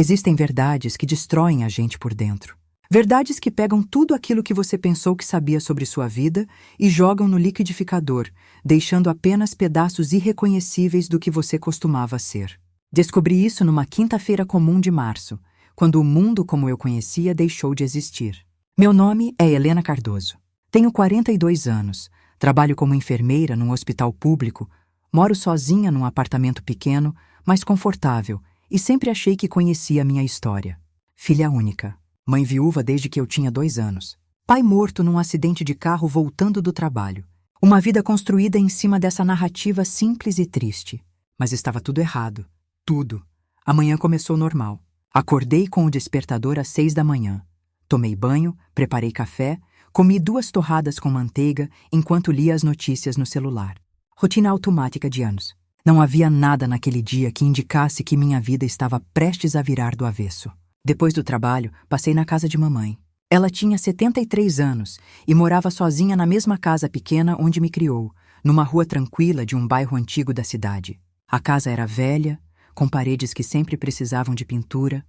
Existem verdades que destroem a gente por dentro. Verdades que pegam tudo aquilo que você pensou que sabia sobre sua vida e jogam no liquidificador, deixando apenas pedaços irreconhecíveis do que você costumava ser. Descobri isso numa quinta-feira comum de março, quando o mundo como eu conhecia deixou de existir. Meu nome é Helena Cardoso. Tenho 42 anos, trabalho como enfermeira num hospital público, moro sozinha num apartamento pequeno, mas confortável, e sempre achei que conhecia a minha história. Filha única, mãe viúva desde que eu tinha 2 anos, pai morto num acidente de carro voltando do trabalho. Uma vida construída em cima dessa narrativa simples e triste. Mas estava tudo errado. Tudo. Amanhã começou normal. Acordei com o despertador às 6 da manhã. Tomei banho, preparei café, comi 2 torradas com manteiga enquanto lia as notícias no celular. Rotina automática de anos. Não havia nada naquele dia que indicasse que minha vida estava prestes a virar do avesso. Depois do trabalho, passei na casa de mamãe. Ela tinha 73 anos e morava sozinha na mesma casa pequena onde me criou, numa rua tranquila de um bairro antigo da cidade. A casa era velha, com paredes que sempre precisavam de pintura,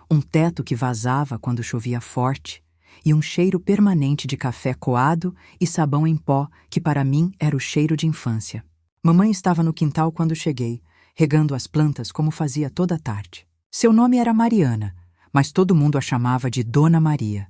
um teto que vazava quando chovia forte e um cheiro permanente de café coado e sabão em pó que para mim era o cheiro de infância. Mamãe estava no quintal quando cheguei, regando as plantas como fazia toda a tarde. Seu nome era Mariana, mas todo mundo a chamava de Dona Maria.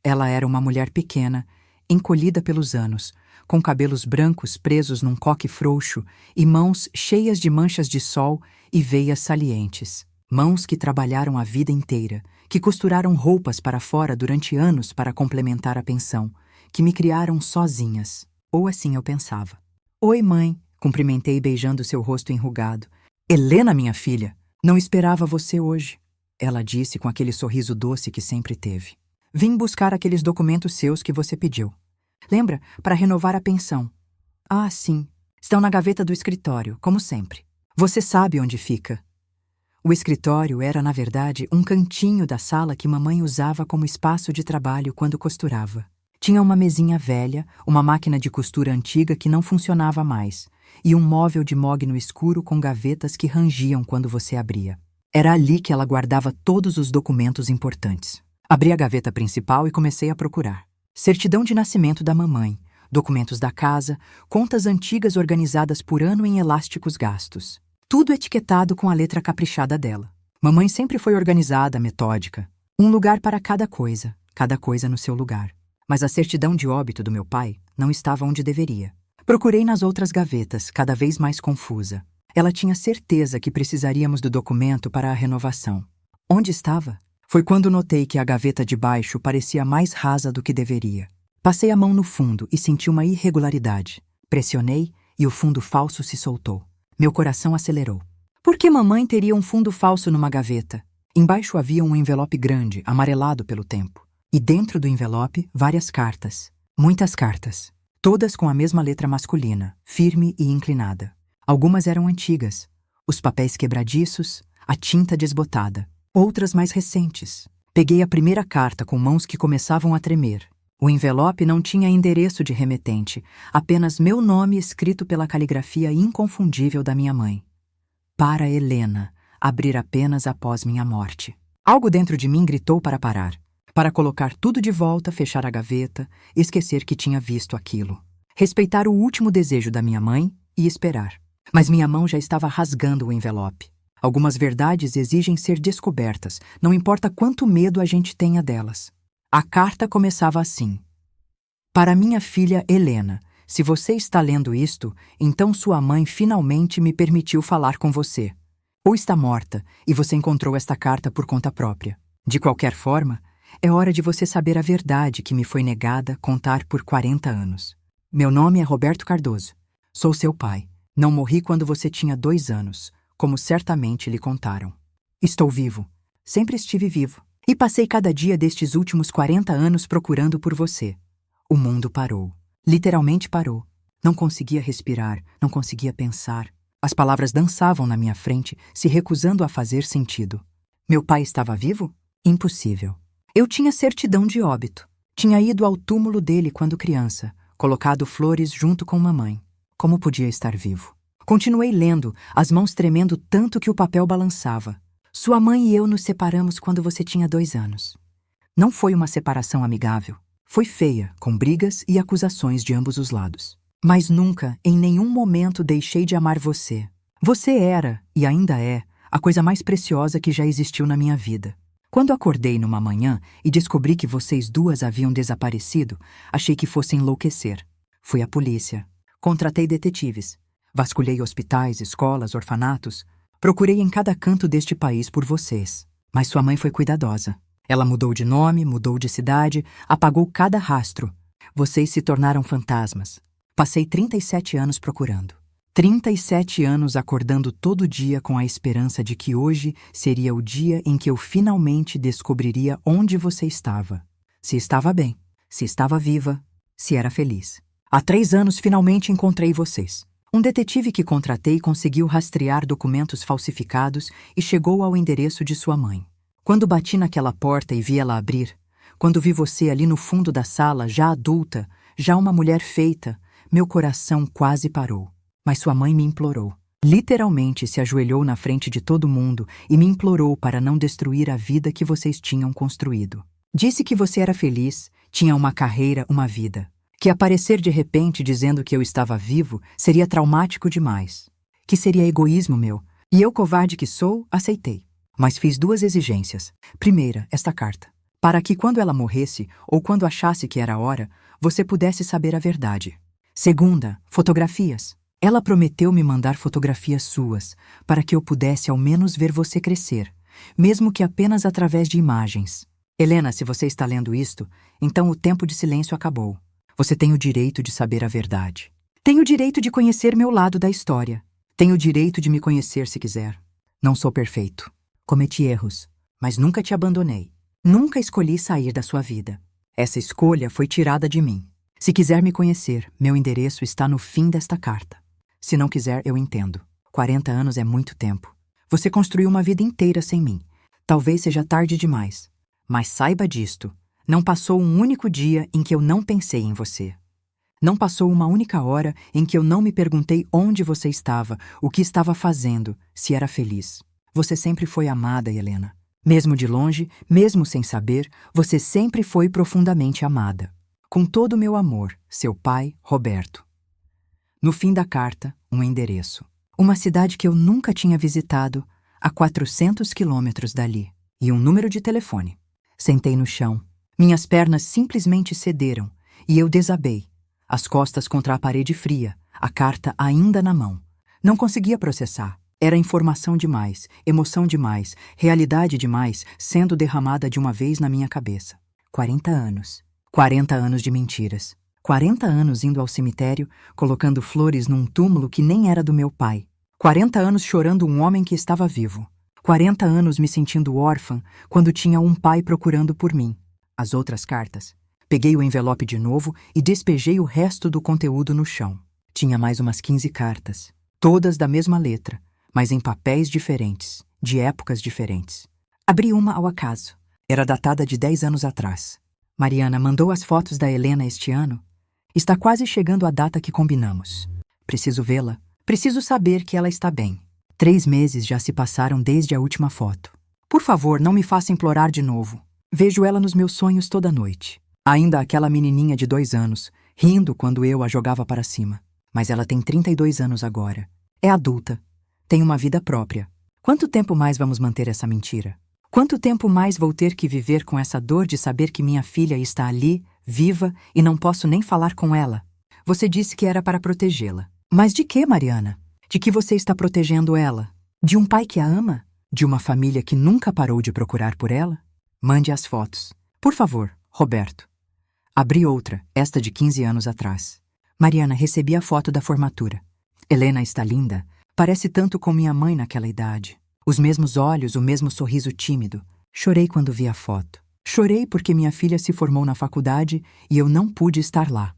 Ela era uma mulher pequena, encolhida pelos anos, com cabelos brancos presos num coque frouxo e mãos cheias de manchas de sol e veias salientes. Mãos que trabalharam a vida inteira, que costuraram roupas para fora durante anos para complementar a pensão, que me criaram sozinhas. Ou assim eu pensava. Oi, mãe, cumprimentei beijando seu rosto enrugado. Helena, minha filha, não esperava você hoje, ela disse com aquele sorriso doce que sempre teve. Vim buscar aqueles documentos seus que você pediu. Lembra? Para renovar a pensão. Ah, sim. Estão na gaveta do escritório, como sempre. Você sabe onde fica. O escritório era, na verdade, um cantinho da sala que mamãe usava como espaço de trabalho quando costurava. Tinha uma mesinha velha, uma máquina de costura antiga que não funcionava mais, e um móvel de mogno escuro com gavetas que rangiam quando você abria. Era ali que ela guardava todos os documentos importantes. Abri a gaveta principal e comecei a procurar. Certidão de nascimento da mamãe, documentos da casa, contas antigas organizadas por ano em elásticos gastos. Tudo etiquetado com a letra caprichada dela. Mamãe sempre foi organizada, metódica. Um lugar para cada coisa no seu lugar. Mas a certidão de óbito do meu pai não estava onde deveria. Procurei nas outras gavetas, cada vez mais confusa. Ela tinha certeza que precisaríamos do documento para a renovação. Onde estava? Foi quando notei que a gaveta de baixo parecia mais rasa do que deveria. Passei a mão no fundo e senti uma irregularidade. Pressionei e o fundo falso se soltou. Meu coração acelerou. Por que mamãe teria um fundo falso numa gaveta? Embaixo havia um envelope grande, amarelado pelo tempo. E dentro do envelope, várias cartas. Muitas cartas. Todas com a mesma letra masculina, firme e inclinada. Algumas eram antigas. Os papéis quebradiços, a tinta desbotada. Outras mais recentes. Peguei a primeira carta com mãos que começavam a tremer. O envelope não tinha endereço de remetente, apenas meu nome escrito pela caligrafia inconfundível da minha mãe. Para Helena, abrir apenas após minha morte. Algo dentro de mim gritou para parar. Para colocar tudo de volta, fechar a gaveta, esquecer que tinha visto aquilo. Respeitar o último desejo da minha mãe e esperar. Mas minha mão já estava rasgando o envelope. Algumas verdades exigem ser descobertas, não importa quanto medo a gente tenha delas. A carta começava assim. Para minha filha Helena, se você está lendo isto, então sua mãe finalmente me permitiu falar com você. Ou está morta e você encontrou esta carta por conta própria. De qualquer forma, é hora de você saber a verdade que me foi negada contar por 40 anos. Meu nome é Roberto Cardoso. Sou seu pai. Não morri quando você tinha 2 anos, como certamente lhe contaram. Estou vivo. Sempre estive vivo. E passei cada dia destes últimos 40 anos procurando por você. O mundo parou. Literalmente parou. Não conseguia respirar, não conseguia pensar. As palavras dançavam na minha frente, se recusando a fazer sentido. Meu pai estava vivo? Impossível. Eu tinha certidão de óbito. Tinha ido ao túmulo dele quando criança, colocado flores junto com mamãe. Como podia estar vivo? Continuei lendo, as mãos tremendo tanto que o papel balançava. Sua mãe e eu nos separamos quando você tinha 2 anos. Não foi uma separação amigável. Foi feia, com brigas e acusações de ambos os lados. Mas nunca, em nenhum momento, deixei de amar você. Você era, e ainda é, a coisa mais preciosa que já existiu na minha vida. Quando acordei numa manhã e descobri que vocês duas haviam desaparecido, achei que fosse enlouquecer. Fui à polícia. Contratei detetives. Vasculhei hospitais, escolas, orfanatos. Procurei em cada canto deste país por vocês. Mas sua mãe foi cuidadosa. Ela mudou de nome, mudou de cidade, apagou cada rastro. Vocês se tornaram fantasmas. Passei 37 anos procurando. 37 anos acordando todo dia com a esperança de que hoje seria o dia em que eu finalmente descobriria onde você estava. Se estava bem, se estava viva, se era feliz. Há 3 anos finalmente encontrei vocês. Um detetive que contratei conseguiu rastrear documentos falsificados e chegou ao endereço de sua mãe. Quando bati naquela porta e vi ela abrir, quando vi você ali no fundo da sala, já adulta, já uma mulher feita, meu coração quase parou. Mas sua mãe me implorou. Literalmente se ajoelhou na frente de todo mundo e me implorou para não destruir a vida que vocês tinham construído. Disse que você era feliz, tinha uma carreira, uma vida. Que aparecer de repente dizendo que eu estava vivo seria traumático demais. Que seria egoísmo meu. E eu, covarde que sou, aceitei. Mas fiz 2 exigências. Primeira, esta carta. Para que quando ela morresse, ou quando achasse que era a hora, você pudesse saber a verdade. Segunda, fotografias. Ela prometeu me mandar fotografias suas, para que eu pudesse ao menos ver você crescer, mesmo que apenas através de imagens. Helena, se você está lendo isto, então o tempo de silêncio acabou. Você tem o direito de saber a verdade. Tem o direito de conhecer meu lado da história. Tem o direito de me conhecer se quiser. Não sou perfeito. Cometi erros, mas nunca te abandonei. Nunca escolhi sair da sua vida. Essa escolha foi tirada de mim. Se quiser me conhecer, meu endereço está no fim desta carta. Se não quiser, eu entendo. 40 anos é muito tempo. Você construiu uma vida inteira sem mim. Talvez seja tarde demais. Mas saiba disto. Não passou um único dia em que eu não pensei em você. Não passou uma única hora em que eu não me perguntei onde você estava, o que estava fazendo, se era feliz. Você sempre foi amada, Helena. Mesmo de longe, mesmo sem saber, você sempre foi profundamente amada. Com todo o meu amor, seu pai, Roberto. No fim da carta, um endereço. Uma cidade que eu nunca tinha visitado, a 400 quilômetros dali. E um número de telefone. Sentei no chão. Minhas pernas simplesmente cederam, e eu desabei. As costas contra a parede fria, a carta ainda na mão. Não conseguia processar. Era informação demais, emoção demais, realidade demais, sendo derramada de uma vez na minha cabeça. 40 anos. 40 anos de mentiras. 40 anos indo ao cemitério, colocando flores num túmulo que nem era do meu pai. 40 anos chorando um homem que estava vivo. 40 anos me sentindo órfã quando tinha um pai procurando por mim. As outras cartas. Peguei o envelope de novo e despejei o resto do conteúdo no chão. Tinha mais umas 15 cartas. Todas da mesma letra, mas em papéis diferentes, de épocas diferentes. Abri uma ao acaso. Era datada de 10 anos atrás. Mariana mandou as fotos da Helena este ano. Está quase chegando a data que combinamos. Preciso vê-la. Preciso saber que ela está bem. 3 meses já se passaram desde a última foto. Por favor, não me faça implorar de novo. Vejo ela nos meus sonhos toda noite. Ainda aquela menininha de 2 anos, rindo quando eu a jogava para cima. Mas ela tem 32 anos agora. É adulta. Tem uma vida própria. Quanto tempo mais vamos manter essa mentira? Quanto tempo mais vou ter que viver com essa dor de saber que minha filha está ali, viva, e não posso nem falar com ela? Você disse que era para protegê-la. Mas de que, Mariana? De que você está protegendo ela? De um pai que a ama? De uma família que nunca parou de procurar por ela? Mande as fotos. Por favor, Roberto. Abri outra, esta de 15 anos atrás. Mariana, recebi a foto da formatura. Helena está linda. Parece tanto com minha mãe naquela idade. Os mesmos olhos, o mesmo sorriso tímido. Chorei quando vi a foto. Chorei porque minha filha se formou na faculdade e eu não pude estar lá.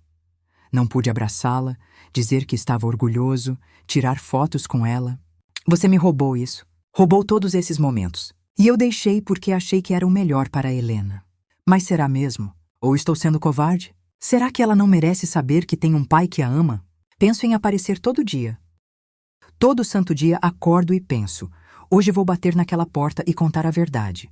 Não pude abraçá-la, dizer que estava orgulhoso, tirar fotos com ela. Você me roubou isso. Roubou todos esses momentos. E eu deixei porque achei que era o melhor para a Helena. Mas será mesmo? Ou estou sendo covarde? Será que ela não merece saber que tem um pai que a ama? Penso em aparecer todo dia. Todo santo dia acordo e penso: Hoje vou bater naquela porta e contar a verdade.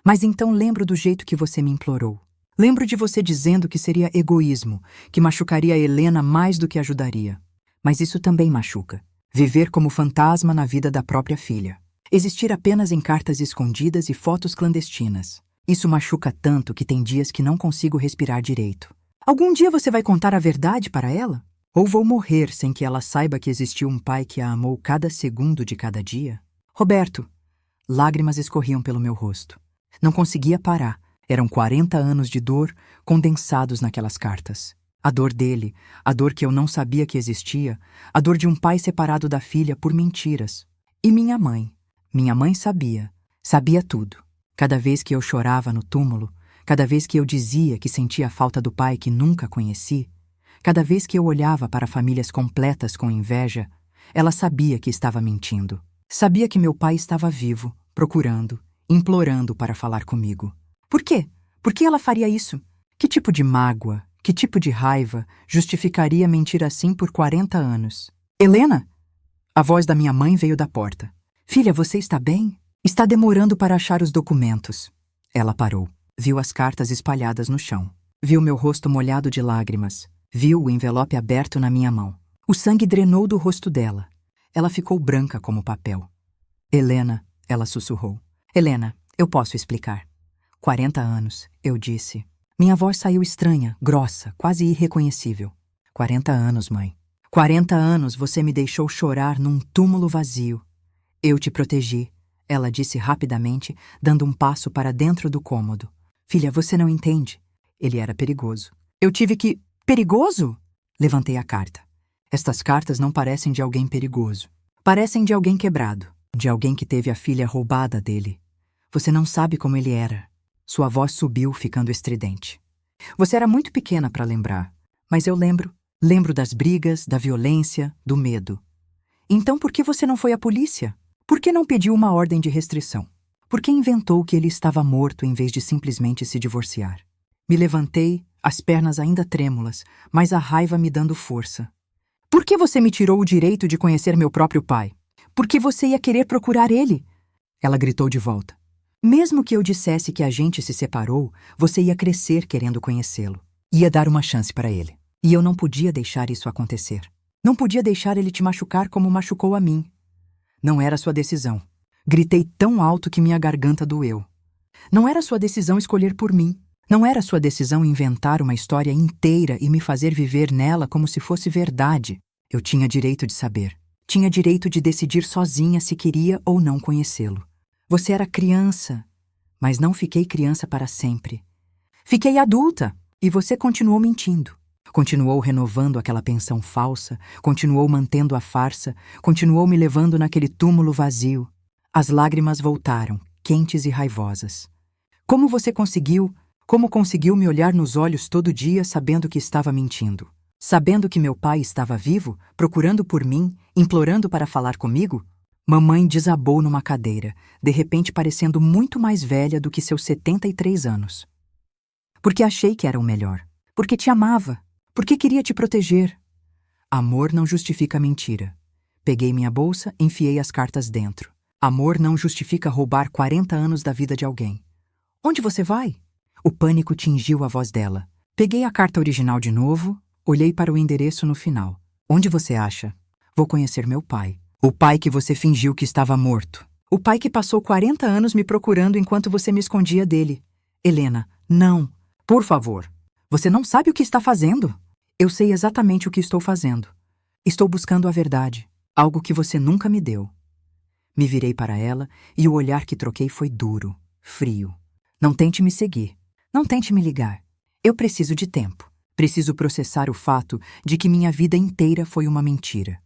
Mas então lembro do jeito que você me implorou. Lembro de você dizendo que seria egoísmo, que machucaria a Helena mais do que ajudaria. Mas isso também machuca. Viver como fantasma na vida da própria filha. Existir apenas em cartas escondidas e fotos clandestinas. Isso machuca tanto que tem dias que não consigo respirar direito. Algum dia você vai contar a verdade para ela? Ou vou morrer sem que ela saiba que existiu um pai que a amou cada segundo de cada dia? Roberto. Lágrimas escorriam pelo meu rosto. Não conseguia parar. Eram 40 anos de dor condensados naquelas cartas. A dor dele, a dor que eu não sabia que existia, a dor de um pai separado da filha por mentiras. E minha mãe. Minha mãe sabia. Sabia tudo. Cada vez que eu chorava no túmulo, cada vez que eu dizia que sentia a falta do pai que nunca conheci, cada vez que eu olhava para famílias completas com inveja, ela sabia que estava mentindo. Sabia que meu pai estava vivo, procurando, implorando para falar comigo. Por quê? Por que ela faria isso? Que tipo de mágoa, que tipo de raiva justificaria mentir assim por 40 anos? Helena? A voz da minha mãe veio da porta. Filha, você está bem? Está demorando para achar os documentos. Ela parou. Viu as cartas espalhadas no chão. Viu meu rosto molhado de lágrimas. Viu o envelope aberto na minha mão. O sangue drenou do rosto dela. Ela ficou branca como papel. Helena, ela sussurrou. Helena, eu posso explicar. 40 anos, eu disse. Minha voz saiu estranha, grossa, quase irreconhecível. 40 anos, mãe. 40 anos você me deixou chorar num túmulo vazio. Eu te protegi, ela disse rapidamente, dando um passo para dentro do cômodo. Filha, você não entende. Ele era perigoso. Eu tive que... Perigoso? Levantei a carta. Estas cartas não parecem de alguém perigoso. Parecem de alguém quebrado. De alguém que teve a filha roubada dele. Você não sabe como ele era. Sua voz subiu, ficando estridente. Você era muito pequena para lembrar, mas eu lembro. Lembro das brigas, da violência, do medo. Então por que você não foi à polícia? Por que não pediu uma ordem de restrição? Por que inventou que ele estava morto em vez de simplesmente se divorciar? Me levantei, as pernas ainda trêmulas, mas a raiva me dando força. Por que você me tirou o direito de conhecer meu próprio pai? Por que você ia querer procurar ele? Ela gritou de volta. Mesmo que eu dissesse que a gente se separou, você ia crescer querendo conhecê-lo. Ia dar uma chance para ele. E eu não podia deixar isso acontecer. Não podia deixar ele te machucar como machucou a mim. Não era sua decisão. Gritei tão alto que minha garganta doeu. Não era sua decisão escolher por mim. Não era sua decisão inventar uma história inteira e me fazer viver nela como se fosse verdade. Eu tinha direito de saber. Tinha direito de decidir sozinha se queria ou não conhecê-lo. Você era criança, mas não fiquei criança para sempre. Fiquei adulta e você continuou mentindo. Continuou renovando aquela pensão falsa, continuou mantendo a farsa, continuou me levando naquele túmulo vazio. As lágrimas voltaram, quentes e raivosas. Como você conseguiu? Como conseguiu me olhar nos olhos todo dia sabendo que estava mentindo? Sabendo que meu pai estava vivo, procurando por mim, implorando para falar comigo? Mamãe desabou numa cadeira, de repente parecendo muito mais velha do que seus 73 anos. Porque achei que era o melhor. Porque te amava. Porque queria te proteger. Amor não justifica mentira. Peguei minha bolsa, enfiei as cartas dentro. Amor não justifica roubar 40 anos da vida de alguém. Onde você vai? O pânico tingiu a voz dela. Peguei a carta original de novo, olhei para o endereço no final. Onde você acha? Vou conhecer meu pai. O pai que você fingiu que estava morto. O pai que passou 40 anos me procurando enquanto você me escondia dele. Helena, não. Por favor. Você não sabe o que está fazendo? Eu sei exatamente o que estou fazendo. Estou buscando a verdade. Algo que você nunca me deu. Me virei para ela e o olhar que troquei foi duro, frio. Não tente me seguir. Não tente me ligar. Eu preciso de tempo. Preciso processar o fato de que minha vida inteira foi uma mentira.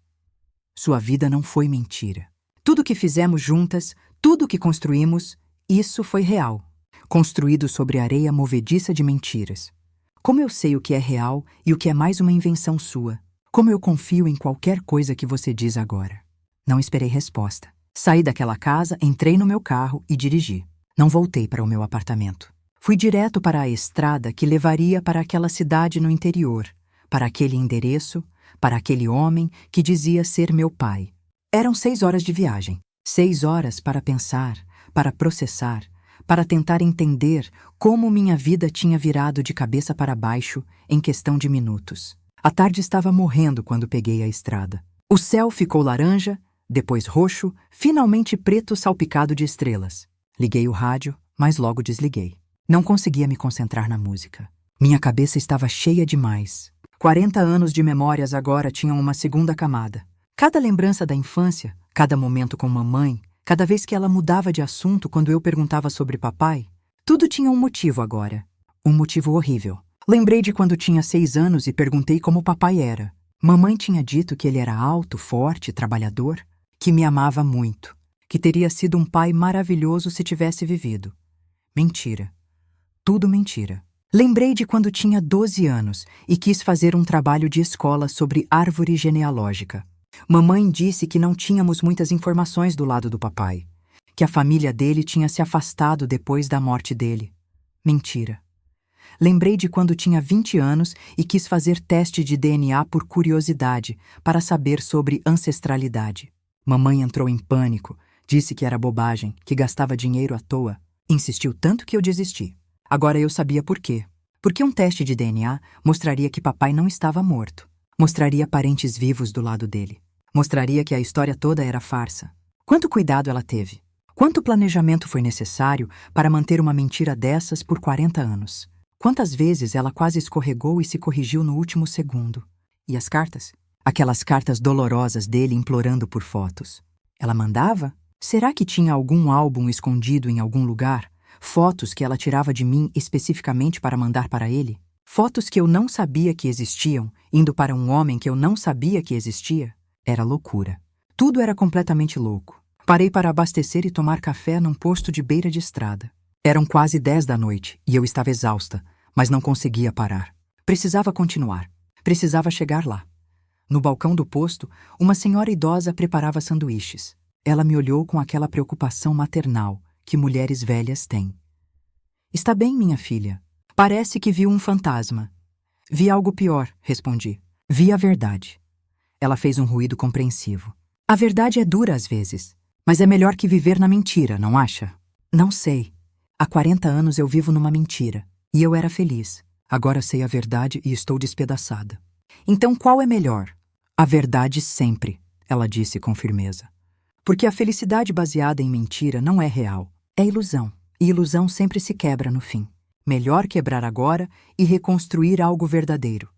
Sua vida não foi mentira. Tudo que fizemos juntas, tudo que construímos, isso foi real. Construído sobre areia movediça de mentiras. Como eu sei o que é real e o que é mais uma invenção sua? Como eu confio em qualquer coisa que você diz agora? Não esperei resposta. Saí daquela casa, entrei no meu carro e dirigi. Não voltei para o meu apartamento. Fui direto para a estrada que levaria para aquela cidade no interior, para aquele endereço, para aquele homem que dizia ser meu pai. Eram 6 horas de viagem. 6 horas para pensar, para processar, para tentar entender como minha vida tinha virado de cabeça para baixo em questão de minutos. A tarde estava morrendo quando peguei a estrada. O céu ficou laranja, depois roxo, finalmente preto salpicado de estrelas. Liguei o rádio, mas logo desliguei. Não conseguia me concentrar na música. Minha cabeça estava cheia demais. 40 anos de memórias agora tinham uma segunda camada. Cada lembrança da infância, cada momento com mamãe, cada vez que ela mudava de assunto quando eu perguntava sobre papai, tudo tinha um motivo agora. Um motivo horrível. Lembrei de quando tinha 6 anos e perguntei como papai era. Mamãe tinha dito que ele era alto, forte, trabalhador, que me amava muito, que teria sido um pai maravilhoso se tivesse vivido. Mentira. Tudo mentira. Lembrei de quando tinha 12 anos e quis fazer um trabalho de escola sobre árvore genealógica. Mamãe disse que não tínhamos muitas informações do lado do papai, que a família dele tinha se afastado depois da morte dele. Mentira. Lembrei de quando tinha 20 anos e quis fazer teste de DNA por curiosidade, para saber sobre ancestralidade. Mamãe entrou em pânico, disse que era bobagem, que gastava dinheiro à toa. Insistiu tanto que eu desisti. Agora eu sabia por quê. Porque um teste de DNA mostraria que papai não estava morto. Mostraria parentes vivos do lado dele. Mostraria que a história toda era farsa. Quanto cuidado ela teve? Quanto planejamento foi necessário para manter uma mentira dessas por 40 anos? Quantas vezes ela quase escorregou e se corrigiu no último segundo? E as cartas? Aquelas cartas dolorosas dele implorando por fotos. Ela mandava? Será que tinha algum álbum escondido em algum lugar? Fotos que ela tirava de mim especificamente para mandar para ele? Fotos que eu não sabia que existiam, indo para um homem que eu não sabia que existia? Era loucura. Tudo era completamente louco. Parei para abastecer e tomar café num posto de beira de estrada. Eram quase 10 da noite e eu estava exausta, mas não conseguia parar. Precisava continuar. Precisava chegar lá. No balcão do posto, uma senhora idosa preparava sanduíches. Ela me olhou com aquela preocupação maternal que mulheres velhas têm. Está bem, minha filha. Parece que viu um fantasma. Vi algo pior, respondi. Vi a verdade. Ela fez um ruído compreensivo. A verdade é dura às vezes, mas é melhor que viver na mentira, não acha? Não sei. Há 40 anos eu vivo numa mentira, e eu era feliz. Agora sei a verdade e estou despedaçada. Então qual é melhor? A verdade sempre, ela disse com firmeza. Porque a felicidade baseada em mentira não é real, é ilusão. E ilusão sempre se quebra no fim. Melhor quebrar agora e reconstruir algo verdadeiro.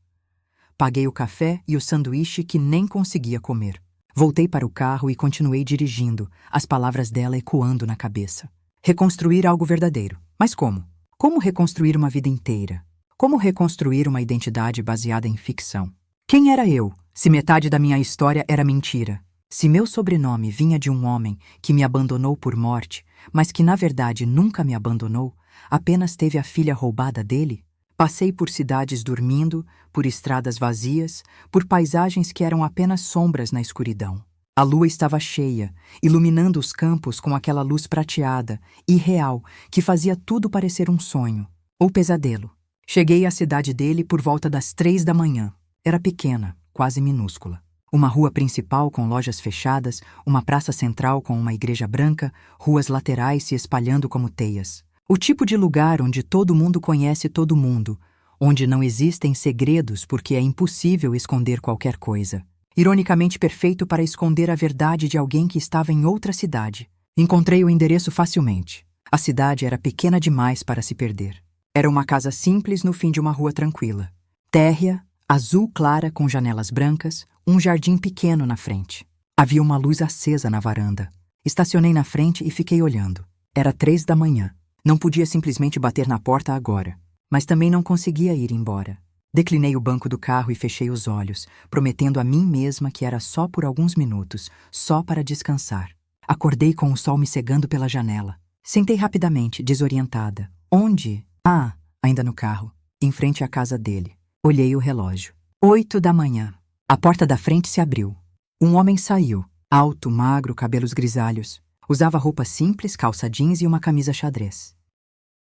Paguei o café e o sanduíche que nem conseguia comer. Voltei para o carro e continuei dirigindo, as palavras dela ecoando na cabeça. Reconstruir algo verdadeiro. Mas como? Como reconstruir uma vida inteira? Como reconstruir uma identidade baseada em ficção? Quem era eu, se metade da minha história era mentira? Se meu sobrenome vinha de um homem que me abandonou por morte, mas que na verdade nunca me abandonou, apenas teve a filha roubada dele? Passei por cidades dormindo, por estradas vazias, por paisagens que eram apenas sombras na escuridão. A lua estava cheia, iluminando os campos com aquela luz prateada, irreal, que fazia tudo parecer um sonho, ou pesadelo. Cheguei à cidade dele por volta das 3 da manhã. Era pequena, quase minúscula. Uma rua principal com lojas fechadas, uma praça central com uma igreja branca, ruas laterais se espalhando como teias. O tipo de lugar onde todo mundo conhece todo mundo, onde não existem segredos porque é impossível esconder qualquer coisa. Ironicamente perfeito para esconder a verdade de alguém que estava em outra cidade. Encontrei o endereço facilmente. A cidade era pequena demais para se perder. Era uma casa simples no fim de uma rua tranquila. Térrea, azul clara com janelas brancas, um jardim pequeno na frente. Havia uma luz acesa na varanda. Estacionei na frente e fiquei olhando. Era 3 da manhã. Não podia simplesmente bater na porta agora, mas também não conseguia ir embora. Declinei o banco do carro e fechei os olhos, prometendo a mim mesma que era só por alguns minutos, só para descansar. Acordei com o sol me cegando pela janela. Sentei rapidamente, desorientada. Onde? Ah, ainda no carro, em frente à casa dele. Olhei o relógio. 8 da manhã. A porta da frente se abriu. Um homem saiu, alto, magro, cabelos grisalhos. Usava roupa simples, calça jeans e uma camisa xadrez.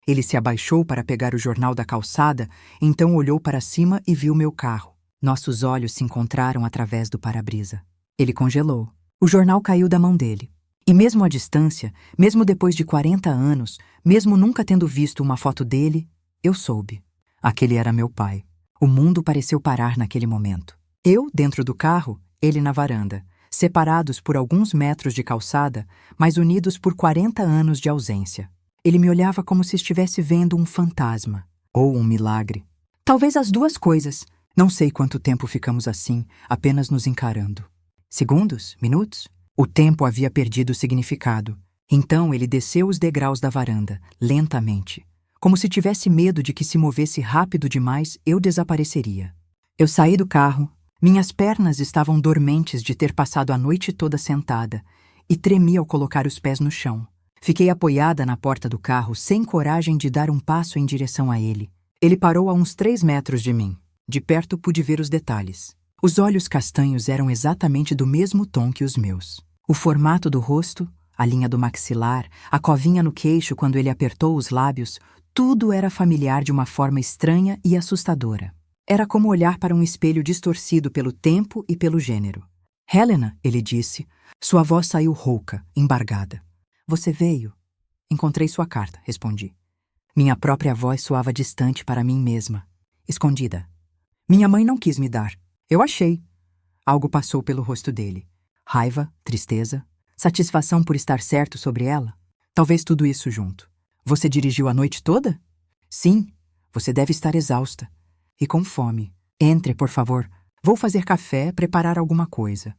Ele se abaixou para pegar o jornal da calçada, então olhou para cima e viu meu carro. Nossos olhos se encontraram através do para-brisa. Ele congelou. O jornal caiu da mão dele. E mesmo à distância, mesmo depois de 40 anos, mesmo nunca tendo visto uma foto dele, eu soube. Aquele era meu pai. O mundo pareceu parar naquele momento. Eu, dentro do carro, ele na varanda, separados por alguns metros de calçada, mas unidos por 40 anos de ausência. Ele me olhava como se estivesse vendo um fantasma, ou um milagre. Talvez as duas coisas. Não sei quanto tempo ficamos assim, apenas nos encarando. Segundos? Minutos? O tempo havia perdido o significado. Então ele desceu os degraus da varanda, lentamente, como se tivesse medo de que se movesse rápido demais eu desapareceria. Eu saí do carro, minhas pernas estavam dormentes de ter passado a noite toda sentada, e tremi ao colocar os pés no chão. Fiquei apoiada na porta do carro, sem coragem de dar um passo em direção a ele. Ele parou a uns 3 metros de mim. De perto pude ver os detalhes. Os olhos castanhos eram exatamente do mesmo tom que os meus. O formato do rosto, a linha do maxilar, a covinha no queixo quando ele apertou os lábios, tudo era familiar de uma forma estranha e assustadora. Era como olhar para um espelho distorcido pelo tempo e pelo gênero. Helena, ele disse, sua voz saiu rouca, embargada. Você veio? Encontrei sua carta, respondi. Minha própria voz soava distante para mim mesma, escondida. Minha mãe não quis me dar. Eu achei. Algo passou pelo rosto dele. Raiva, tristeza, satisfação por estar certo sobre ela? Talvez tudo isso junto. Você dirigiu a noite toda? Sim, você deve estar exausta. E com fome. Entre, por favor. Vou fazer café, preparar alguma coisa.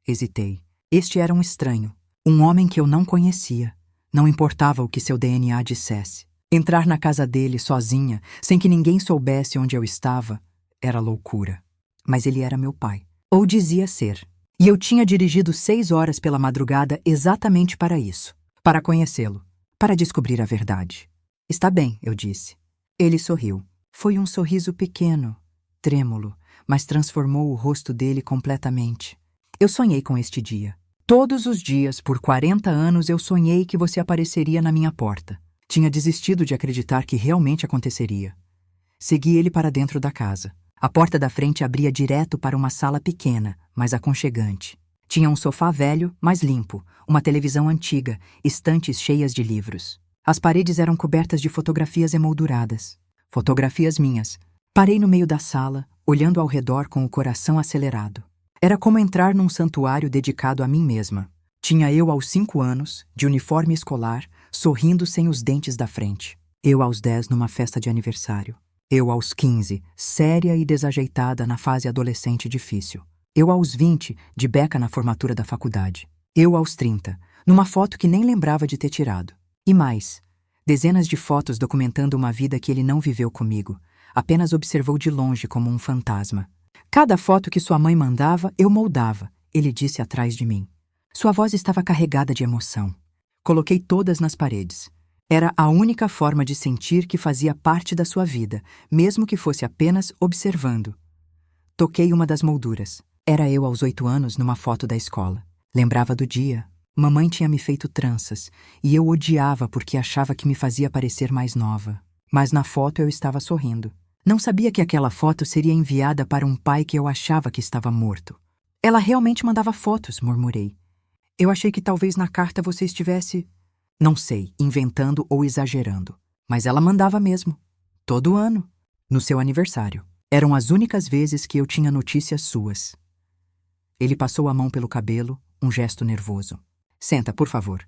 Hesitei. Este era um estranho. Um homem que eu não conhecia. Não importava o que seu DNA dissesse. Entrar na casa dele sozinha, sem que ninguém soubesse onde eu estava, era loucura. Mas ele era meu pai. Ou dizia ser. E eu tinha dirigido 6 horas pela madrugada exatamente para isso. Para conhecê-lo. Para descobrir a verdade. Está bem, eu disse. Ele sorriu. Foi um sorriso pequeno, trêmulo, mas transformou o rosto dele completamente. Eu sonhei com este dia. Todos os dias, por 40 anos, eu sonhei que você apareceria na minha porta. Tinha desistido de acreditar que realmente aconteceria. Segui ele para dentro da casa. A porta da frente abria direto para uma sala pequena, mas aconchegante. Tinha um sofá velho, mas limpo, uma televisão antiga, estantes cheias de livros. As paredes eram cobertas de fotografias emolduradas. Fotografias minhas. Parei no meio da sala, olhando ao redor com o coração acelerado. Era como entrar num santuário dedicado a mim mesma. Tinha eu aos 5 anos, de uniforme escolar, sorrindo sem os dentes da frente. Eu aos 10 numa festa de aniversário. Eu aos 15, séria e desajeitada na fase adolescente difícil. Eu aos 20, de beca na formatura da faculdade. Eu aos 30, numa foto que nem lembrava de ter tirado. E mais, dezenas de fotos documentando uma vida que ele não viveu comigo, apenas observou de longe como um fantasma. Cada foto que sua mãe mandava, eu moldava, ele disse atrás de mim. Sua voz estava carregada de emoção. Coloquei todas nas paredes. Era a única forma de sentir que fazia parte da sua vida, mesmo que fosse apenas observando. Toquei uma das molduras. Era eu aos 8 anos numa foto da escola. Lembrava do dia. Mamãe tinha me feito tranças, e eu odiava porque achava que me fazia parecer mais nova. Mas na foto eu estava sorrindo. Não sabia que aquela foto seria enviada para um pai que eu achava que estava morto. Ela realmente mandava fotos, murmurei. Eu achei que talvez na carta você estivesse... Não sei, inventando ou exagerando. Mas ela mandava mesmo. Todo ano. No seu aniversário. Eram as únicas vezes que eu tinha notícias suas. Ele passou a mão pelo cabelo, um gesto nervoso. Senta, por favor.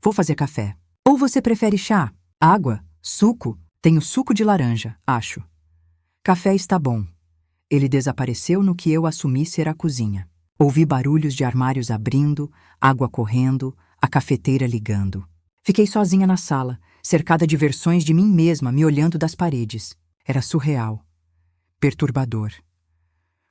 Vou fazer café. Ou você prefere chá? Água? Suco? Tenho suco de laranja, acho. Café está bom. Ele desapareceu no que eu assumi ser a cozinha. Ouvi barulhos de armários abrindo, água correndo, a cafeteira ligando. Fiquei sozinha na sala, cercada de versões de mim mesma me olhando das paredes. Era surreal. Perturbador.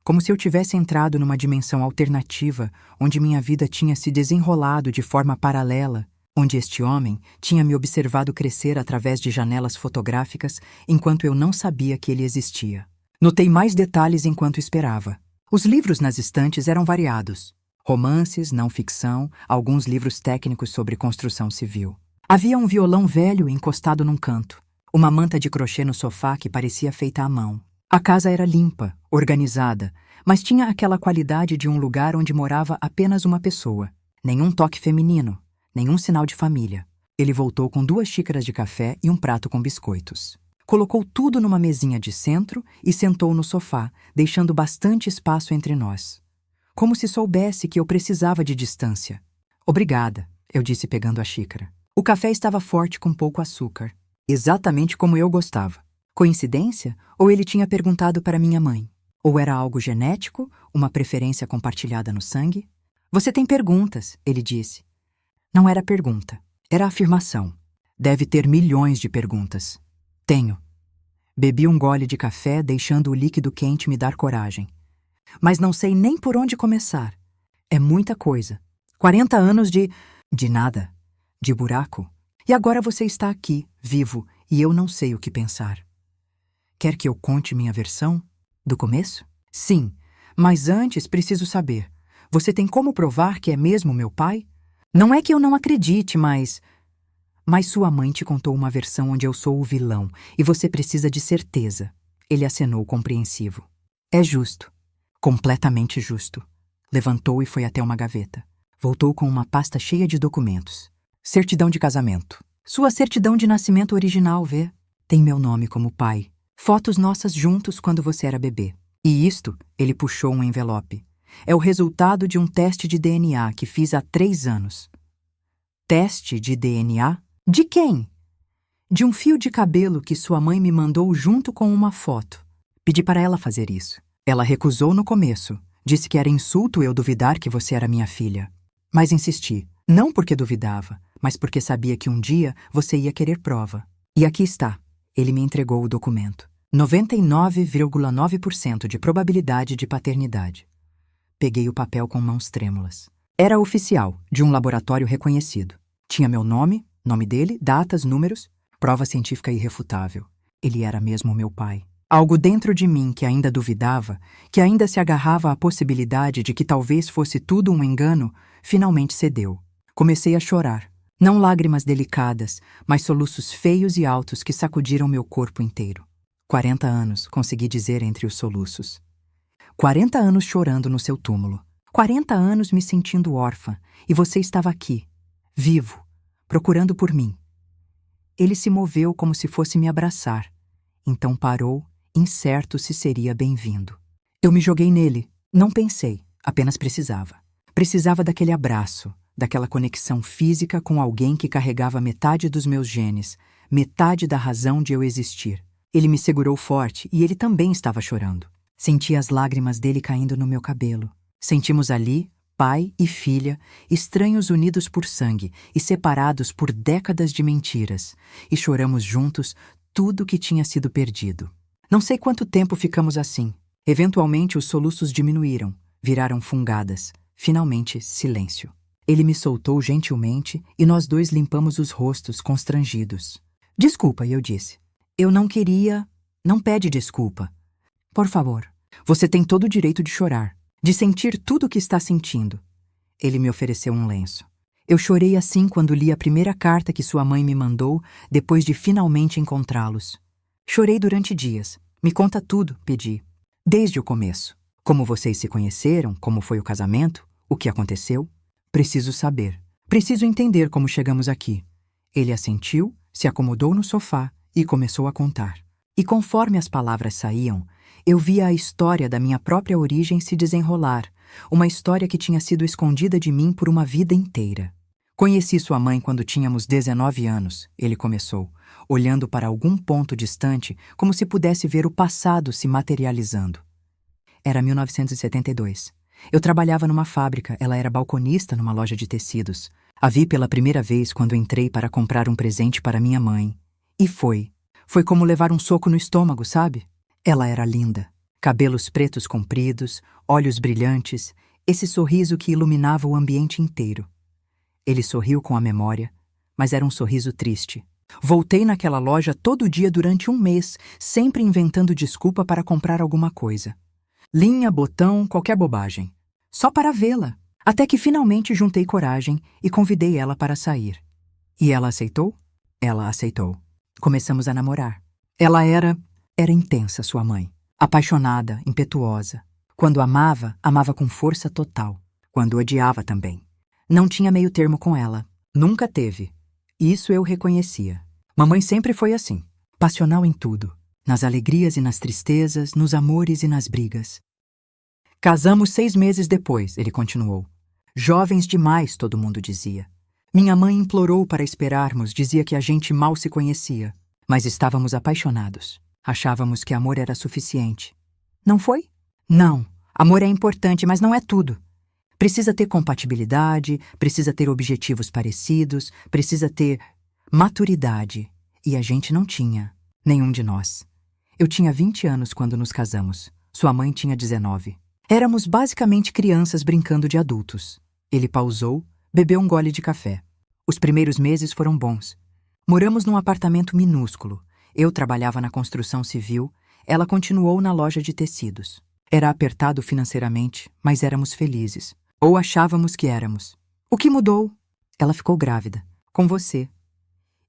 Como se eu tivesse entrado numa dimensão alternativa, onde minha vida tinha se desenrolado de forma paralela, onde este homem tinha me observado crescer através de janelas fotográficas enquanto eu não sabia que ele existia. Notei mais detalhes enquanto esperava. Os livros nas estantes eram variados. Romances, não ficção, alguns livros técnicos sobre construção civil. Havia um violão velho encostado num canto, uma manta de crochê no sofá que parecia feita à mão. A casa era limpa, organizada, mas tinha aquela qualidade de um lugar onde morava apenas uma pessoa. Nenhum toque feminino, Nenhum sinal de família. Ele voltou com 2 xícaras de café e um prato com biscoitos. Colocou tudo numa mesinha de centro e sentou no sofá, deixando bastante espaço entre nós. Como se soubesse que eu precisava de distância. Obrigada, eu disse pegando a xícara. O café estava forte com pouco açúcar. Exatamente como eu gostava. Coincidência? Ou ele tinha perguntado para minha mãe? Ou era algo genético, uma preferência compartilhada no sangue? Você tem perguntas, ele disse. Não era pergunta, era afirmação. Deve ter milhões de perguntas. Tenho. Bebi um gole de café, deixando o líquido quente me dar coragem. Mas não sei nem por onde começar. É muita coisa. 40 anos de nada. De buraco. E agora você está aqui, vivo, e eu não sei o que pensar. Quer que eu conte minha versão? Do começo? Sim, mas antes preciso saber. Você tem como provar que é mesmo meu pai? Não é que eu não acredite, mas sua mãe te contou uma versão onde eu sou o vilão e você precisa de certeza. Ele acenou compreensivo. É justo. Completamente justo. Levantou e foi até uma gaveta. Voltou com uma pasta cheia de documentos. Certidão de casamento. Sua certidão de nascimento original, vê? Tem meu nome como pai. Fotos nossas juntos quando você era bebê. E isto, ele puxou um envelope. É o resultado de um teste de DNA que fiz há 3 anos. Teste de DNA? De quem? De um fio de cabelo que sua mãe me mandou junto com uma foto. Pedi para ela fazer isso. Ela recusou no começo. Disse que era insulto eu duvidar que você era minha filha. Mas insisti. Não porque duvidava, mas porque sabia que um dia você ia querer prova. E aqui está. Ele me entregou o documento. 99,9% de probabilidade de paternidade. Peguei o papel com mãos trêmulas. Era oficial, de um laboratório reconhecido. Tinha meu nome, nome dele, datas, números, prova científica irrefutável. Ele era mesmo meu pai. Algo dentro de mim que ainda duvidava, que ainda se agarrava à possibilidade de que talvez fosse tudo um engano, finalmente cedeu. Comecei a chorar. Não lágrimas delicadas, mas soluços feios e altos que sacudiram meu corpo inteiro. 40 anos, consegui dizer entre os soluços. 40 anos chorando no seu túmulo. 40 anos me sentindo órfã, e você estava aqui, vivo, procurando por mim. Ele se moveu como se fosse me abraçar. Então parou, incerto se seria bem-vindo. Eu me joguei nele. Não pensei, apenas precisava. Precisava daquele abraço, daquela conexão física com alguém que carregava metade dos meus genes, metade da razão de eu existir. Ele me segurou forte e ele também estava chorando. Senti as lágrimas dele caindo no meu cabelo. Sentimos ali, pai e filha, estranhos unidos por sangue e separados por décadas de mentiras, e choramos juntos tudo que tinha sido perdido. Não sei quanto tempo ficamos assim. Eventualmente os soluços diminuíram, viraram fungadas. Finalmente, silêncio. Ele me soltou gentilmente e nós dois limpamos os rostos constrangidos. Desculpa, eu disse. Eu não queria... Não pede desculpa. Por favor. Você tem todo o direito de chorar, de sentir tudo o que está sentindo. Ele me ofereceu um lenço. Eu chorei assim quando li a primeira carta que sua mãe me mandou depois de finalmente encontrá-los. Chorei durante dias. Me conta tudo, pedi. Desde o começo. Como vocês se conheceram, como foi o casamento, o que aconteceu. Preciso saber. Preciso entender como chegamos aqui. Ele assentiu, se acomodou no sofá e começou a contar. E conforme as palavras saíam, eu via a história da minha própria origem se desenrolar, uma história que tinha sido escondida de mim por uma vida inteira. Conheci sua mãe quando tínhamos 19 anos, ele começou, olhando para algum ponto distante como se pudesse ver o passado se materializando. Era 1972. Eu trabalhava numa fábrica, ela era balconista numa loja de tecidos. A vi pela primeira vez quando entrei para comprar um presente para minha mãe. E foi. Foi como levar um soco no estômago, sabe? Ela era linda. Cabelos pretos compridos, olhos brilhantes, esse sorriso que iluminava o ambiente inteiro. Ele sorriu com a memória, mas era um sorriso triste. Voltei naquela loja todo dia durante um mês, sempre inventando desculpa para comprar alguma coisa. Linha, botão, qualquer bobagem. Só para vê-la. Até que finalmente juntei coragem e convidei ela para sair. E ela aceitou? Ela aceitou. Começamos a namorar. Ela era intensa, sua mãe. Apaixonada, impetuosa. Quando amava, amava com força total. Quando odiava também. Não tinha meio termo com ela. Nunca teve. Isso eu reconhecia. Mamãe sempre foi assim, passional em tudo, nas alegrias e nas tristezas, nos amores e nas brigas. Casamos 6 meses depois, ele continuou. Jovens demais, todo mundo dizia. Minha mãe implorou para esperarmos, dizia que a gente mal se conhecia, mas estávamos apaixonados. Achávamos que amor era suficiente. Não foi? Não. Amor é importante, mas não é tudo. Precisa ter compatibilidade, precisa ter objetivos parecidos, precisa ter maturidade. E a gente não tinha, nenhum de nós. Eu tinha 20 anos quando nos casamos. Sua mãe tinha 19. Éramos basicamente crianças brincando de adultos. Ele pausou, bebeu um gole de café. Os primeiros meses foram bons. Moramos num apartamento minúsculo. Eu trabalhava na construção civil, ela continuou na loja de tecidos. Era apertado financeiramente, mas éramos felizes. Ou achávamos que éramos. O que mudou? Ela ficou grávida. Com você.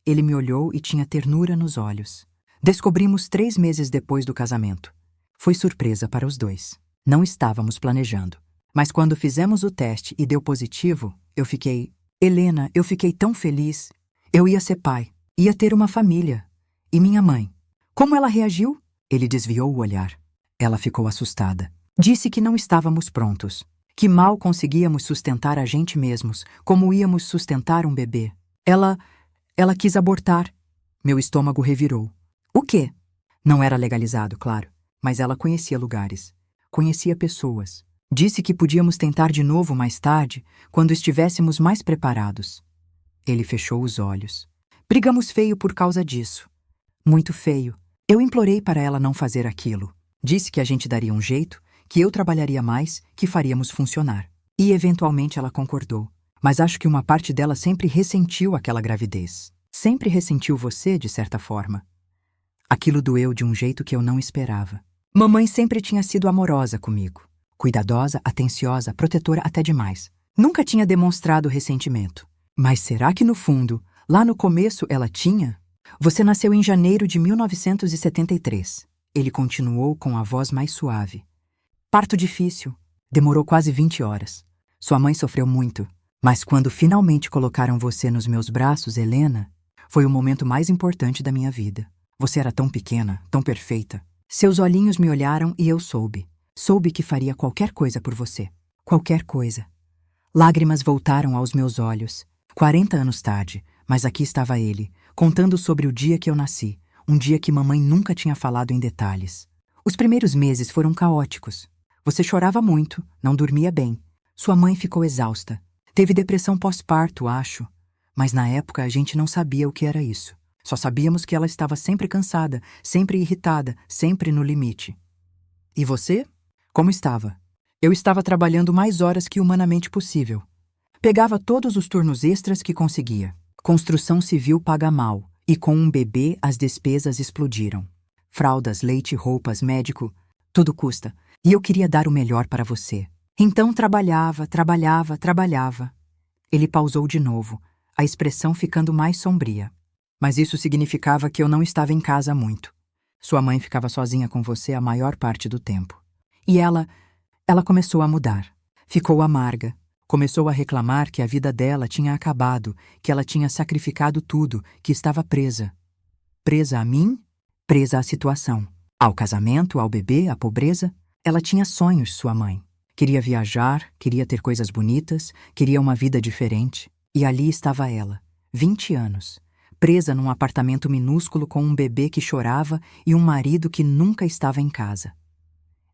Ele me olhou e tinha ternura nos olhos. Descobrimos 3 meses depois do casamento. Foi surpresa para os dois. Não estávamos planejando. Mas quando fizemos o teste e deu positivo, eu fiquei... Helena, eu fiquei tão feliz. Eu ia ser pai. Ia ter uma família. E minha mãe? Como ela reagiu? Ele desviou o olhar. Ela ficou assustada. Disse que não estávamos prontos. Que mal conseguíamos sustentar a gente mesmos, como íamos sustentar um bebê. Ela quis abortar. Meu estômago revirou. O quê? Não era legalizado, claro, mas ela conhecia lugares. Conhecia pessoas. Disse que podíamos tentar de novo mais tarde, quando estivéssemos mais preparados. Ele fechou os olhos. Brigamos feio por causa disso. Muito feio. Eu implorei para ela não fazer aquilo. Disse que a gente daria um jeito, que eu trabalharia mais, que faríamos funcionar. E eventualmente ela concordou. Mas acho que uma parte dela sempre ressentiu aquela gravidez. Sempre ressentiu você, de certa forma. Aquilo doeu de um jeito que eu não esperava. Mamãe sempre tinha sido amorosa comigo. Cuidadosa, atenciosa, protetora até demais. Nunca tinha demonstrado ressentimento. Mas será que no fundo, lá no começo ela tinha? Você nasceu em janeiro de 1973. Ele continuou com a voz mais suave. Parto difícil. Demorou quase 20 horas. Sua mãe sofreu muito. Mas quando finalmente colocaram você nos meus braços, Helena, foi o momento mais importante da minha vida. Você era tão pequena, tão perfeita. Seus olhinhos me olharam e eu soube. Soube que faria qualquer coisa por você. Qualquer coisa. Lágrimas voltaram aos meus olhos. 40 anos tarde, mas aqui estava ele, contando sobre o dia que eu nasci. Um dia que mamãe nunca tinha falado em detalhes. Os primeiros meses foram caóticos. Você chorava muito, não dormia bem. Sua mãe ficou exausta. Teve depressão pós-parto, acho. Mas na época a gente não sabia o que era isso. Só sabíamos que ela estava sempre cansada, sempre irritada, sempre no limite. E você? Como estava? Eu estava trabalhando mais horas que humanamente possível. Pegava todos os turnos extras que conseguia. Construção civil paga mal. E com um bebê as despesas explodiram. Fraldas, leite, roupas, médico, tudo custa. E eu queria dar o melhor para você. Então trabalhava. Ele pausou de novo, a expressão ficando mais sombria. Mas isso significava que eu não estava em casa muito. Sua mãe ficava sozinha com você a maior parte do tempo. E ela começou a mudar. Ficou amarga. Começou a reclamar que a vida dela tinha acabado, que ela tinha sacrificado tudo, que estava presa. Presa a mim, presa à situação. Ao casamento, ao bebê, à pobreza. Ela tinha sonhos, sua mãe. Queria viajar, queria ter coisas bonitas, queria uma vida diferente. E ali estava ela, 20 anos, presa num apartamento minúsculo com um bebê que chorava e um marido que nunca estava em casa.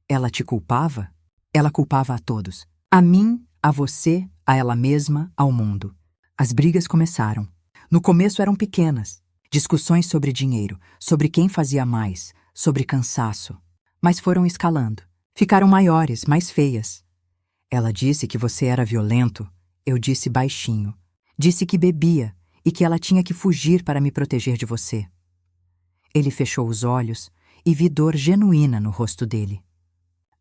Ela te culpava? Ela culpava a todos. A mim, a você, a ela mesma, ao mundo. As brigas começaram. No começo eram pequenas. Discussões sobre dinheiro, sobre quem fazia mais, sobre cansaço. Mas foram escalando. Ficaram maiores, mais feias. Ela disse que você era violento. Eu disse baixinho. Disse que bebia e que ela tinha que fugir para me proteger de você. Ele fechou os olhos e vi dor genuína no rosto dele.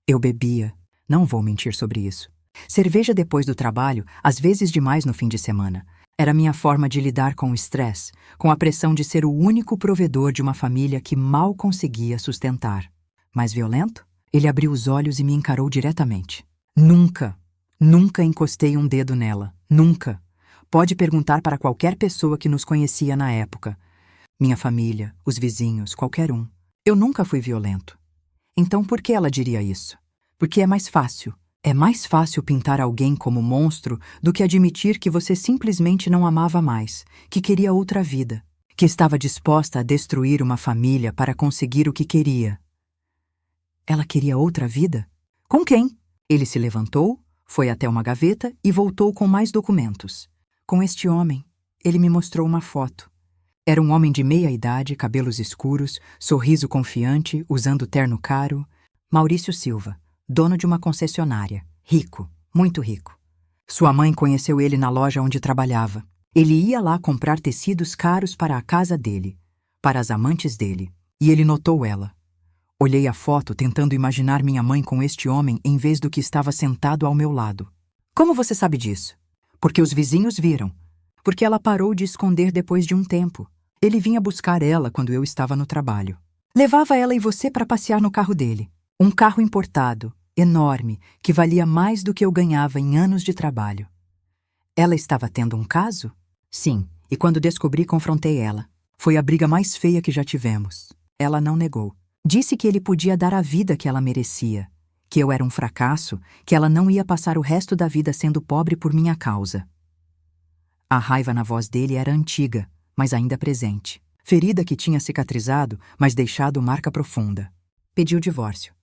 Eu bebia. Não vou mentir sobre isso. Cerveja depois do trabalho, às vezes demais no fim de semana. Era minha forma de lidar com o estresse, com a pressão de ser o único provedor de uma família que mal conseguia sustentar. Mas violento? Ele abriu os olhos e me encarou diretamente. Nunca encostei um dedo nela. Nunca. Pode perguntar para qualquer pessoa que nos conhecia na época. Minha família, os vizinhos, qualquer um. Eu nunca fui violento. Então por que ela diria isso? Porque é mais fácil. É mais fácil pintar alguém como monstro do que admitir que você simplesmente não amava mais, que queria outra vida, que estava disposta a destruir uma família para conseguir o que queria. Ela queria outra vida? Com quem? Ele se levantou, foi até uma gaveta e voltou com mais documentos. Com este homem. Ele me mostrou uma foto. Era um homem de meia idade, cabelos escuros, sorriso confiante, usando terno caro. Maurício Silva, dono de uma concessionária. Rico, muito rico. Sua mãe conheceu ele na loja onde trabalhava. Ele ia lá comprar tecidos caros para a casa dele, para as amantes dele, e ele notou ela. Olhei a foto tentando imaginar minha mãe com este homem em vez do que estava sentado ao meu lado. Como você sabe disso? Porque os vizinhos viram. Porque ela parou de esconder depois de um tempo. Ele vinha buscar ela quando eu estava no trabalho. Levava ela e você para passear no carro dele. Um carro importado, enorme, que valia mais do que eu ganhava em anos de trabalho. Ela estava tendo um caso? Sim, e quando descobri, confrontei ela. Foi a briga mais feia que já tivemos. Ela não negou. Disse que ele podia dar a vida que ela merecia, que eu era um fracasso, que ela não ia passar o resto da vida sendo pobre por minha causa. A raiva na voz dele era antiga, mas ainda presente. Ferida que tinha cicatrizado, mas deixado marca profunda. Pediu divórcio.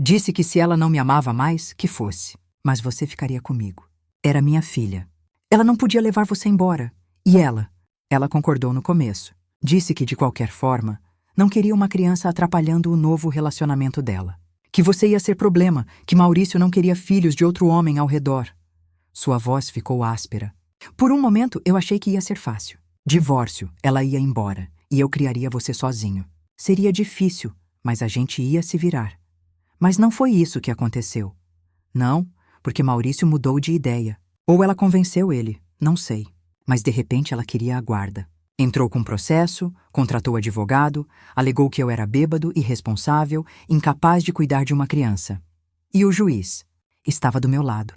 Disse que se ela não me amava mais, que fosse. Mas você ficaria comigo. Era minha filha. Ela não podia levar você embora. E ela? Ela concordou no começo. Disse que, de qualquer forma, não queria uma criança atrapalhando o novo relacionamento dela. Que você ia ser problema, que Maurício não queria filhos de outro homem ao redor. Sua voz ficou áspera. Por um momento, eu achei que ia ser fácil. Divórcio, ela ia embora, e eu criaria você sozinho. Seria difícil, mas a gente ia se virar. Mas não foi isso que aconteceu. Não, porque Maurício mudou de ideia. Ou ela convenceu ele, não sei. Mas de repente ela queria a guarda. Entrou com processo, contratou advogado, alegou que eu era bêbado, irresponsável, incapaz de cuidar de uma criança. E o juiz estava do meu lado.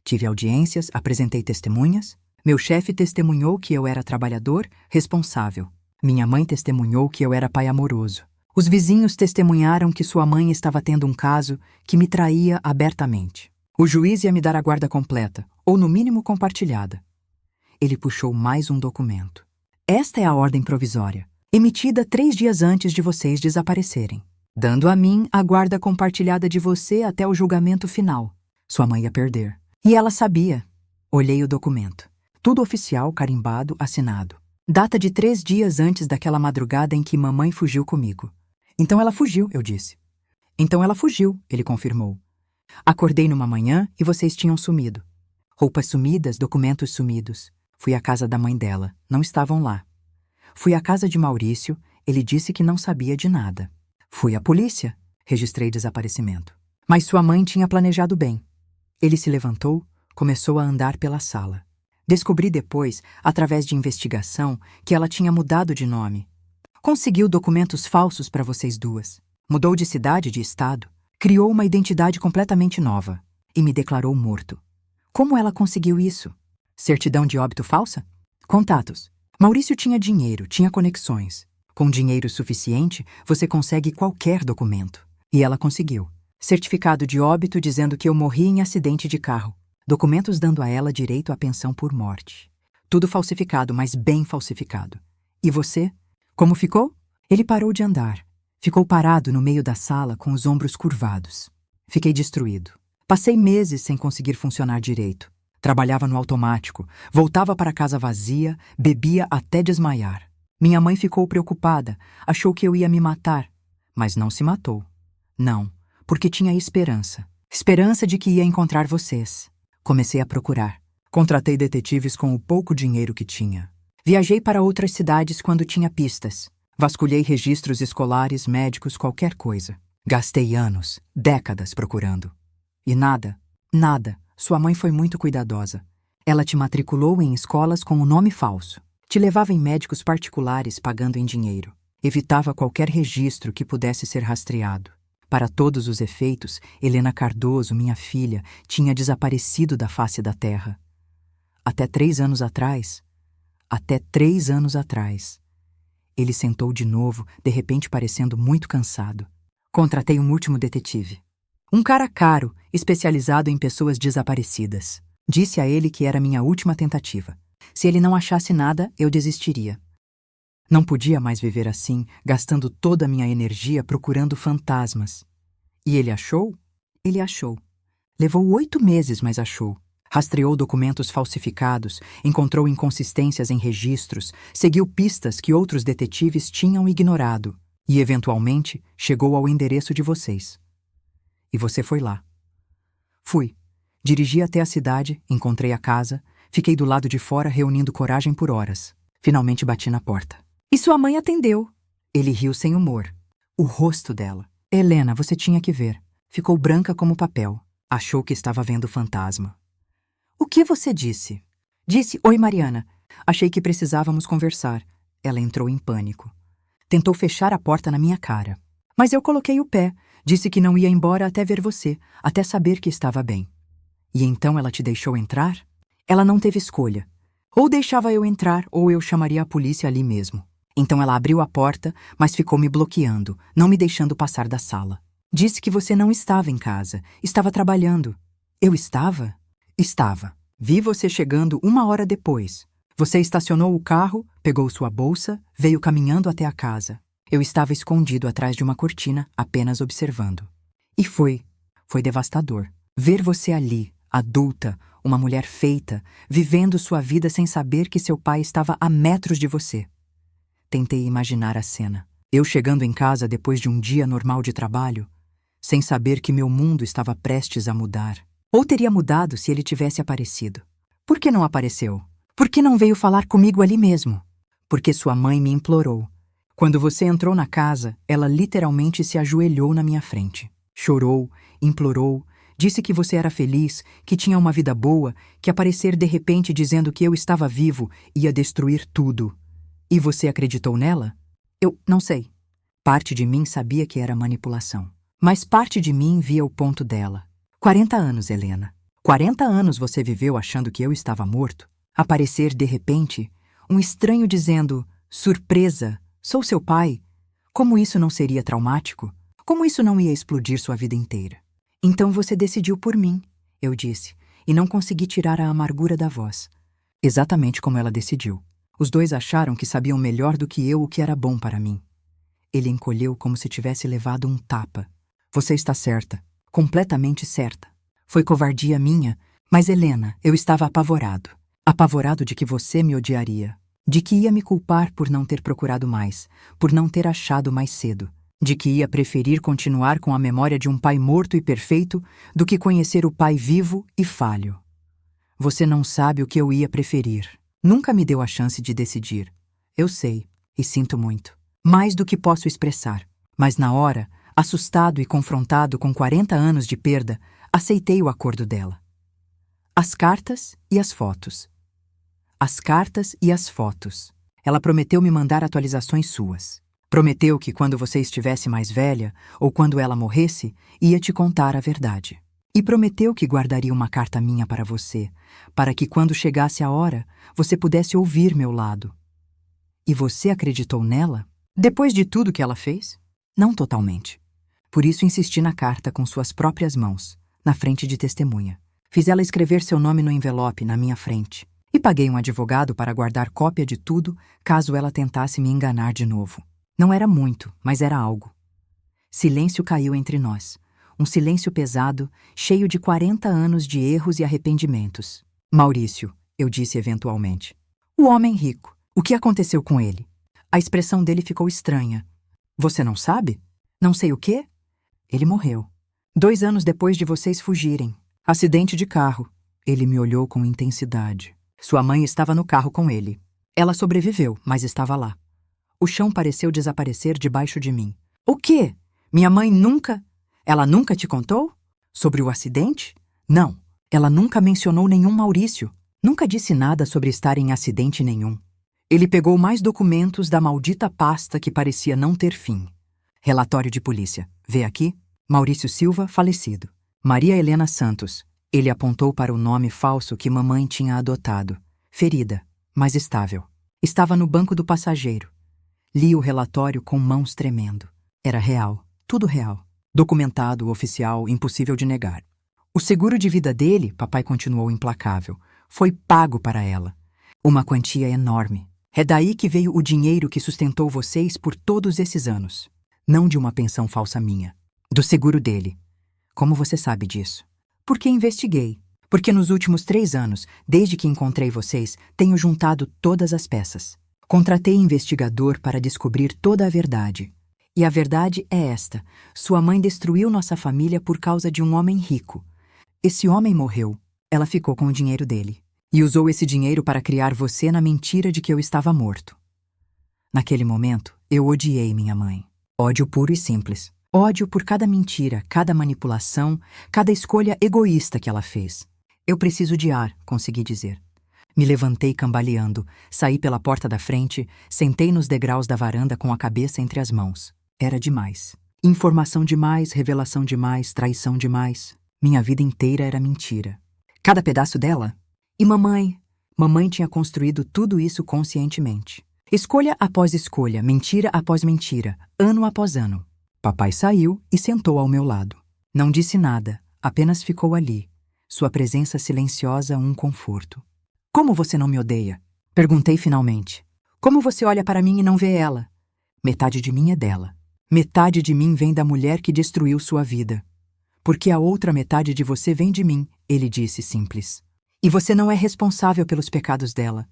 Tive audiências, apresentei testemunhas. Meu chefe testemunhou que eu era trabalhador, responsável. Minha mãe testemunhou que eu era pai amoroso. Os vizinhos testemunharam que sua mãe estava tendo um caso que me traía abertamente. O juiz ia me dar a guarda completa, ou no mínimo compartilhada. Ele puxou mais um documento. Esta é a ordem provisória, emitida 3 dias antes de vocês desaparecerem, dando a mim a guarda compartilhada de você até o julgamento final. Sua mãe ia perder. E ela sabia. Olhei o documento. Tudo oficial, carimbado, assinado. Data de 3 dias antes daquela madrugada em que mamãe fugiu comigo. Então ela fugiu, eu disse. Então ela fugiu, ele confirmou. Acordei numa manhã e vocês tinham sumido. Roupas sumidas, documentos sumidos. Fui à casa da mãe dela, não estavam lá. Fui à casa de Maurício, ele disse que não sabia de nada. Fui à polícia, registrei desaparecimento. Mas sua mãe tinha planejado bem. Ele se levantou, começou a andar pela sala. Descobri depois, através de investigação, que ela tinha mudado de nome. Conseguiu documentos falsos para vocês duas. Mudou de cidade e de estado. Criou uma identidade completamente nova. E me declarou morto. Como ela conseguiu isso? Certidão de óbito falsa? Contatos. Maurício tinha dinheiro, tinha conexões. Com dinheiro suficiente, você consegue qualquer documento. E ela conseguiu. Certificado de óbito dizendo que eu morri em acidente de carro. Documentos dando a ela direito à pensão por morte. Tudo falsificado, mas bem falsificado. E você? Como ficou? Ele parou de andar. Ficou parado no meio da sala com os ombros curvados. Fiquei destruído. Passei meses sem conseguir funcionar direito. Trabalhava no automático, voltava para casa vazia, bebia até desmaiar. Minha mãe ficou preocupada, achou que eu ia me matar, mas não se matou. Não, porque tinha esperança. Esperança de que ia encontrar vocês. Comecei a procurar. Contratei detetives com o pouco dinheiro que tinha. Viajei para outras cidades quando tinha pistas. Vasculhei registros escolares, médicos, qualquer coisa. Gastei anos, décadas procurando. E nada, nada. Sua mãe foi muito cuidadosa. Ela te matriculou em escolas com um nome falso. Te levava em médicos particulares pagando em dinheiro. Evitava qualquer registro que pudesse ser rastreado. Para todos os efeitos, Helena Cardoso, minha filha, tinha desaparecido da face da terra. Até 3 anos atrás. Até 3 anos atrás. Ele sentou de novo, de repente parecendo muito cansado. Contratei um último detetive. Um cara caro, especializado em pessoas desaparecidas. Disse a ele que era minha última tentativa. Se ele não achasse nada, eu desistiria. Não podia mais viver assim, gastando toda a minha energia procurando fantasmas. E ele achou? Ele achou. Levou 8 meses, mas achou. Rastreou documentos falsificados, encontrou inconsistências em registros, seguiu pistas que outros detetives tinham ignorado e, eventualmente, chegou ao endereço de vocês. E você foi lá. Fui. Dirigi até a cidade, encontrei a casa, fiquei do lado de fora reunindo coragem por horas. Finalmente bati na porta. E sua mãe atendeu. Ele riu sem humor. O rosto dela. Helena, você tinha que ver. Ficou branca como papel. Achou que estava vendo fantasma. O que você disse? Disse, oi Mariana. Achei que precisávamos conversar. Ela entrou em pânico. Tentou fechar a porta na minha cara. Mas eu coloquei o pé. Disse que não ia embora até ver você, até saber que estava bem. E então ela te deixou entrar? Ela não teve escolha. Ou deixava eu entrar, ou eu chamaria a polícia ali mesmo. Então ela abriu a porta, mas ficou me bloqueando, não me deixando passar da sala. Disse que você não estava em casa, estava trabalhando. Eu estava? Estava. Vi você chegando 1 hora depois. Você estacionou o carro, pegou sua bolsa, veio caminhando até a casa. Eu estava escondido atrás de uma cortina, apenas observando. E foi devastador. Ver você ali, adulta, uma mulher feita, vivendo sua vida sem saber que seu pai estava a metros de você. Tentei imaginar a cena. Eu chegando em casa depois de um dia normal de trabalho, sem saber que meu mundo estava prestes a mudar. Ou teria mudado se ele tivesse aparecido. Por que não apareceu? Por que não veio falar comigo ali mesmo? Porque sua mãe me implorou. Quando você entrou na casa, ela literalmente se ajoelhou na minha frente. Chorou, implorou, disse que você era feliz, que tinha uma vida boa, que aparecer de repente dizendo que eu estava vivo ia destruir tudo. E você acreditou nela? Eu não sei. Parte de mim sabia que era manipulação. Mas parte de mim via o ponto dela. 40 anos, Helena. 40 anos você viveu achando que eu estava morto. Aparecer, de repente, um estranho dizendo, surpresa, sou seu pai. Como isso não seria traumático? Como isso não ia explodir sua vida inteira? Então você decidiu por mim, eu disse, e não consegui tirar a amargura da voz. Exatamente como ela decidiu. Os dois acharam que sabiam melhor do que eu o que era bom para mim. Ele encolheu como se tivesse levado um tapa. Você está certa. Completamente certa. Foi covardia minha, mas Helena, eu estava apavorado. Apavorado de que você me odiaria. De que ia me culpar por não ter procurado mais, por não ter achado mais cedo. De que ia preferir continuar com a memória de um pai morto e perfeito do que conhecer o pai vivo e falho. Você não sabe o que eu ia preferir. Nunca me deu a chance de decidir. Eu sei, e sinto muito. Mais do que posso expressar. Mas na hora, assustado e confrontado com 40 anos de perda, aceitei o acordo dela. As cartas e as fotos. As cartas e as fotos. Ela prometeu me mandar atualizações suas. Prometeu que quando você estivesse mais velha, ou quando ela morresse, ia te contar a verdade. E prometeu que guardaria uma carta minha para você, para que quando chegasse a hora, você pudesse ouvir meu lado. E você acreditou nela? Depois de tudo que ela fez? Não totalmente. Por isso insisti na carta com suas próprias mãos, na frente de testemunha. Fiz ela escrever seu nome no envelope, na minha frente. E paguei um advogado para guardar cópia de tudo, caso ela tentasse me enganar de novo. Não era muito, mas era algo. Silêncio caiu entre nós. Um silêncio pesado, cheio de 40 anos de erros e arrependimentos. Maurício, eu disse eventualmente. O homem rico. O que aconteceu com ele? A expressão dele ficou estranha. Você não sabe? Não sei o quê? Ele morreu. 2 anos depois de vocês fugirem. Acidente de carro. Ele me olhou com intensidade. Sua mãe estava no carro com ele. Ela sobreviveu, mas estava lá. O chão pareceu desaparecer debaixo de mim. O quê? Minha mãe nunca... Ela nunca te contou? Sobre o acidente? Não. Ela nunca mencionou nenhum Maurício. Nunca disse nada sobre estar em acidente nenhum. Ele pegou mais documentos da maldita pasta que parecia não ter fim. Relatório de polícia. Vê aqui. Maurício Silva, falecido. Maria Helena Santos. Ele apontou para o nome falso que mamãe tinha adotado. Ferida, mas estável. Estava no banco do passageiro. Li o relatório com mãos tremendo. Era real, tudo real. Documentado, oficial, impossível de negar. O seguro de vida dele, papai continuou implacável, foi pago para ela. Uma quantia enorme. É daí que veio o dinheiro que sustentou vocês por todos esses anos. Não de uma pensão falsa minha. Do seguro dele. Como você sabe disso? Porque investiguei. Porque nos últimos 3 anos, desde que encontrei vocês, tenho juntado todas as peças. Contratei investigador para descobrir toda a verdade. E a verdade é esta. Sua mãe destruiu nossa família por causa de um homem rico. Esse homem morreu. Ela ficou com o dinheiro dele. E usou esse dinheiro para criar você na mentira de que eu estava morto. Naquele momento, eu odiei minha mãe. Ódio puro e simples. Ódio por cada mentira, cada manipulação, cada escolha egoísta que ela fez. Eu preciso de ar, consegui dizer. Me levantei cambaleando, saí pela porta da frente, sentei nos degraus da varanda com a cabeça entre as mãos. Era demais. Informação demais, revelação demais, traição demais. Minha vida inteira era mentira. Cada pedaço dela? E mamãe? Mamãe tinha construído tudo isso conscientemente. Escolha após escolha, mentira após mentira, ano após ano. Papai saiu e sentou ao meu lado. Não disse nada, apenas ficou ali. Sua presença silenciosa um conforto. Como você não me odeia? Perguntei finalmente. Como você olha para mim e não vê ela? Metade de mim é dela. Metade de mim vem da mulher que destruiu sua vida. Porque a outra metade de você vem de mim, ele disse simples. E você não é responsável pelos pecados dela.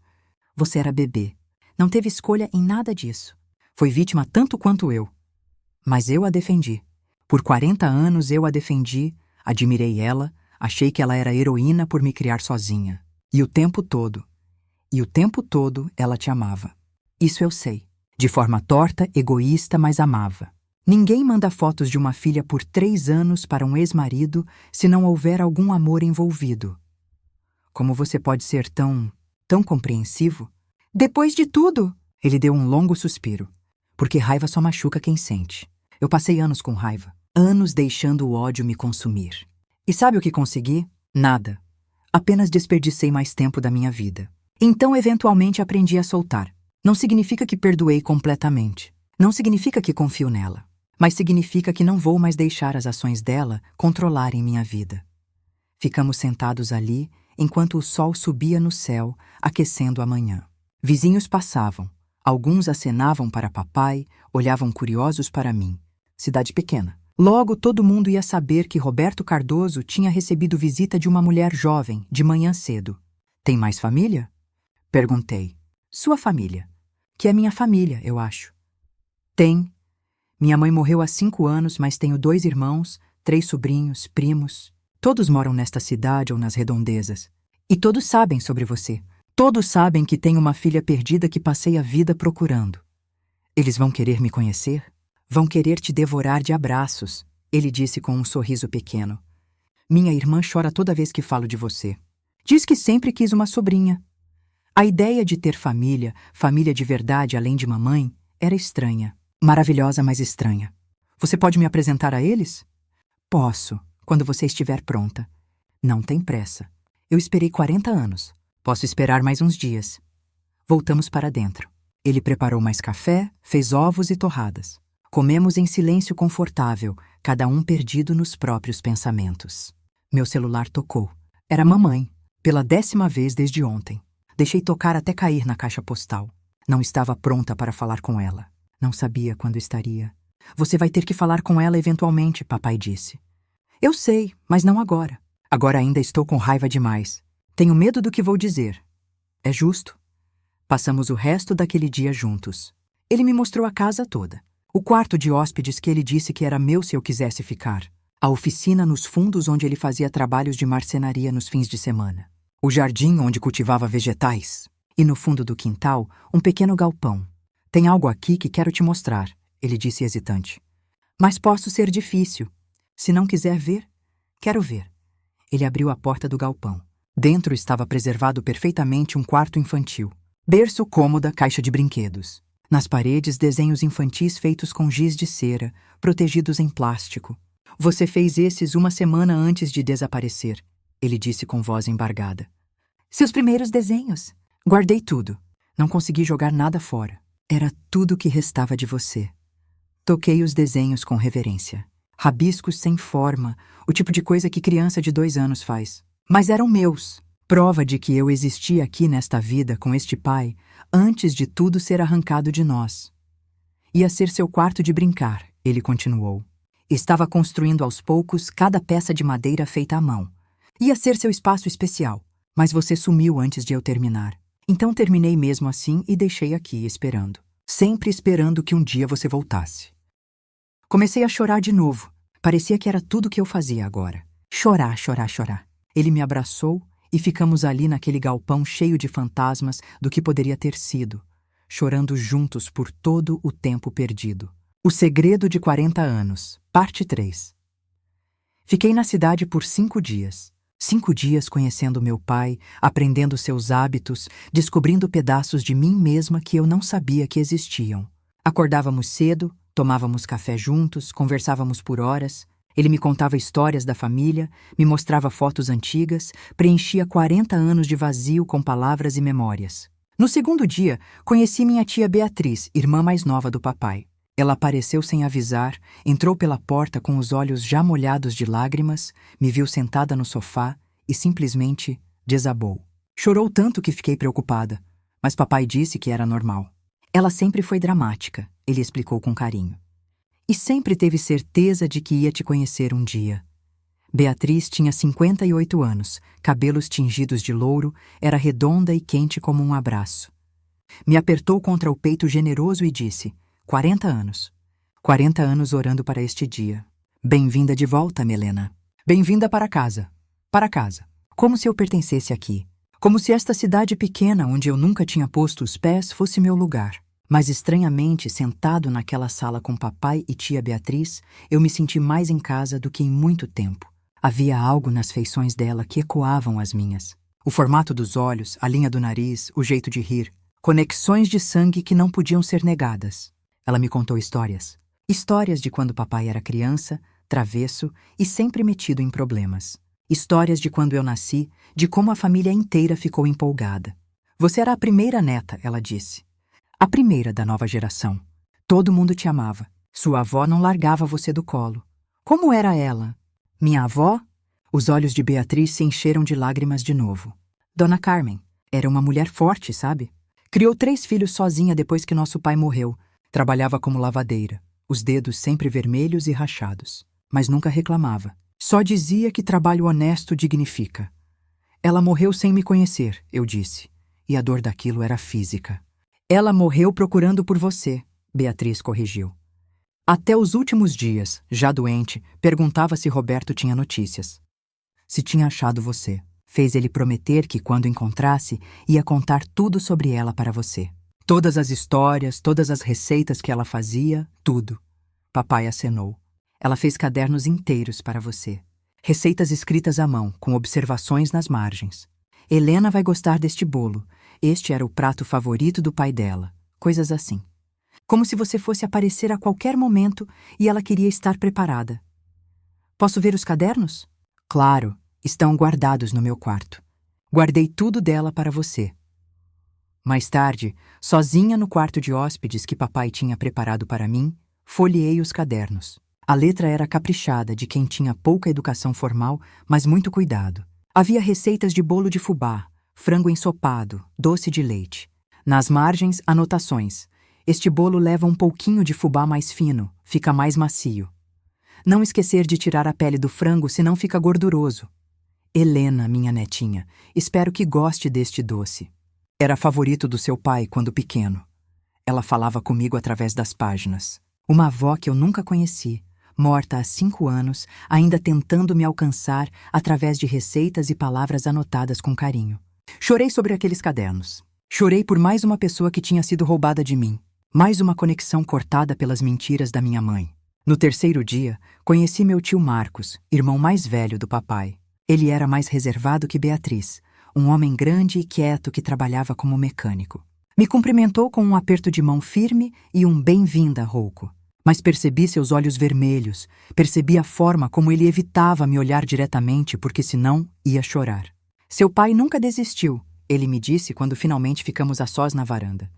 Você era bebê. Não teve escolha em nada disso. Foi vítima tanto quanto eu. Mas eu a defendi. Por 40 anos eu a defendi, admirei ela, achei que ela era heroína por me criar sozinha. E o tempo todo ela te amava. Isso eu sei. De forma torta, egoísta, mas amava. Ninguém manda fotos de uma filha por 3 anos para um ex-marido se não houver algum amor envolvido. Como você pode ser tão compreensivo? Depois de tudo, ele deu um longo suspiro. Porque raiva só machuca quem sente. Eu passei anos com raiva. Anos deixando o ódio me consumir. E sabe o que consegui? Nada. Apenas desperdicei mais tempo da minha vida. Então, eventualmente, aprendi a soltar. Não significa que perdoei completamente. Não significa que confio nela. Mas significa que não vou mais deixar as ações dela controlarem minha vida. Ficamos sentados ali, enquanto o sol subia no céu, aquecendo a manhã. Vizinhos passavam. Alguns acenavam para papai, olhavam curiosos para mim. Cidade pequena. Logo todo mundo ia saber que Roberto Cardoso tinha recebido visita de uma mulher jovem, de manhã cedo. Tem mais família? Perguntei. Sua família. Que é minha família, eu acho. Tem. Minha mãe morreu há 5 anos, mas tenho 2 irmãos, 3 sobrinhos, primos. Todos moram nesta cidade ou nas redondezas. E todos sabem sobre você. Todos sabem que tenho uma filha perdida que passei a vida procurando. Eles vão querer me conhecer? Vão querer te devorar de abraços, ele disse com um sorriso pequeno. Minha irmã chora toda vez que falo de você. Diz que sempre quis uma sobrinha. A ideia de ter família, família de verdade além de mamãe, era estranha. Maravilhosa, mas estranha. Você pode me apresentar a eles? Posso, quando você estiver pronta. Não tem pressa. Eu esperei 40 anos. Posso esperar mais uns dias. Voltamos para dentro. Ele preparou mais café, fez ovos e torradas. Comemos em silêncio confortável, cada um perdido nos próprios pensamentos. Meu celular tocou. Era mamãe, pela 10ª vez desde ontem. Deixei tocar até cair na caixa postal. Não estava pronta para falar com ela. Não sabia quando estaria. Você vai ter que falar com ela eventualmente, papai disse. Eu sei, mas não agora. Agora ainda estou com raiva demais. Tenho medo do que vou dizer. É justo. Passamos o resto daquele dia juntos. Ele me mostrou a casa toda. O quarto de hóspedes que ele disse que era meu se eu quisesse ficar. A oficina nos fundos onde ele fazia trabalhos de marcenaria nos fins de semana. O jardim onde cultivava vegetais. E no fundo do quintal, um pequeno galpão. Tem algo aqui que quero te mostrar, ele disse hesitante. Mas posso ser difícil. Se não quiser ver, quero ver. Ele abriu a porta do galpão. Dentro estava preservado perfeitamente um quarto infantil. Berço, cômoda, caixa de brinquedos. Nas paredes, desenhos infantis feitos com giz de cera, protegidos em plástico. Você fez esses 1 semana antes de desaparecer. ele disse com voz embargada. Seus primeiros desenhos. Guardei tudo. Não consegui jogar nada fora. Era tudo que restava de você. Toquei os desenhos com reverência. Rabiscos sem forma, o tipo de coisa que criança de 2 anos faz. Mas eram meus. Prova de que eu existi aqui nesta vida com este pai antes de tudo ser arrancado de nós. Ia ser seu quarto de brincar, ele continuou. Estava construindo aos poucos cada peça de madeira feita à mão. Ia ser seu espaço especial, mas você sumiu antes de eu terminar. Então terminei mesmo assim e deixei aqui esperando. Sempre esperando que um dia você voltasse. Comecei a chorar de novo. Parecia que era tudo que eu fazia agora. Chorar, chorar, chorar. Ele me abraçou e ficamos ali naquele galpão cheio de fantasmas do que poderia ter sido, chorando juntos por todo o tempo perdido. O Segredo de 40 anos, parte 3. Fiquei na cidade por 5 dias. 5 dias conhecendo meu pai, aprendendo seus hábitos, descobrindo pedaços de mim mesma que eu não sabia que existiam. Acordávamos cedo, tomávamos café juntos, conversávamos por horas. Ele me contava histórias da família, me mostrava fotos antigas, preenchia 40 anos de vazio com palavras e memórias. No segundo dia, conheci minha tia Beatriz, irmã mais nova do papai. Ela apareceu sem avisar, entrou pela porta com os olhos já molhados de lágrimas, me viu sentada no sofá e simplesmente desabou. Chorou tanto que fiquei preocupada, mas papai disse que era normal. Ela sempre foi dramática, ele explicou com carinho. E sempre teve certeza de que ia te conhecer um dia. Beatriz tinha 58 anos, cabelos tingidos de louro, era redonda e quente como um abraço. Me apertou contra o peito generoso e disse: 40 anos. 40 anos orando para este dia. Bem-vinda de volta, Melena. Bem-vinda para casa. Para casa. Como se eu pertencesse aqui. Como se esta cidade pequena onde eu nunca tinha posto os pés fosse meu lugar. Mas estranhamente, sentado naquela sala com papai e tia Beatriz, eu me senti mais em casa do que em muito tempo. Havia algo nas feições dela que ecoavam as minhas. O formato dos olhos, a linha do nariz, o jeito de rir. Conexões de sangue que não podiam ser negadas. Ela me contou histórias. Histórias de quando papai era criança, travesso e sempre metido em problemas. Histórias de quando eu nasci, de como a família inteira ficou empolgada. Você era a primeira neta, ela disse. A primeira da nova geração. Todo mundo te amava. Sua avó não largava você do colo. Como era ela? Minha avó? Os olhos de Beatriz se encheram de lágrimas de novo. Dona Carmen. Era uma mulher forte, sabe? Criou 3 filhos sozinha depois que nosso pai morreu. Trabalhava como lavadeira. Os dedos sempre vermelhos e rachados. Mas nunca reclamava. Só dizia que trabalho honesto dignifica. Ela morreu sem me conhecer, eu disse. E a dor daquilo era física. Ela morreu procurando por você, Beatriz corrigiu. Até os últimos dias, já doente, perguntava se Roberto tinha notícias. Se tinha achado você. Fez ele prometer que, quando encontrasse, ia contar tudo sobre ela para você. Todas as histórias, todas as receitas que ela fazia, tudo. Papai acenou. Ela fez cadernos inteiros para você. Receitas escritas à mão, com observações nas margens. Helena vai gostar deste bolo. Este era o prato favorito do pai dela. Coisas assim. Como se você fosse aparecer a qualquer momento e ela queria estar preparada. Posso ver os cadernos? Claro, estão guardados no meu quarto. Guardei tudo dela para você. Mais tarde, sozinha no quarto de hóspedes que papai tinha preparado para mim, folheei os cadernos. A letra era caprichada de quem tinha pouca educação formal, mas muito cuidado. Havia receitas de bolo de fubá, frango ensopado, doce de leite. Nas margens, anotações. Este bolo leva um pouquinho de fubá mais fino, fica mais macio. Não esquecer de tirar a pele do frango, senão fica gorduroso. Helena, minha netinha, espero que goste deste doce. Era favorito do seu pai quando pequeno. Ela falava comigo através das páginas. Uma avó que eu nunca conheci, morta há 5 anos, ainda tentando me alcançar através de receitas e palavras anotadas com carinho. Chorei sobre aqueles cadernos. Chorei por mais uma pessoa que tinha sido roubada de mim. Mais uma conexão cortada pelas mentiras da minha mãe. No 3º dia, conheci meu tio Marcos, irmão mais velho do papai. Ele era mais reservado que Beatriz, um homem grande e quieto que trabalhava como mecânico. Me cumprimentou com um aperto de mão firme e um bem-vinda rouco. Mas percebi seus olhos vermelhos, percebi a forma como ele evitava me olhar diretamente porque senão ia chorar. Seu pai nunca desistiu, ele me disse quando finalmente ficamos a sós na varanda.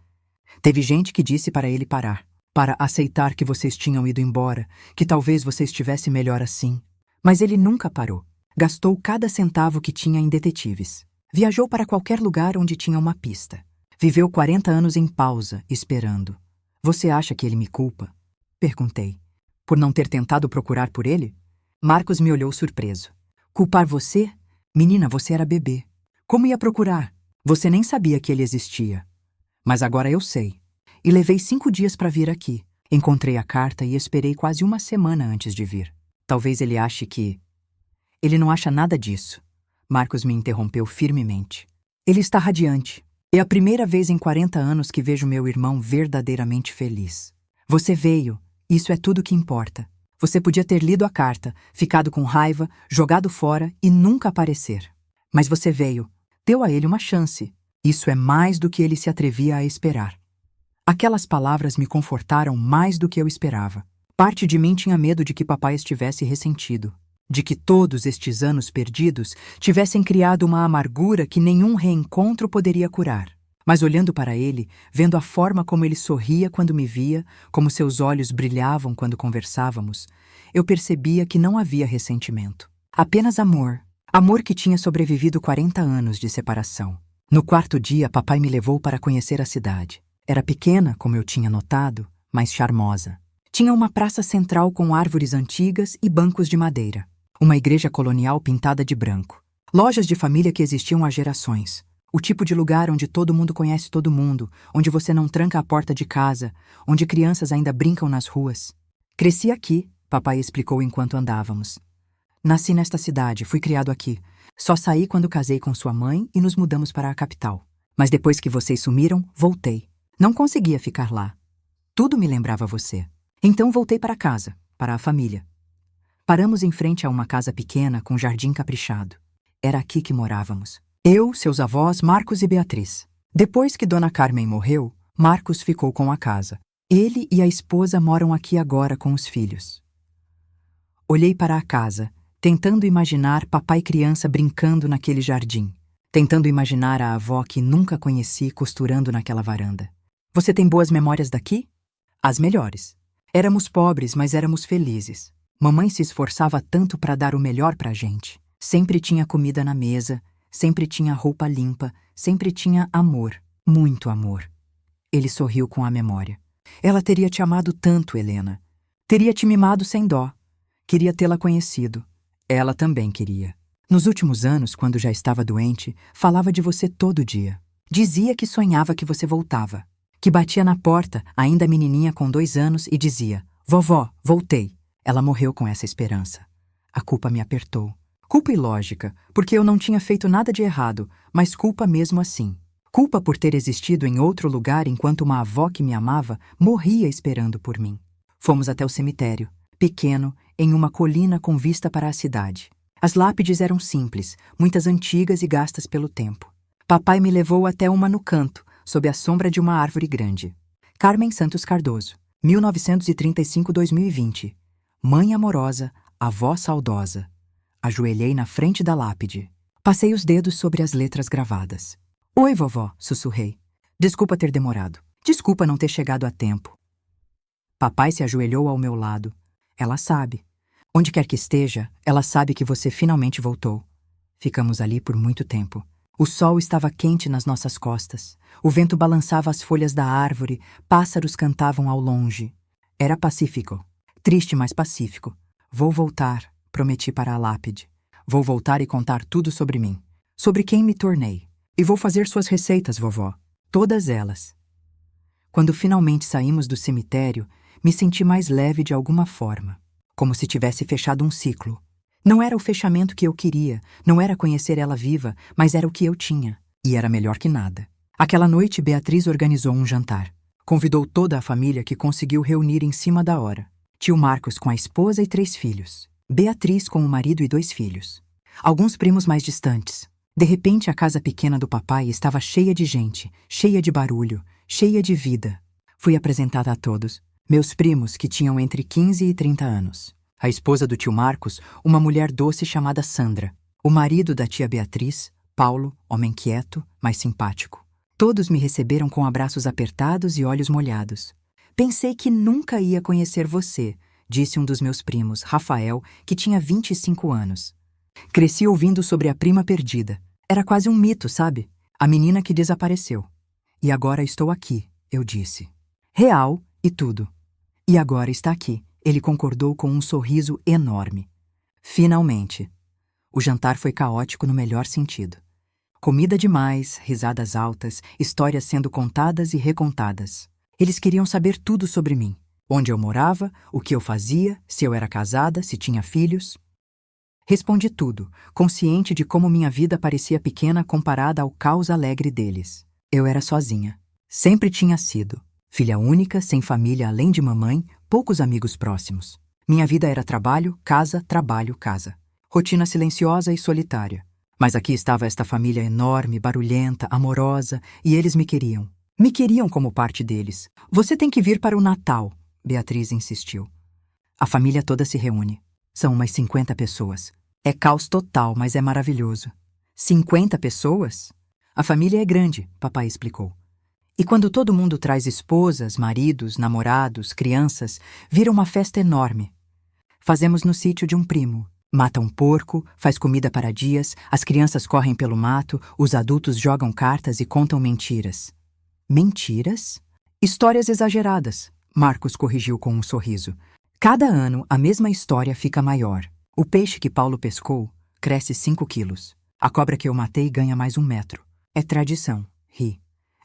Teve gente que disse para ele parar, para aceitar que vocês tinham ido embora, que talvez você estivesse melhor assim. Mas ele nunca parou. Gastou cada centavo que tinha em detetives. Viajou para qualquer lugar onde tinha uma pista. Viveu 40 anos em pausa, esperando. Você acha que ele me culpa? Perguntei. Por não ter tentado procurar por ele? Marcos me olhou surpreso. Culpar você? Menina, você era bebê. Como ia procurar? Você nem sabia que ele existia. Mas agora eu sei. E levei 5 dias para vir aqui. Encontrei a carta e esperei quase uma semana antes de vir. Talvez ele ache que... Ele não acha nada disso. Marcos me interrompeu firmemente. Ele está radiante. É a primeira vez em 40 anos que vejo meu irmão verdadeiramente feliz. Você veio. Isso é tudo que importa. Você podia ter lido a carta, ficado com raiva, jogado fora e nunca aparecer. Mas você veio. Deu a ele uma chance. Isso é mais do que ele se atrevia a esperar. Aquelas palavras me confortaram mais do que eu esperava. Parte de mim tinha medo de que papai estivesse ressentido. De que todos estes anos perdidos tivessem criado uma amargura que nenhum reencontro poderia curar. Mas olhando para ele, vendo a forma como ele sorria quando me via, como seus olhos brilhavam quando conversávamos, eu percebia que não havia ressentimento. Apenas amor. Amor que tinha sobrevivido 40 anos de separação. No 4º dia, papai me levou para conhecer a cidade. Era pequena, como eu tinha notado, mas charmosa. Tinha uma praça central com árvores antigas e bancos de madeira. Uma igreja colonial pintada de branco. Lojas de família que existiam há gerações. O tipo de lugar onde todo mundo conhece todo mundo, onde você não tranca a porta de casa, onde crianças ainda brincam nas ruas. Cresci aqui, papai explicou enquanto andávamos. Nasci nesta cidade, fui criado aqui. Só saí quando casei com sua mãe e nos mudamos para a capital. Mas depois que vocês sumiram, voltei. Não conseguia ficar lá. Tudo me lembrava você. Então voltei para casa, para a família. Paramos em frente a uma casa pequena com jardim caprichado. Era aqui que morávamos. Eu, seus avós, Marcos e Beatriz. Depois que Dona Carmen morreu, Marcos ficou com a casa. Ele e a esposa moram aqui agora com os filhos. Olhei para a casa, tentando imaginar papai e criança brincando naquele jardim. Tentando imaginar a avó que nunca conheci costurando naquela varanda. Você tem boas memórias daqui? As melhores. Éramos pobres, mas éramos felizes. Mamãe se esforçava tanto para dar o melhor para a gente. Sempre tinha comida na mesa, sempre tinha roupa limpa, sempre tinha amor, muito amor. Ele sorriu com a memória. Ela teria te amado tanto, Helena. Teria te mimado sem dó. Queria tê-la conhecido. Ela também queria. Nos últimos anos, quando já estava doente, falava de você todo dia. Dizia que sonhava que você voltava. Que batia na porta, ainda menininha com 2 anos, e dizia: "Vovó, voltei." Ela morreu com essa esperança. A culpa me apertou. Culpa ilógica, porque eu não tinha feito nada de errado, mas culpa mesmo assim. Culpa por ter existido em outro lugar enquanto uma avó que me amava morria esperando por mim. Fomos até o cemitério, pequeno, em uma colina com vista para a cidade. As lápides eram simples, muitas antigas e gastas pelo tempo. Papai me levou até uma no canto, sob a sombra de uma árvore grande. Carmen Santos Cardoso, 1935-2020. Mãe amorosa, avó saudosa. Ajoelhei na frente da lápide. Passei os dedos sobre as letras gravadas. "Oi, vovó", sussurrei. "Desculpa ter demorado. Desculpa não ter chegado a tempo." Papai se ajoelhou ao meu lado. "Ela sabe. Onde quer que esteja, ela sabe que você finalmente voltou." Ficamos ali por muito tempo. O sol estava quente nas nossas costas. O vento balançava as folhas da árvore, pássaros cantavam ao longe. Era pacífico. Triste, mas pacífico. "Vou voltar", prometi para a lápide. "Vou voltar e contar tudo sobre mim. Sobre quem me tornei. E vou fazer suas receitas, vovó. Todas elas." Quando finalmente saímos do cemitério, me senti mais leve de alguma forma. Como se tivesse fechado um ciclo. Não era o fechamento que eu queria, não era conhecer ela viva, mas era o que eu tinha. E era melhor que nada. Aquela noite, Beatriz organizou um jantar. Convidou toda a família que conseguiu reunir em cima da hora. Tio Marcos com a esposa e 3 filhos. Beatriz com o marido e 2 filhos. Alguns primos mais distantes. De repente, a casa pequena do papai estava cheia de gente, cheia de barulho, cheia de vida. Fui apresentada a todos. Meus primos, que tinham entre 15 e 30 anos. A esposa do tio Marcos, uma mulher doce chamada Sandra. O marido da tia Beatriz, Paulo, homem quieto, mas simpático. Todos me receberam com abraços apertados e olhos molhados. Pensei que nunca ia conhecer você, disse um dos meus primos, Rafael, que tinha 25 anos. Cresci ouvindo sobre a prima perdida. Era quase um mito, sabe? A menina que desapareceu. E agora estou aqui, eu disse. Real e tudo. E agora está aqui, ele concordou com um sorriso enorme. Finalmente. O jantar foi caótico no melhor sentido. Comida demais, risadas altas, histórias sendo contadas e recontadas. Eles queriam saber tudo sobre mim. Onde eu morava, o que eu fazia, se eu era casada, se tinha filhos. Respondi tudo, consciente de como minha vida parecia pequena comparada ao caos alegre deles. Eu era sozinha. Sempre tinha sido. Filha única, sem família além de mamãe, poucos amigos próximos. Minha vida era trabalho, casa, trabalho, casa. Rotina silenciosa e solitária. Mas aqui estava esta família enorme, barulhenta, amorosa, e eles me queriam. Me queriam como parte deles. Você tem que vir para o Natal, Beatriz insistiu. A família toda se reúne. São umas 50 pessoas. É caos total, mas é maravilhoso. 50 pessoas? A família é grande, papai explicou. E quando todo mundo traz esposas, maridos, namorados, crianças, vira uma festa enorme. Fazemos no sítio de um primo. Mata um porco, faz comida para dias, as crianças correm pelo mato, os adultos jogam cartas e contam mentiras. Mentiras? Histórias exageradas, Marcos corrigiu com um sorriso. Cada ano, a mesma história fica maior. O peixe que Paulo pescou cresce 5 quilos. A cobra que eu matei ganha mais 1 metro. É tradição, ri.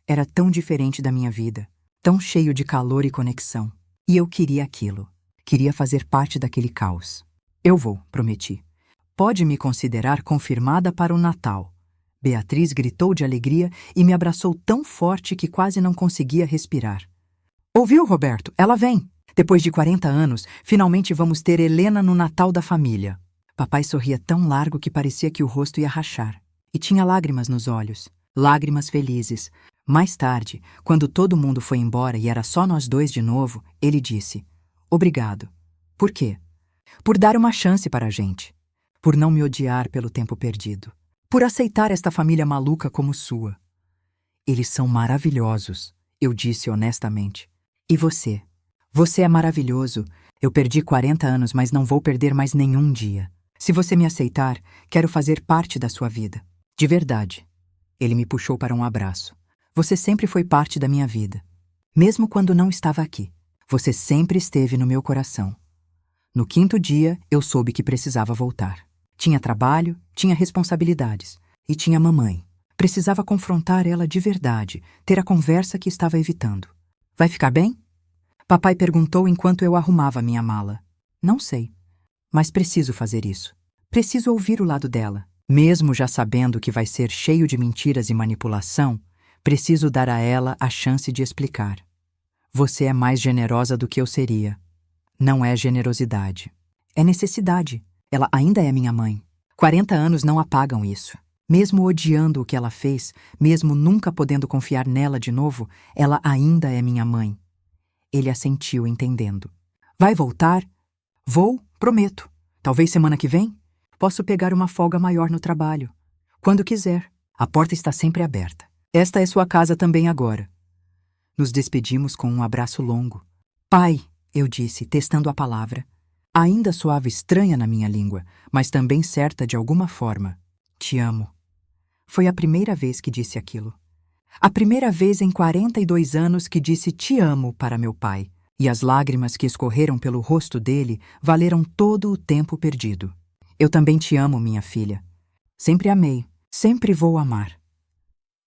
Era tão diferente da minha vida, tão cheio de calor e conexão. E eu queria aquilo. Queria fazer parte daquele caos. Eu vou, prometi. Pode me considerar confirmada para o Natal. Beatriz gritou de alegria e me abraçou tão forte que quase não conseguia respirar. Ouviu, Roberto? Ela vem! Depois de 40 anos, finalmente vamos ter Helena no Natal da família. Papai sorria tão largo que parecia que o rosto ia rachar. E tinha lágrimas nos olhos. Lágrimas felizes. Mais tarde, quando todo mundo foi embora e era só nós dois de novo, ele disse: Obrigado. Por quê? Por dar uma chance para a gente. Por não me odiar pelo tempo perdido. Por aceitar esta família maluca como sua. Eles são maravilhosos, eu disse honestamente. E você? Você é maravilhoso. Eu perdi 40 anos, mas não vou perder mais nenhum dia. Se você me aceitar, quero fazer parte da sua vida. De verdade. Ele me puxou para um abraço. Você sempre foi parte da minha vida. Mesmo quando não estava aqui. Você sempre esteve no meu coração. No 5º dia, eu soube que precisava voltar. Tinha trabalho, tinha responsabilidades. E tinha mamãe. Precisava confrontar ela de verdade, ter a conversa que estava evitando. Vai ficar bem? Papai perguntou enquanto eu arrumava minha mala. Não sei. Mas preciso fazer isso. Preciso ouvir o lado dela. Mesmo já sabendo que vai ser cheio de mentiras e manipulação, preciso dar a ela a chance de explicar. Você é mais generosa do que eu seria. Não é generosidade. É necessidade. Ela ainda é minha mãe. 40 anos não apagam isso. Mesmo odiando o que ela fez, mesmo nunca podendo confiar nela de novo, ela ainda é minha mãe. Ele assentiu, entendendo. Vai voltar? Vou, prometo. Talvez semana que vem? Posso pegar uma folga maior no trabalho. Quando quiser. A porta está sempre aberta. Esta é sua casa também agora. Nos despedimos com um abraço longo. Pai, eu disse, testando a palavra. Ainda soava estranha na minha língua, mas também certa de alguma forma. Te amo. Foi a primeira vez que disse aquilo. A primeira vez em 42 anos que disse te amo para meu pai, e as lágrimas que escorreram pelo rosto dele valeram todo o tempo perdido. Eu também te amo, minha filha. Sempre amei, sempre vou amar.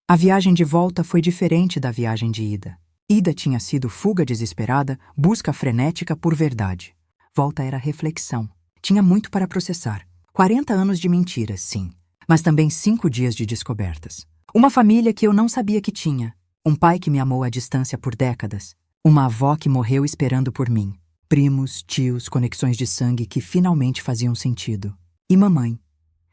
A viagem de volta foi diferente da viagem de ida. Ida tinha sido fuga desesperada, busca frenética por verdade. Volta era reflexão. Tinha muito para processar. 40 anos de mentiras, sim. Mas também 5 dias de descobertas. Uma família que eu não sabia que tinha. Um pai que me amou à distância por décadas. Uma avó que morreu esperando por mim. Primos, tios, conexões de sangue que finalmente faziam sentido. E mamãe.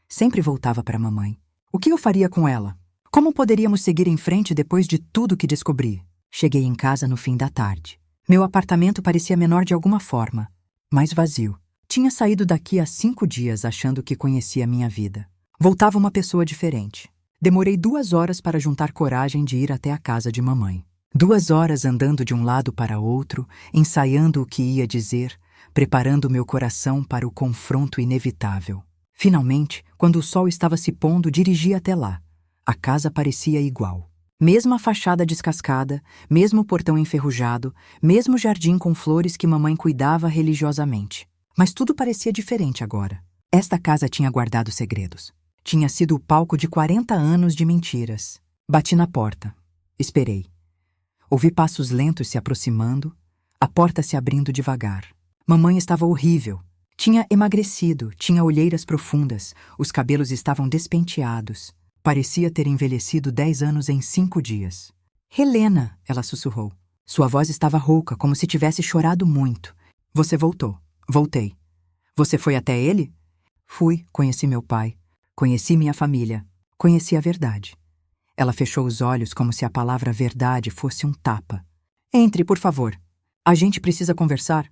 Sempre voltava para mamãe. O que eu faria com ela? Como poderíamos seguir em frente depois de tudo que descobri? Cheguei em casa no fim da tarde. Meu apartamento parecia menor de alguma forma, mas vazio. Tinha saído daqui há 5 dias achando que conhecia minha vida. Voltava uma pessoa diferente. Demorei 2 horas para juntar coragem de ir até a casa de mamãe. 2 horas andando de um lado para outro, ensaiando o que ia dizer, preparando meu coração para o confronto inevitável. Finalmente, quando o sol estava se pondo, dirigi até lá. A casa parecia igual. Mesma fachada descascada, mesmo portão enferrujado, mesmo jardim com flores que mamãe cuidava religiosamente. Mas tudo parecia diferente agora. Esta casa tinha guardado segredos. Tinha sido o palco de 40 anos de mentiras. Bati na porta. Esperei. Ouvi passos lentos se aproximando, a porta se abrindo devagar. Mamãe estava horrível. Tinha emagrecido, tinha olheiras profundas, os cabelos estavam despenteados. Parecia ter envelhecido 10 anos em 5 dias. Helena, ela sussurrou. Sua voz estava rouca, como se tivesse chorado muito. Você voltou. Voltei. Você foi até ele? Fui, conheci meu pai. Conheci minha família. Conheci a verdade. Ela fechou os olhos como se a palavra verdade fosse um tapa. Entre, por favor. A gente precisa conversar.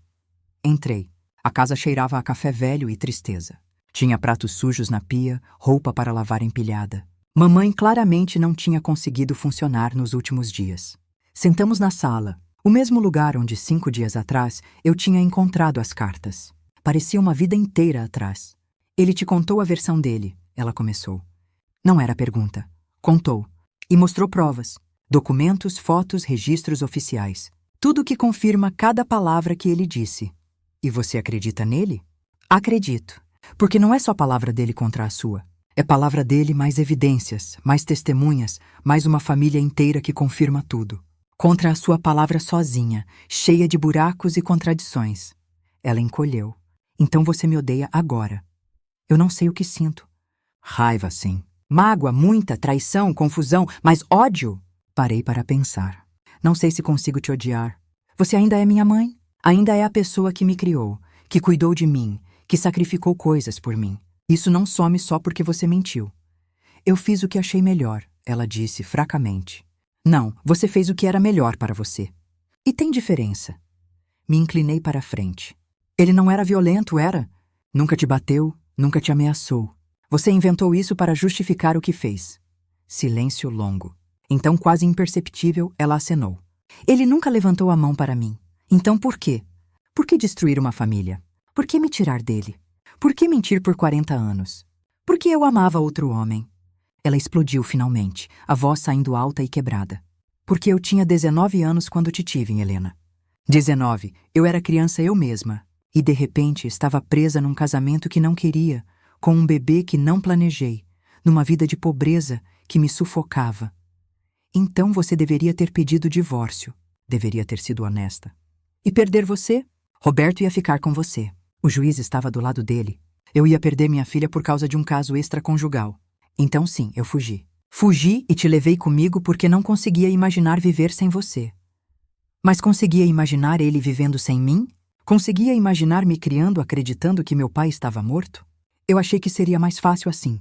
Entrei. A casa cheirava a café velho e tristeza. Tinha pratos sujos na pia, roupa para lavar empilhada. Mamãe claramente não tinha conseguido funcionar nos últimos dias. Sentamos na sala, o mesmo lugar onde 5 dias atrás eu tinha encontrado as cartas. Parecia uma vida inteira atrás. Ele te contou a versão dele, ela começou. Não era pergunta. Contou. E mostrou provas. Documentos, fotos, registros oficiais. Tudo que confirma cada palavra que ele disse. E você acredita nele? Acredito. Porque não é só a palavra dele contra a sua. É palavra dele mais evidências, mais testemunhas, mais uma família inteira que confirma tudo. Contra a sua palavra sozinha, cheia de buracos e contradições. Ela encolheu. Então você me odeia agora. Eu não sei o que sinto. Raiva, sim. Mágoa, muita, traição, confusão, mas ódio? Parei para pensar. Não sei se consigo te odiar. Você ainda é minha mãe? Ainda é a pessoa que me criou, que cuidou de mim, que sacrificou coisas por mim. Isso não some só porque você mentiu. Eu fiz o que achei melhor, ela disse fracamente. Não, você fez o que era melhor para você. E tem diferença. Me inclinei para a frente. Ele não era violento, era? Nunca te bateu, nunca te ameaçou. Você inventou isso para justificar o que fez. Silêncio longo. Então, quase imperceptível, ela acenou. Ele nunca levantou a mão para mim. Então por quê? Por que destruir uma família? Por que me tirar dele? Por que mentir por 40 anos? Por que eu amava outro homem? Ela explodiu finalmente, a voz saindo alta e quebrada. Porque eu tinha 19 anos quando te tive, Helena. 19, eu era criança eu mesma. E de repente estava presa num casamento que não queria, com um bebê que não planejei, numa vida de pobreza que me sufocava. Então você deveria ter pedido divórcio. Deveria ter sido honesta. E perder você? Roberto ia ficar com você. O juiz estava do lado dele. Eu ia perder minha filha por causa de um caso extraconjugal. Então sim, eu fugi. Fugi e te levei comigo porque não conseguia imaginar viver sem você. Mas conseguia imaginar ele vivendo sem mim? Conseguia imaginar me criando acreditando que meu pai estava morto? Eu achei que seria mais fácil assim.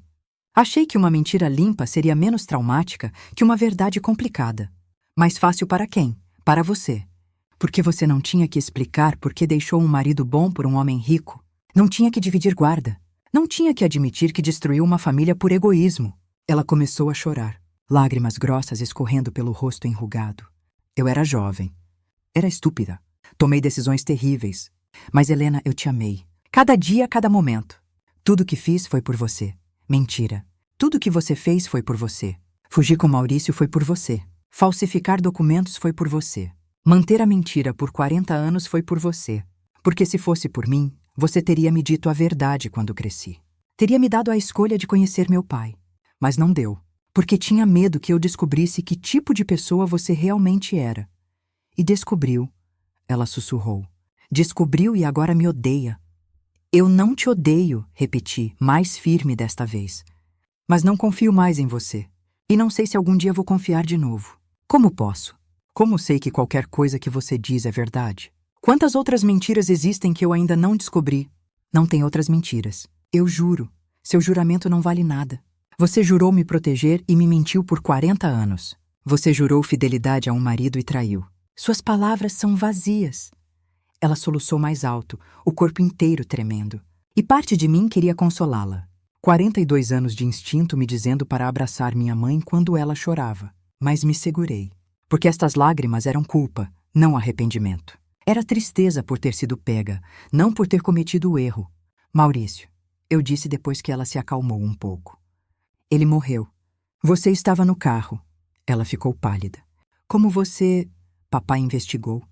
Achei que uma mentira limpa seria menos traumática que uma verdade complicada. Mais fácil para quem? Para você. Porque você não tinha que explicar por que deixou um marido bom por um homem rico. Não tinha que dividir guarda. Não tinha que admitir que destruiu uma família por egoísmo. Ela começou a chorar, lágrimas grossas escorrendo pelo rosto enrugado. Eu era jovem. Era estúpida. Tomei decisões terríveis. Mas, Helena, eu te amei. Cada dia, cada momento. Tudo que fiz foi por você. Mentira. Tudo que você fez foi por você. Fugir com Maurício foi por você. Falsificar documentos foi por você. Manter a mentira por 40 anos foi por você. Porque se fosse por mim, você teria me dito a verdade quando cresci. Teria me dado a escolha de conhecer meu pai. Mas não deu. Porque tinha medo que eu descobrisse que tipo de pessoa você realmente era. E descobriu. Ela sussurrou. Descobriu e agora me odeia. Eu não te odeio, repeti, mais firme desta vez. Mas não confio mais em você. E não sei se algum dia vou confiar de novo. Como posso? Como sei que qualquer coisa que você diz é verdade? Quantas outras mentiras existem que eu ainda não descobri? Não tem outras mentiras. Eu juro. Seu juramento não vale nada. Você jurou me proteger e me mentiu por 40 anos. Você jurou fidelidade a um marido e traiu. Suas palavras são vazias. Ela soluçou mais alto, o corpo inteiro tremendo. E parte de mim queria consolá-la. 42 anos de instinto me dizendo para abraçar minha mãe quando ela chorava. Mas me segurei. Porque estas lágrimas eram culpa, não arrependimento. Era tristeza por ter sido pega, não por ter cometido o erro. Maurício, eu disse depois que ela se acalmou um pouco. Ele morreu. Você estava no carro. Ela ficou pálida. Como você... Papai investigou.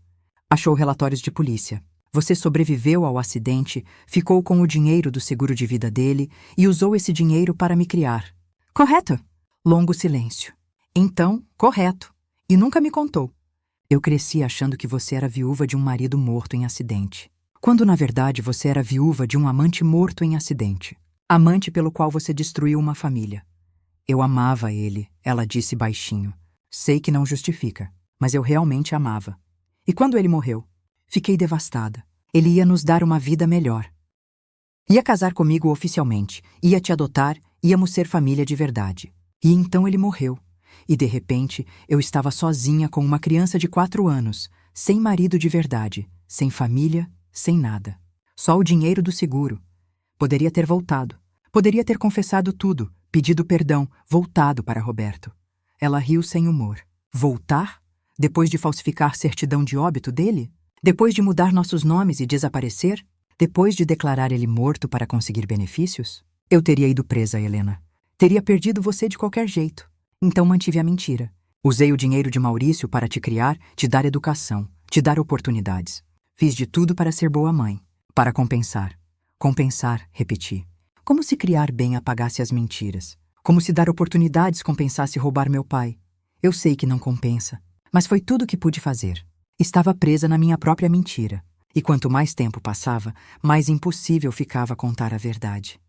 Achou relatórios de polícia. Você sobreviveu ao acidente, ficou com o dinheiro do seguro de vida dele e usou esse dinheiro para me criar. Correto? Longo silêncio. Então, correto. E nunca me contou. Eu cresci achando que você era viúva de um marido morto em acidente. Quando, na verdade, você era viúva de um amante morto em acidente. Amante pelo qual você destruiu uma família. Eu amava ele, ela disse baixinho. Sei que não justifica, mas eu realmente amava. E quando ele morreu? Fiquei devastada. Ele ia nos dar uma vida melhor. Ia casar comigo oficialmente, ia te adotar, íamos ser família de verdade. E então ele morreu. E de repente, eu estava sozinha com uma criança de 4 anos, sem marido de verdade, sem família, sem nada. Só o dinheiro do seguro. Poderia ter voltado. Poderia ter confessado tudo, pedido perdão, voltado para Roberto. Ela riu sem humor. Voltar? Depois de falsificar certidão de óbito dele? Depois de mudar nossos nomes e desaparecer? Depois de declarar ele morto para conseguir benefícios? Eu teria ido presa, Helena. Teria perdido você de qualquer jeito. Então mantive a mentira. Usei o dinheiro de Maurício para te criar, te dar educação, te dar oportunidades. Fiz de tudo para ser boa mãe. Para compensar. Compensar, repeti. Como se criar bem apagasse as mentiras. Como se dar oportunidades compensasse roubar meu pai. Eu sei que não compensa, mas foi tudo o que pude fazer. Estava presa na minha própria mentira. E quanto mais tempo passava, mais impossível ficava contar a verdade.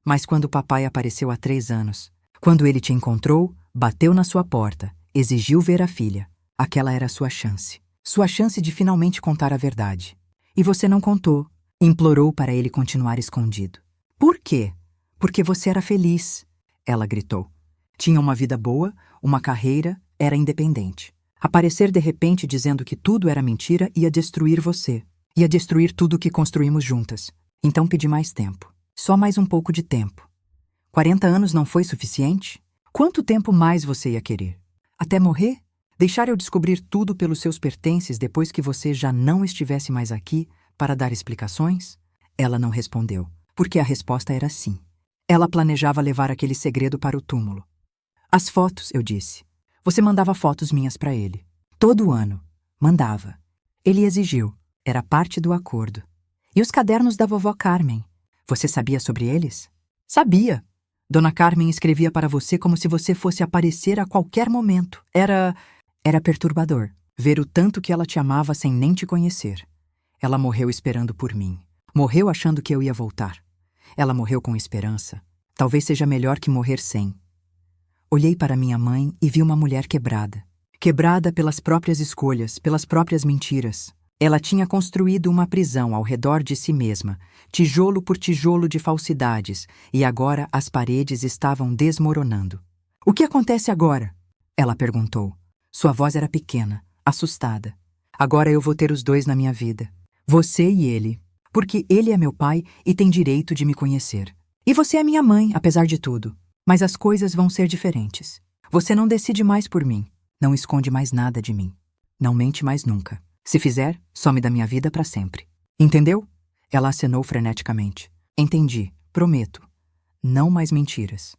Mas quando o papai apareceu há 3 anos, quando ele te encontrou, bateu na sua porta, exigiu ver a filha, aquela era a sua chance. Sua chance de finalmente contar a verdade. E você não contou. Implorou para ele continuar escondido. Por quê? Porque você era feliz, ela gritou. Tinha uma vida boa, uma carreira, era independente. Aparecer de repente dizendo que tudo era mentira ia destruir você. Ia destruir tudo o que construímos juntas. Então pedi mais tempo. Só mais um pouco de tempo. 40 anos não foi suficiente? Quanto tempo mais você ia querer? Até morrer? Deixar eu descobrir tudo pelos seus pertences depois que você já não estivesse mais aqui para dar explicações? Ela não respondeu, porque a resposta era sim. Ela planejava levar aquele segredo para o túmulo. As fotos, eu disse. Você mandava fotos minhas para ele. Todo ano. Mandava. Ele exigiu. Era parte do acordo. E os cadernos da vovó Carmen? Você sabia sobre eles? Sabia. Dona Carmen escrevia para você como se você fosse aparecer a qualquer momento. Era perturbador ver o tanto que ela te amava sem nem te conhecer. Ela morreu esperando por mim. Morreu achando que eu ia voltar. Ela morreu com esperança. Talvez seja melhor que morrer sem. Olhei para minha mãe e vi uma mulher quebrada. Quebrada pelas próprias escolhas, pelas próprias mentiras. Ela tinha construído uma prisão ao redor de si mesma, tijolo por tijolo de falsidades, e agora as paredes estavam desmoronando. O que acontece agora? Ela perguntou. Sua voz era pequena, assustada. Agora eu vou ter os dois na minha vida. Você e ele. Porque ele é meu pai e tem direito de me conhecer. E você é minha mãe, apesar de tudo. Mas as coisas vão ser diferentes. Você não decide mais por mim. Não esconde mais nada de mim. Não mente mais nunca. Se fizer, some da minha vida para sempre. Entendeu? Ela acenou freneticamente. Entendi, prometo. Não mais mentiras.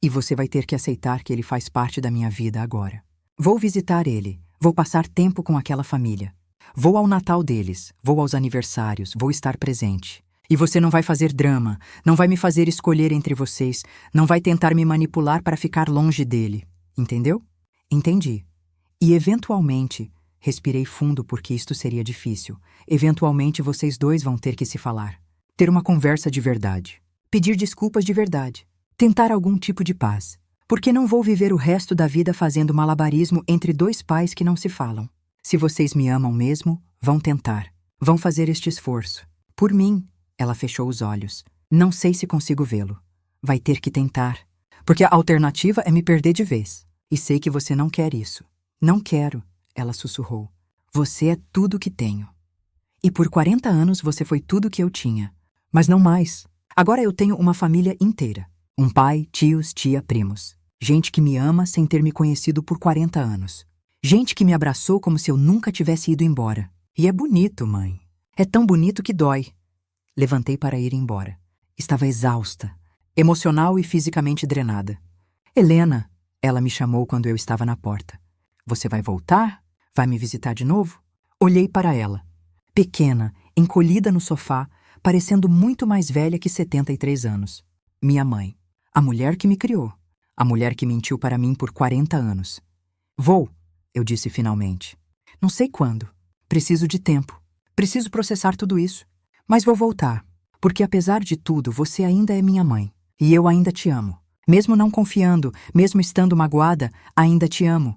E você vai ter que aceitar que ele faz parte da minha vida agora. Vou visitar ele. Vou passar tempo com aquela família. Vou ao Natal deles. Vou aos aniversários. Vou estar presente. E você não vai fazer drama. Não vai me fazer escolher entre vocês. Não vai tentar me manipular para ficar longe dele. Entendeu? Entendi. E eventualmente... Respirei fundo porque isto seria difícil. Eventualmente vocês dois vão ter que se falar. Ter uma conversa de verdade. Pedir desculpas de verdade. Tentar algum tipo de paz. Porque não vou viver o resto da vida fazendo malabarismo entre 2 pais que não se falam. Se vocês me amam mesmo, vão tentar. Vão fazer este esforço. Por mim, ela fechou os olhos. Não sei se consigo vê-lo. Vai ter que tentar. Porque a alternativa é me perder de vez. E sei que você não quer isso. Não quero. Ela sussurrou. Você é tudo que tenho. E por 40 anos você foi tudo que eu tinha. Mas não mais. Agora eu tenho uma família inteira. Um pai, tios, tia, primos. Gente que me ama sem ter me conhecido por 40 anos. Gente que me abraçou como se eu nunca tivesse ido embora. E é bonito, mãe. É tão bonito que dói. Levantei para ir embora. Estava exausta, emocional e fisicamente drenada. Helena, ela me chamou quando eu estava na porta. Você vai voltar? Vai me visitar de novo? Olhei para ela. Pequena, encolhida no sofá, parecendo muito mais velha que 73 anos. Minha mãe. A mulher que me criou. A mulher que mentiu para mim por 40 anos. Vou, eu disse finalmente. Não sei quando. Preciso de tempo. Preciso processar tudo isso. Mas vou voltar, porque apesar de tudo, você ainda é minha mãe. E eu ainda te amo. Mesmo não confiando, mesmo estando magoada, ainda te amo.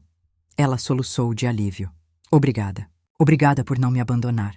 Ela soluçou de alívio. Obrigada. Obrigada por não me abandonar.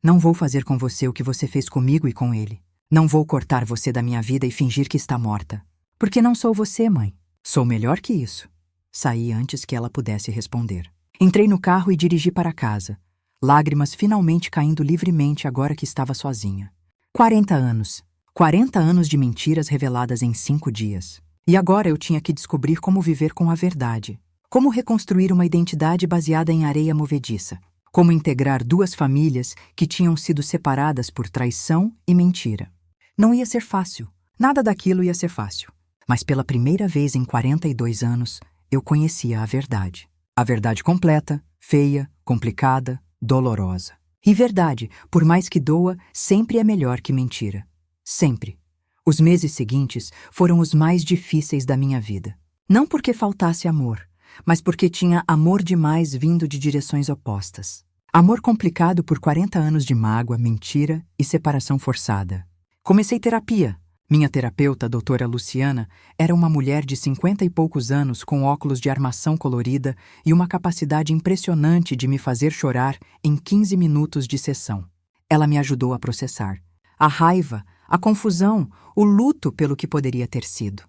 Não vou fazer com você o que você fez comigo e com ele. Não vou cortar você da minha vida e fingir que está morta. Porque não sou você, mãe. Sou melhor que isso. Saí antes que ela pudesse responder. Entrei no carro e dirigi para casa. Lágrimas finalmente caindo livremente agora que estava sozinha. 40 anos. 40 anos de mentiras reveladas em 5 dias. E agora eu tinha que descobrir como viver com a verdade. Como reconstruir uma identidade baseada em areia movediça. Como integrar 2 famílias que tinham sido separadas por traição e mentira. Não ia ser fácil. Nada daquilo ia ser fácil. Mas pela primeira vez em 42 anos, eu conhecia a verdade. A verdade completa, feia, complicada, dolorosa. E verdade, por mais que doa, sempre é melhor que mentira. Sempre. Os meses seguintes foram os mais difíceis da minha vida. Não porque faltasse amor, mas porque tinha amor demais vindo de direções opostas. Amor complicado por 40 anos de mágoa, mentira e separação forçada. Comecei terapia. Minha terapeuta, a doutora Luciana, era uma mulher de 50 e poucos anos com óculos de armação colorida e uma capacidade impressionante de me fazer chorar em 15 minutos de sessão. Ela me ajudou a processar a raiva, a confusão, o luto pelo que poderia ter sido.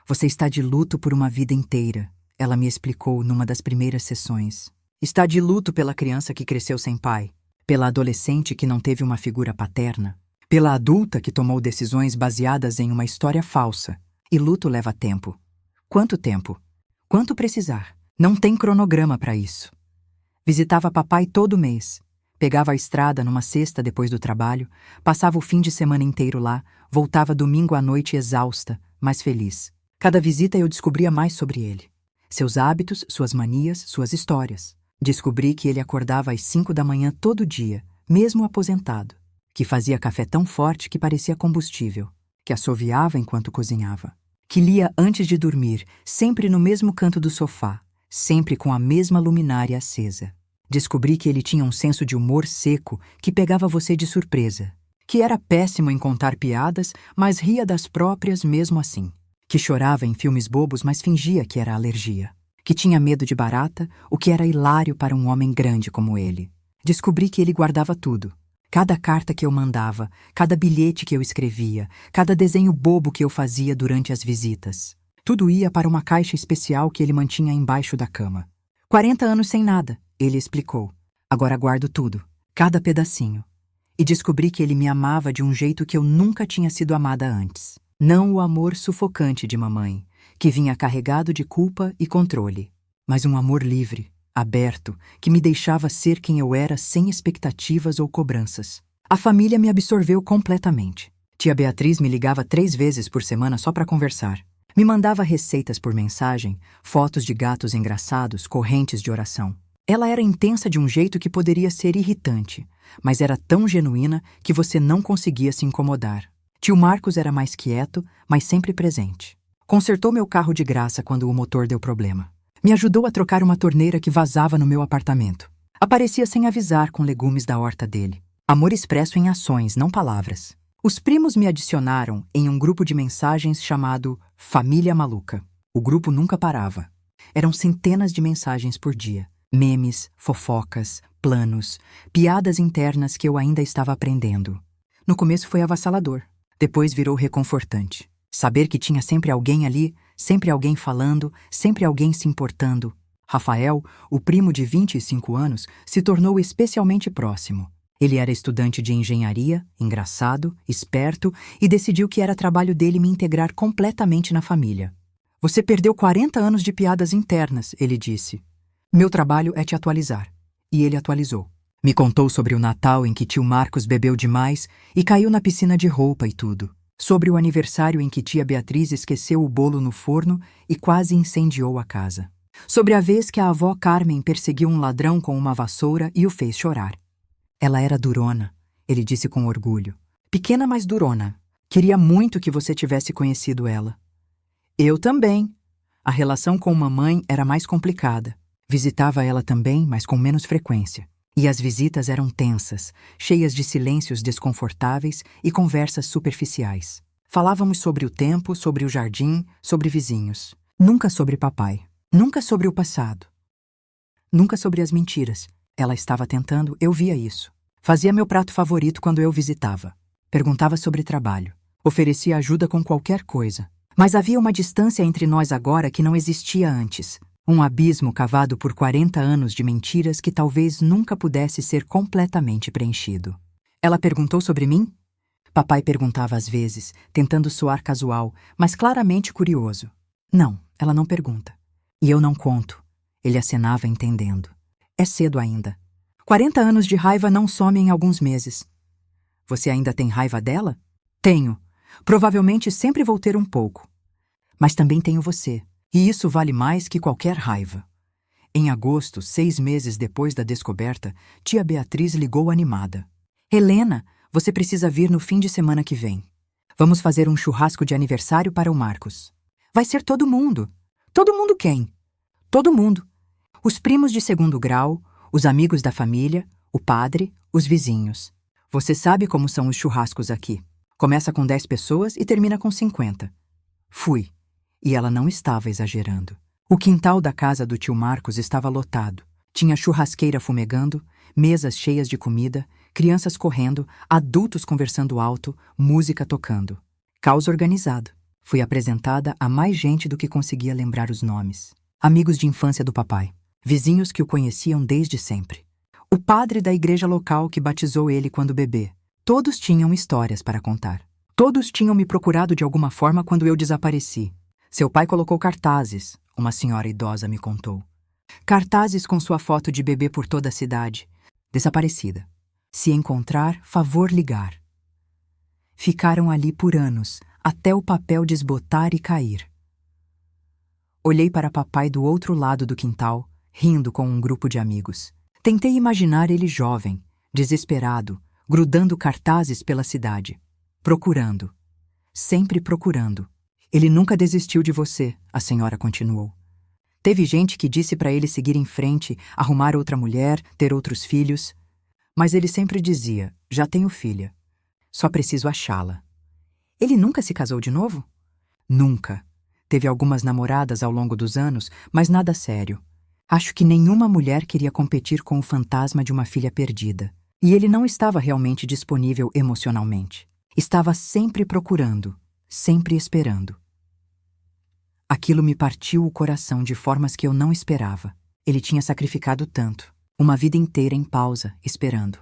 Você está de luto por uma vida inteira, ela me explicou numa das primeiras sessões. Está de luto pela criança que cresceu sem pai, pela adolescente que não teve uma figura paterna, pela adulta que tomou decisões baseadas em uma história falsa. E luto leva tempo. Quanto tempo? Quanto precisar? Não tem cronograma para isso. Visitava papai todo mês. Pegava a estrada numa sexta depois do trabalho, passava o fim de semana inteiro lá, voltava domingo à noite exausta, mas feliz. Cada visita eu descobria mais sobre ele. Seus hábitos, suas manias, suas histórias. Descobri que ele acordava às 5 da manhã todo dia, mesmo aposentado. Que fazia café tão forte que parecia combustível, que assoviava enquanto cozinhava, que lia antes de dormir, sempre no mesmo canto do sofá, sempre com a mesma luminária acesa. Descobri que ele tinha um senso de humor seco que pegava você de surpresa, que era péssimo em contar piadas, mas ria das próprias mesmo assim, que chorava em filmes bobos, mas fingia que era alergia, que tinha medo de barata, o que era hilário para um homem grande como ele. Descobri que ele guardava tudo. Cada carta que eu mandava, cada bilhete que eu escrevia, cada desenho bobo que eu fazia durante as visitas. Tudo ia para uma caixa especial que ele mantinha embaixo da cama. 40 anos sem nada, ele explicou. Agora guardo tudo, cada pedacinho. E descobri que ele me amava de um jeito que eu nunca tinha sido amada antes. Não o amor sufocante de mamãe, que vinha carregado de culpa e controle, mas um amor livre, aberto, que me deixava ser quem eu era sem expectativas ou cobranças. A família me absorveu completamente. Tia Beatriz me ligava 3 vezes por semana só para conversar. Me mandava receitas por mensagem, fotos de gatos engraçados, correntes de oração. Ela era intensa de um jeito que poderia ser irritante, mas era tão genuína que você não conseguia se incomodar. Tio Marcos era mais quieto, mas sempre presente. Consertou meu carro de graça quando o motor deu problema. Me ajudou a trocar uma torneira que vazava no meu apartamento. Aparecia sem avisar com legumes da horta dele. Amor expresso em ações, não palavras. Os primos me adicionaram em um grupo de mensagens chamado Família Maluca. O grupo nunca parava. Eram centenas de mensagens por dia. Memes, fofocas, planos, piadas internas que eu ainda estava aprendendo. No começo foi avassalador. Depois virou reconfortante. Saber que tinha sempre alguém ali, sempre alguém falando, sempre alguém se importando. Rafael, o primo de 25 anos, se tornou especialmente próximo. Ele era estudante de engenharia, engraçado, esperto e decidiu que era trabalho dele me integrar completamente na família. Você perdeu 40 anos de piadas internas, ele disse. Meu trabalho é te atualizar. E ele atualizou. Me contou sobre o Natal em que tio Marcos bebeu demais e caiu na piscina de roupa e tudo. Sobre o aniversário em que tia Beatriz esqueceu o bolo no forno e quase incendiou a casa. Sobre a vez que a avó Carmen perseguiu um ladrão com uma vassoura e o fez chorar. Ela era durona, ele disse com orgulho. Pequena, mas durona. Queria muito que você tivesse conhecido ela. Eu também. A relação com mamãe era mais complicada. Visitava ela também, mas com menos frequência. E as visitas eram tensas, cheias de silêncios desconfortáveis e conversas superficiais. Falávamos sobre o tempo, sobre o jardim, sobre vizinhos. Nunca sobre papai. Nunca sobre o passado. Nunca sobre as mentiras. Ela estava tentando, eu via isso. Fazia meu prato favorito quando eu visitava. Perguntava sobre trabalho. Oferecia ajuda com qualquer coisa. Mas havia uma distância entre nós agora que não existia antes. Um abismo cavado por 40 anos de mentiras que talvez nunca pudesse ser completamente preenchido. Ela perguntou sobre mim? Papai perguntava às vezes, tentando soar casual, mas claramente curioso. Não, ela não pergunta. E eu não conto. Ele acenava entendendo. É cedo ainda. 40 anos de raiva não somem em alguns meses. Você ainda tem raiva dela? Tenho. Provavelmente sempre vou ter um pouco. Mas também tenho você. E isso vale mais que qualquer raiva. Em agosto, 6 meses depois da descoberta, tia Beatriz ligou animada. Helena, você precisa vir no fim de semana que vem. Vamos fazer um churrasco de aniversário para o Marcos. Vai ser todo mundo. Todo mundo quem? Todo mundo. Os primos de segundo grau, os amigos da família, o padre, os vizinhos. Você sabe como são os churrascos aqui. Começa com 10 pessoas e termina com 50. Fui. E ela não estava exagerando. O quintal da casa do tio Marcos estava lotado. Tinha churrasqueira fumegando, mesas cheias de comida, crianças correndo, adultos conversando alto, música tocando. Caos organizado. Fui apresentada a mais gente do que conseguia lembrar os nomes. Amigos de infância do papai. Vizinhos que o conheciam desde sempre. O padre da igreja local que batizou ele quando bebê. Todos tinham histórias para contar. Todos tinham me procurado de alguma forma quando eu desapareci. Seu pai colocou cartazes, uma senhora idosa me contou. Cartazes com sua foto de bebê por toda a cidade. Desaparecida. Se encontrar, favor ligar. Ficaram ali por anos, até o papel desbotar e cair. Olhei para papai do outro lado do quintal, rindo com um grupo de amigos. Tentei imaginar ele jovem, desesperado, grudando cartazes pela cidade. Procurando. Sempre procurando. Ele nunca desistiu de você, a senhora continuou. Teve gente que disse para ele seguir em frente, arrumar outra mulher, ter outros filhos. Mas ele sempre dizia, já tenho filha. Só preciso achá-la. Ele nunca se casou de novo? Nunca. Teve algumas namoradas ao longo dos anos, mas nada sério. Acho que nenhuma mulher queria competir com o fantasma de uma filha perdida. E ele não estava realmente disponível emocionalmente. Estava sempre procurando, sempre esperando. Aquilo me partiu o coração de formas que eu não esperava. Ele tinha sacrificado tanto, uma vida inteira em pausa, esperando.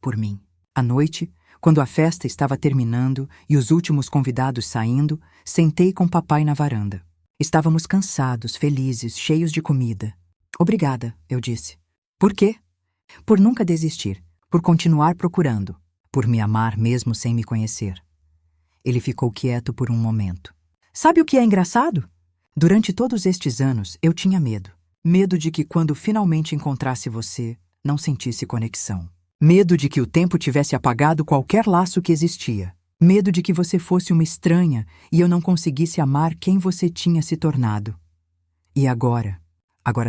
Por mim. À noite, quando a festa estava terminando e os últimos convidados saindo, sentei com papai na varanda. Estávamos cansados, felizes, cheios de comida. Obrigada, eu disse. Por quê? Por nunca desistir, por continuar procurando, por me amar mesmo sem me conhecer. Ele ficou quieto por um momento. Sabe o que é engraçado? Durante todos estes anos, eu tinha medo. Medo de que quando finalmente encontrasse você, não sentisse conexão. Medo de que o tempo tivesse apagado qualquer laço que existia. Medo de que você fosse uma estranha e eu não conseguisse amar quem você tinha se tornado. E agora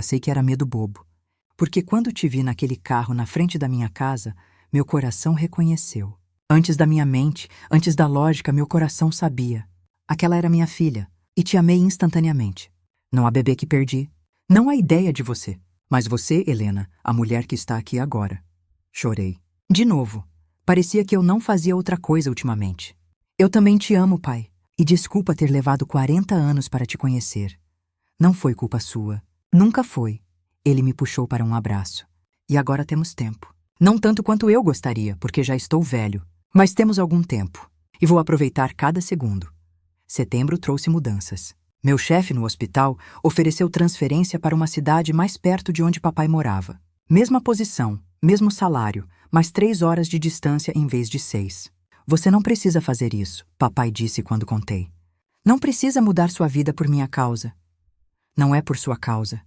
sei que era medo bobo. Porque quando te vi naquele carro na frente da minha casa, meu coração reconheceu. Antes da minha mente, antes da lógica, meu coração sabia. Aquela era minha filha. E te amei instantaneamente. Não há bebê que perdi. Não há ideia de você. Mas você, Helena, a mulher que está aqui agora. Chorei. De novo. Parecia que eu não fazia outra coisa ultimamente. Eu também te amo, pai. E desculpa ter levado 40 anos para te conhecer. Não foi culpa sua. Nunca foi. Ele me puxou para um abraço. E agora temos tempo. Não tanto quanto eu gostaria, porque já estou velho. Mas temos algum tempo. E vou aproveitar cada segundo. Setembro trouxe mudanças. Meu chefe no hospital ofereceu transferência para uma cidade mais perto de onde papai morava. Mesma posição, mesmo salário, mas 3 horas de distância em vez de 6. Você não precisa fazer isso, papai disse quando contei. Não precisa mudar sua vida por minha causa. Não é por sua causa.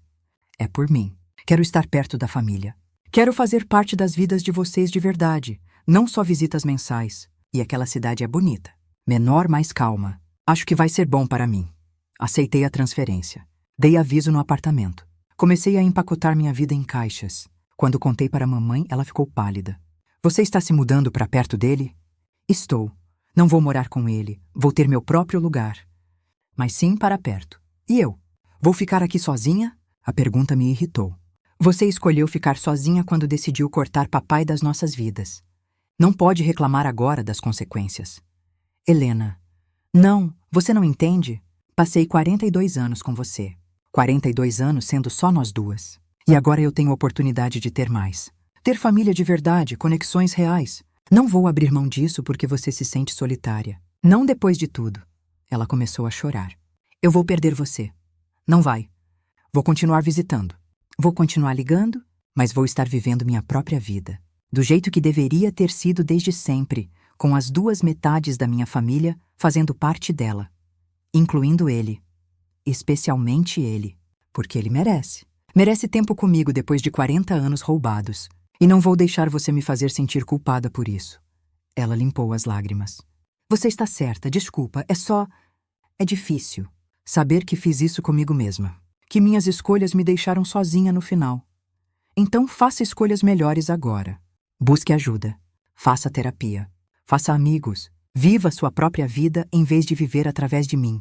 É por mim. Quero estar perto da família. Quero fazer parte das vidas de vocês de verdade, não só visitas mensais. E aquela cidade é bonita. Menor, mais calma. Acho que vai ser bom para mim. Aceitei a transferência. Dei aviso no apartamento. Comecei a empacotar minha vida em caixas. Quando contei para a mamãe, ela ficou pálida. Você está se mudando para perto dele? Estou. Não vou morar com ele. Vou ter meu próprio lugar. Mas sim para perto. E eu? Vou ficar aqui sozinha? A pergunta me irritou. Você escolheu ficar sozinha quando decidiu cortar papai das nossas vidas. Não pode reclamar agora das consequências. Helena. Não, você não entende? Passei 42 anos com você. 42 anos sendo só nós duas. E agora eu tenho oportunidade de ter mais. Ter família de verdade, conexões reais. Não vou abrir mão disso porque você se sente solitária. Não depois de tudo. Ela começou a chorar. Eu vou perder você. Não vai. Vou continuar visitando. Vou continuar ligando, mas vou estar vivendo minha própria vida. Do jeito que deveria ter sido desde sempre, com as 2 metades da minha família fazendo parte dela. Incluindo ele. Especialmente ele. Porque ele merece. Merece tempo comigo depois de 40 anos roubados. E não vou deixar você me fazer sentir culpada por isso. Ela limpou as lágrimas. Você está certa, desculpa, é difícil. Saber que fiz isso comigo mesma. Que minhas escolhas me deixaram sozinha no final. Então faça escolhas melhores agora. Busque ajuda. Faça terapia. Faça amigos. Viva sua própria vida em vez de viver através de mim.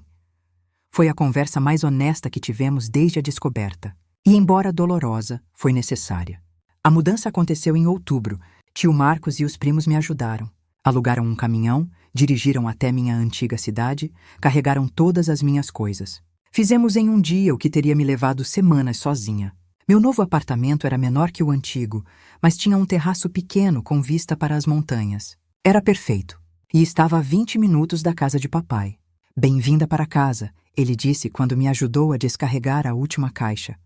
Foi a conversa mais honesta que tivemos desde a descoberta. E, embora dolorosa, foi necessária. A mudança aconteceu em outubro. Tio Marcos e os primos me ajudaram. Alugaram um caminhão, dirigiram até minha antiga cidade, carregaram todas as minhas coisas. Fizemos em um dia o que teria me levado semanas sozinha. Meu novo apartamento era menor que o antigo, mas tinha um terraço pequeno com vista para as montanhas. Era perfeito. E estava a 20 minutos da casa de papai. Bem-vinda para casa, ele disse quando me ajudou a descarregar a última caixa.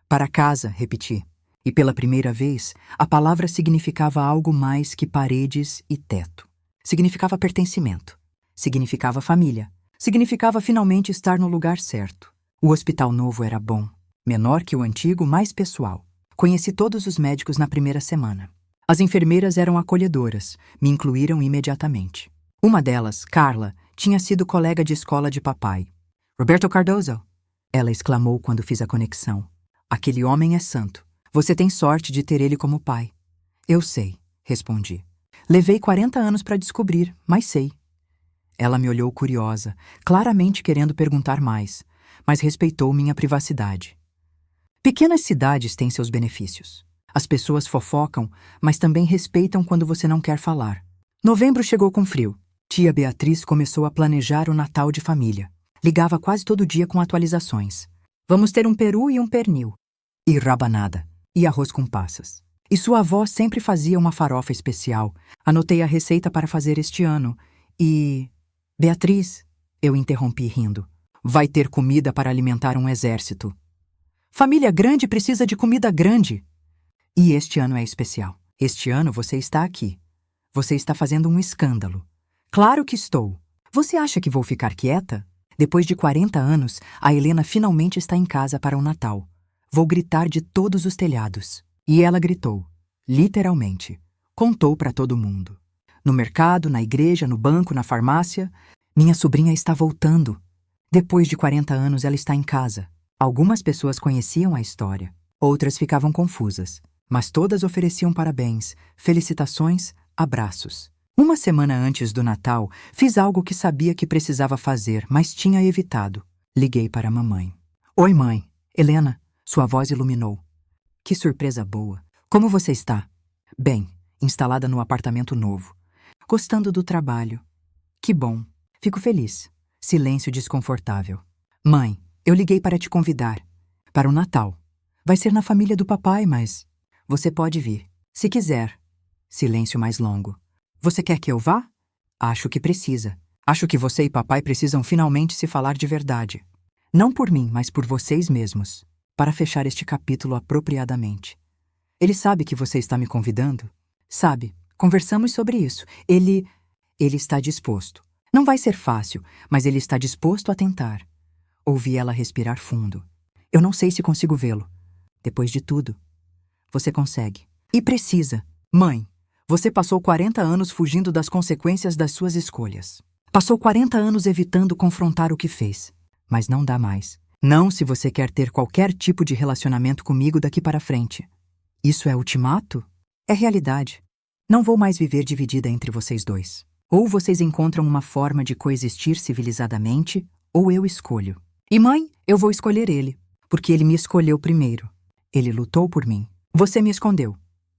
Para casa, repeti. E pela primeira vez, a palavra significava algo mais que paredes e teto. Significava pertencimento. Significava família. Significava finalmente estar no lugar certo. O hospital novo era bom. Menor que o antigo, mais pessoal. Conheci todos os médicos na primeira semana. As enfermeiras eram acolhedoras, me incluíram imediatamente. Uma delas, Carla, tinha sido colega de escola de papai. Roberto Cardoso! Ela exclamou quando fiz a conexão. Aquele homem é santo. Você tem sorte de ter ele como pai. Eu sei, respondi. Levei 40 anos para descobrir, mas sei. Ela me olhou curiosa, claramente querendo perguntar mais, mas respeitou minha privacidade. Pequenas cidades têm seus benefícios. As pessoas fofocam, mas também respeitam quando você não quer falar. Novembro chegou com frio. Tia Beatriz começou a planejar o Natal de família. Ligava quase todo dia com atualizações. Vamos ter um peru e um pernil. E rabanada. E arroz com passas. E sua avó sempre fazia uma farofa especial. Anotei a receita para fazer este ano. E... Beatriz, eu interrompi rindo. Vai ter comida para alimentar um exército. Família grande precisa de comida grande. E este ano é especial. Este ano você está aqui. Você está fazendo um escândalo. Claro que estou. Você acha que vou ficar quieta? Depois de 40 anos, a Helena finalmente está em casa para o Natal. Vou gritar de todos os telhados. E ela gritou. Literalmente. Contou para todo mundo. No mercado, na igreja, no banco, na farmácia. Minha sobrinha está voltando. Depois de 40 anos, ela está em casa. Algumas pessoas conheciam a história. Outras ficavam confusas. Mas todas ofereciam parabéns, felicitações, abraços. Uma semana antes do Natal, fiz algo que sabia que precisava fazer, mas tinha evitado. Liguei para a mamãe. Oi, mãe. Helena, sua voz iluminou. Que surpresa boa. Como você está? Bem, instalada no apartamento novo. Gostando do trabalho. Que bom. Fico feliz. Silêncio desconfortável. Mãe, eu liguei para te convidar. Para o Natal. Vai ser na família do papai, mas... Você pode vir, se quiser. Silêncio mais longo. Você quer que eu vá? Acho que precisa. Acho que você e papai precisam finalmente se falar de verdade. Não por mim, mas por vocês mesmos. Para fechar este capítulo apropriadamente. Ele sabe que você está me convidando? Sabe. Conversamos sobre isso. Ele está disposto. Não vai ser fácil, mas ele está disposto a tentar. Ouvi ela respirar fundo. Eu não sei se consigo vê-lo. Depois de tudo, você consegue. E precisa. Mãe, você passou 40 anos fugindo das consequências das suas escolhas. Passou 40 anos evitando confrontar o que fez. Mas não dá mais. Não se você quer ter qualquer tipo de relacionamento comigo daqui para frente. Isso é ultimato? É realidade. Não vou mais viver dividida entre vocês dois. Ou vocês encontram uma forma de coexistir civilizadamente, ou eu escolho. E mãe, eu vou escolher ele, porque ele me escolheu primeiro. Ele lutou por mim. Você me escondeu.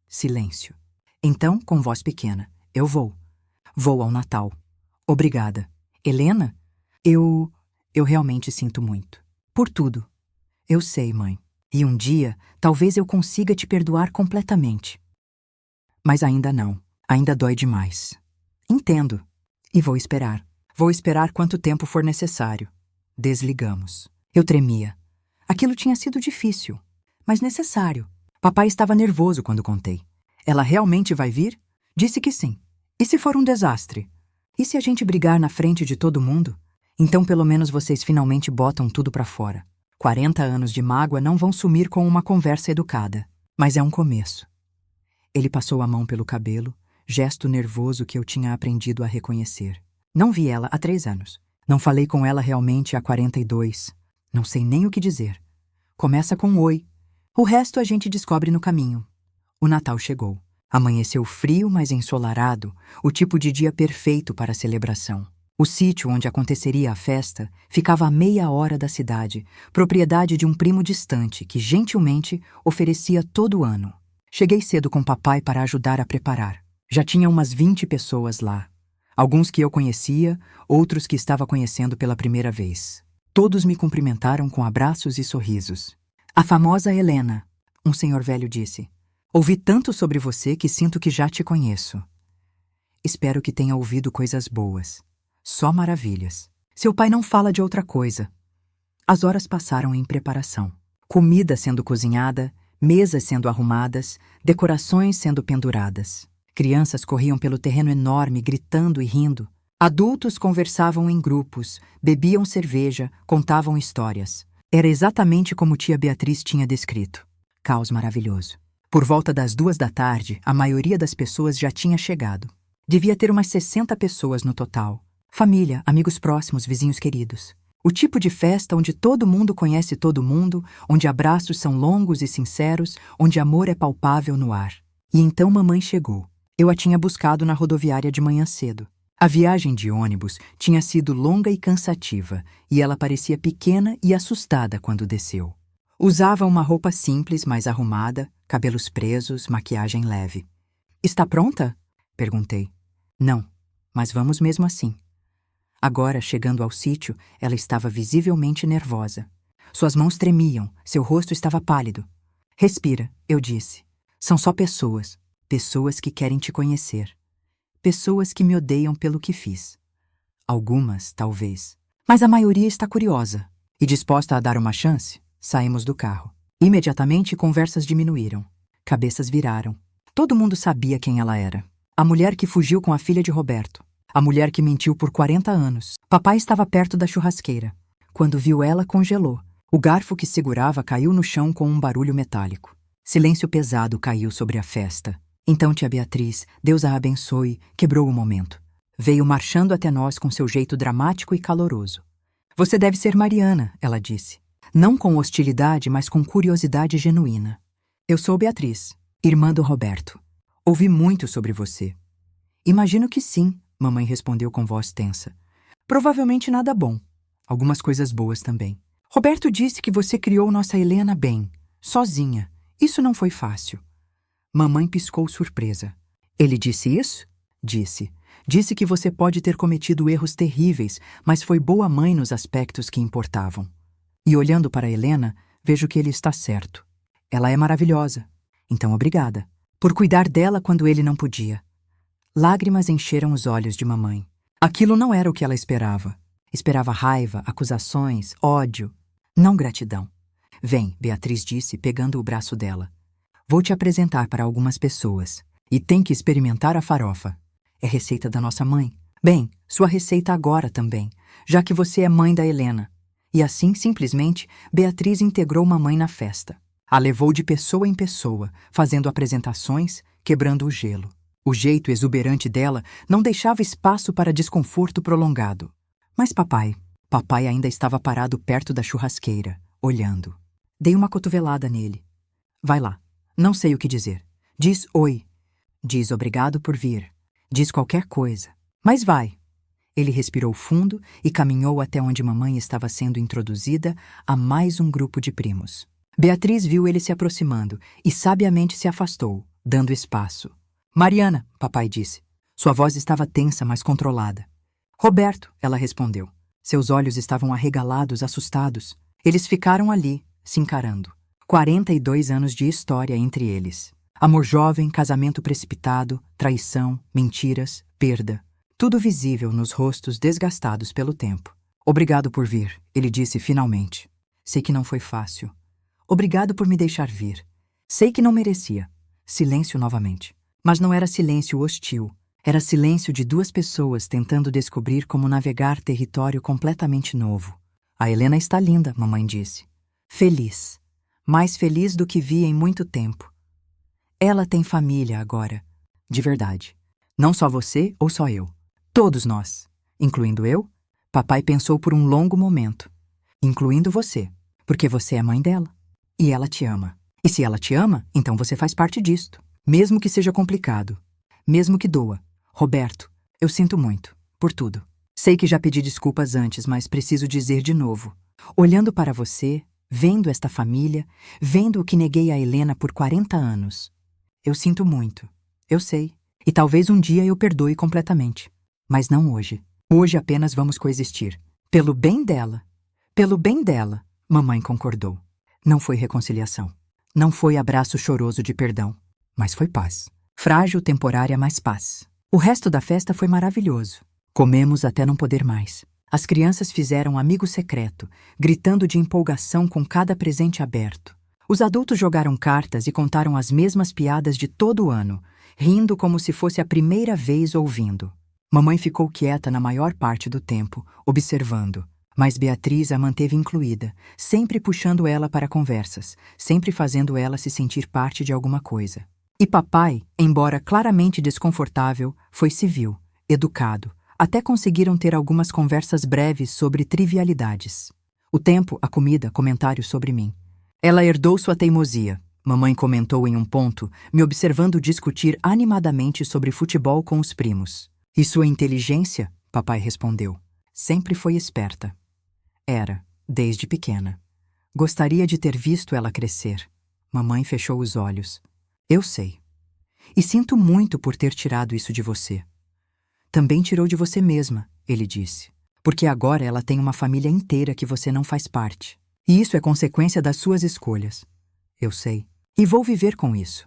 Silêncio. Então, com voz pequena, eu vou. Vou ao Natal. Obrigada. Helena? Eu realmente sinto muito. Por tudo. Eu sei, mãe. E um dia, talvez eu consiga te perdoar completamente. Mas ainda não. Ainda dói demais. Entendo. E vou esperar. Vou esperar quanto tempo for necessário. Desligamos. Eu tremia. Aquilo tinha sido difícil, mas necessário. Papai estava nervoso quando contei. Ela realmente vai vir? Disse que sim. E se for um desastre? E se a gente brigar na frente de todo mundo? Então pelo menos vocês finalmente botam tudo pra fora. 40 anos de mágoa não vão sumir com uma conversa educada. Mas é um começo. Ele passou a mão pelo cabelo, gesto nervoso que eu tinha aprendido a reconhecer. Não vi ela há 3 anos. Não falei com ela realmente há 42. Não sei nem o que dizer. Começa com oi. O resto a gente descobre no caminho. O Natal chegou. Amanheceu frio, mas ensolarado, o tipo de dia perfeito para a celebração. O sítio onde aconteceria a festa ficava a meia hora da cidade, propriedade de um primo distante que gentilmente oferecia todo ano. Cheguei cedo com papai para ajudar a preparar. Já tinha umas 20 pessoas lá. Alguns que eu conhecia, outros que estava conhecendo pela primeira vez. Todos me cumprimentaram com abraços e sorrisos. A famosa Helena, um senhor velho disse. Ouvi tanto sobre você que sinto que já te conheço. Espero que tenha ouvido coisas boas. Só maravilhas. Seu pai não fala de outra coisa. As horas passaram em preparação. Comida sendo cozinhada, mesas sendo arrumadas, decorações sendo penduradas. Crianças corriam pelo terreno enorme, gritando e rindo. Adultos conversavam em grupos, bebiam cerveja, contavam histórias. Era exatamente como tia Beatriz tinha descrito. Caos maravilhoso. Por volta das 2 da tarde, a maioria das pessoas já tinha chegado. Devia ter umas 60 pessoas no total. Família, amigos próximos, vizinhos queridos. O tipo de festa onde todo mundo conhece todo mundo, onde abraços são longos e sinceros, onde amor é palpável no ar. E então mamãe chegou. Eu a tinha buscado na rodoviária de manhã cedo. A viagem de ônibus tinha sido longa e cansativa, e ela parecia pequena e assustada quando desceu. Usava uma roupa simples, mas arrumada, cabelos presos, maquiagem leve. Está pronta? Perguntei. Não, mas vamos mesmo assim. Agora, chegando ao sítio, ela estava visivelmente nervosa. Suas mãos tremiam, seu rosto estava pálido. Respira, eu disse. São só pessoas. Pessoas que querem te conhecer. Pessoas que me odeiam pelo que fiz. Algumas, talvez. Mas a maioria está curiosa. E disposta a dar uma chance, saímos do carro. Imediatamente, conversas diminuíram. Cabeças viraram. Todo mundo sabia quem ela era. A mulher que fugiu com a filha de Roberto. A mulher que mentiu por 40 anos. Papai estava perto da churrasqueira. Quando viu ela, congelou. O garfo que segurava caiu no chão com um barulho metálico. Silêncio pesado caiu sobre a festa. Então tia Beatriz, Deus a abençoe, quebrou o momento. Veio marchando até nós com seu jeito dramático e caloroso. Você deve ser Mariana, ela disse. Não com hostilidade, mas com curiosidade genuína. Eu sou Beatriz, irmã do Roberto. Ouvi muito sobre você. Imagino que sim, mamãe respondeu com voz tensa. Provavelmente nada bom. Algumas coisas boas também. Roberto disse que você criou nossa Helena bem, sozinha. Isso não foi fácil. Mamãe piscou surpresa. Ele disse isso? Disse. Disse que você pode ter cometido erros terríveis, mas foi boa mãe nos aspectos que importavam. E olhando para Helena, vejo que ele está certo. Ela é maravilhosa. Então obrigada. Por cuidar dela quando ele não podia. Lágrimas encheram os olhos de mamãe. Aquilo não era o que ela esperava. Esperava raiva, acusações, ódio. Não gratidão. Vem, Beatriz disse, pegando o braço dela. Vou te apresentar para algumas pessoas. E tem que experimentar a farofa. É receita da nossa mãe. Bem, sua receita agora também, já que você é mãe da Helena. E assim, simplesmente, Beatriz integrou mamãe na festa. A levou de pessoa em pessoa, fazendo apresentações, quebrando o gelo. O jeito exuberante dela não deixava espaço para desconforto prolongado. Mas papai ainda estava parado perto da churrasqueira, olhando. Dei uma cotovelada nele. Vai lá, não sei o que dizer. Diz oi. Diz obrigado por vir. Diz qualquer coisa. Mas vai. Ele respirou fundo e caminhou até onde mamãe estava sendo introduzida a mais um grupo de primos. Beatriz viu ele se aproximando e sabiamente se afastou, dando espaço. Mariana, papai disse. Sua voz estava tensa, mas controlada. Roberto, ela respondeu. Seus olhos estavam arregalados, assustados. Eles ficaram ali, se encarando. 42 anos de história entre eles. Amor jovem, casamento precipitado, traição, mentiras, perda. Tudo visível nos rostos desgastados pelo tempo. Obrigado por vir, ele disse finalmente. Sei que não foi fácil. Obrigado por me deixar vir. Sei que não merecia. Silêncio novamente. Mas não era silêncio hostil. Era silêncio de duas pessoas tentando descobrir como navegar território completamente novo. A Helena está linda, mamãe disse. Feliz. Mais feliz do que vi em muito tempo. Ela tem família agora. De verdade. Não só você ou só eu. Todos nós. Incluindo eu? Papai pensou por um longo momento. Incluindo você. Porque você é mãe dela. E ela te ama. E se ela te ama, então você faz parte disto. Mesmo que seja complicado. Mesmo que doa. Roberto, eu sinto muito. Por tudo. Sei que já pedi desculpas antes, mas preciso dizer de novo. Olhando para você, vendo esta família, vendo o que neguei a Helena por 40 anos. Eu sinto muito. Eu sei. E talvez um dia eu perdoe completamente. Mas não hoje. Hoje apenas vamos coexistir. Pelo bem dela. Pelo bem dela, mamãe concordou. Não foi reconciliação. Não foi abraço choroso de perdão. Mas foi paz. Frágil, temporária, mas paz. O resto da festa foi maravilhoso. Comemos até não poder mais. As crianças fizeram amigo secreto, gritando de empolgação com cada presente aberto. Os adultos jogaram cartas e contaram as mesmas piadas de todo o ano, rindo como se fosse a primeira vez ouvindo. Mamãe ficou quieta na maior parte do tempo, observando. Mas Beatriz a manteve incluída, sempre puxando ela para conversas, sempre fazendo ela se sentir parte de alguma coisa. E papai, embora claramente desconfortável, foi civil, educado. Até conseguiram ter algumas conversas breves sobre trivialidades. O tempo, a comida, comentários sobre mim. Ela herdou sua teimosia, mamãe comentou em um ponto, me observando discutir animadamente sobre futebol com os primos. E sua inteligência, papai respondeu, sempre foi esperta. Era, desde pequena. Gostaria de ter visto ela crescer. Mamãe fechou os olhos. Eu sei. E sinto muito por ter tirado isso de você. Também tirou de você mesma, ele disse. Porque agora ela tem uma família inteira que você não faz parte. E isso é consequência das suas escolhas. Eu sei. E vou viver com isso.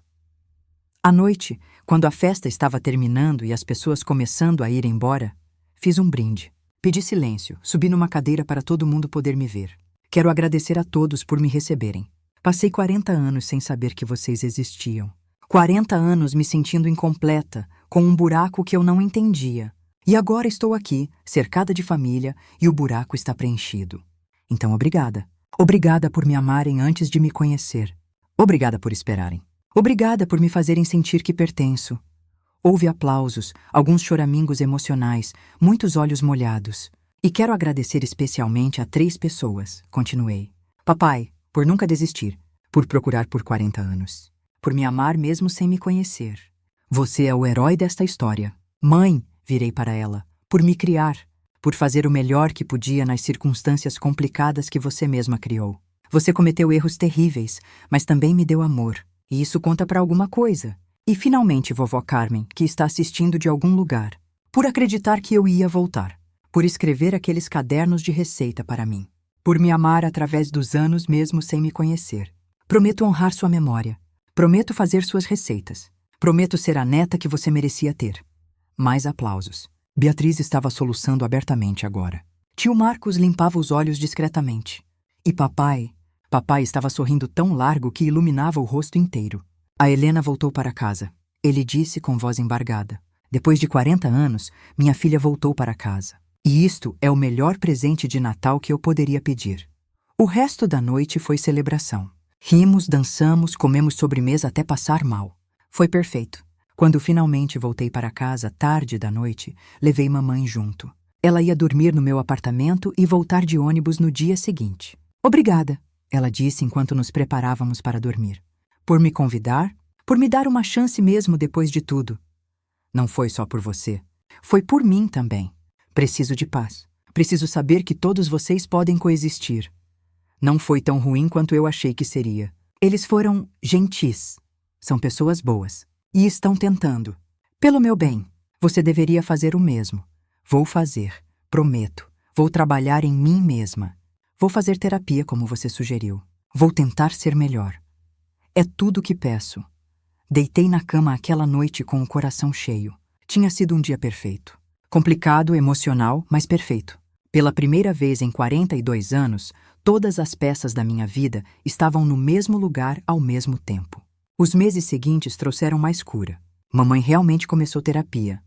À noite, quando a festa estava terminando e as pessoas começando a ir embora, fiz um brinde. Pedi silêncio, subi numa cadeira para todo mundo poder me ver. Quero agradecer a todos por me receberem. Passei 40 anos sem saber que vocês existiam. 40 anos me sentindo incompleta, com um buraco que eu não entendia. E agora estou aqui, cercada de família, e o buraco está preenchido. Então obrigada. Obrigada por me amarem antes de me conhecer. Obrigada por esperarem. Obrigada por me fazerem sentir que pertenço. Houve aplausos, alguns choramingos emocionais, muitos olhos molhados. E quero agradecer especialmente a 3 pessoas, continuei. Papai, por nunca desistir, por procurar por 40 anos. Por me amar mesmo sem me conhecer. Você é o herói desta história. Mãe, virei para ela, por me criar, por fazer o melhor que podia nas circunstâncias complicadas que você mesma criou. Você cometeu erros terríveis, mas também me deu amor. E isso conta para alguma coisa. E finalmente, vovó Carmen, que está assistindo de algum lugar. Por acreditar que eu ia voltar. Por escrever aqueles cadernos de receita para mim. Por me amar através dos anos mesmo sem me conhecer. Prometo honrar sua memória. Prometo fazer suas receitas. Prometo ser a neta que você merecia ter. Mais aplausos. Beatriz estava soluçando abertamente agora. Tio Marcos limpava os olhos discretamente. E papai estava sorrindo tão largo que iluminava o rosto inteiro. A Helena voltou para casa. Ele disse com voz embargada. Depois de 40 anos, minha filha voltou para casa. E isto é o melhor presente de Natal que eu poderia pedir. O resto da noite foi celebração. Rimos, dançamos, comemos sobremesa até passar mal. Foi perfeito. Quando finalmente voltei para casa, tarde da noite, levei mamãe junto. Ela ia dormir no meu apartamento e voltar de ônibus no dia seguinte. Obrigada, ela disse enquanto nos preparávamos para dormir. Por me convidar, por me dar uma chance mesmo depois de tudo. Não foi só por você. Foi por mim também. Preciso de paz. Preciso saber que todos vocês podem coexistir. Não foi tão ruim quanto eu achei que seria. Eles foram gentis. São pessoas boas. E estão tentando. Pelo meu bem, você deveria fazer o mesmo. Vou fazer. Prometo. Vou trabalhar em mim mesma. Vou fazer terapia como você sugeriu. Vou tentar ser melhor. É tudo o que peço. Deitei na cama aquela noite com o coração cheio. Tinha sido um dia perfeito. Complicado, emocional, mas perfeito. Pela primeira vez em 42 anos, todas as peças da minha vida estavam no mesmo lugar ao mesmo tempo. Os meses seguintes trouxeram mais cura. Mamãe realmente começou terapia.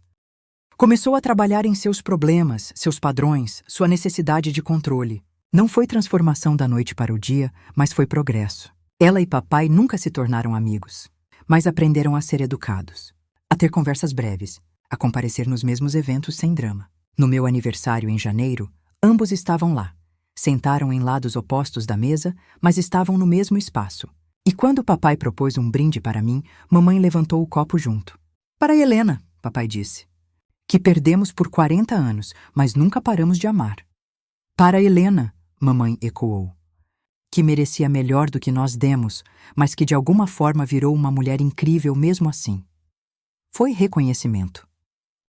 Começou a trabalhar em seus problemas, seus padrões, sua necessidade de controle. Não foi transformação da noite para o dia, mas foi progresso. Ela e papai nunca se tornaram amigos, mas aprenderam a ser educados, a ter conversas breves, a comparecer nos mesmos eventos sem drama. No meu aniversário em janeiro, ambos estavam lá. Sentaram em lados opostos da mesa, mas estavam no mesmo espaço. E quando papai propôs um brinde para mim, mamãe levantou o copo junto. Para Helena, papai disse, que perdemos por 40 anos, mas nunca paramos de amar. Para Helena, mamãe ecoou, que merecia melhor do que nós demos, mas que de alguma forma virou uma mulher incrível mesmo assim. Foi reconhecimento.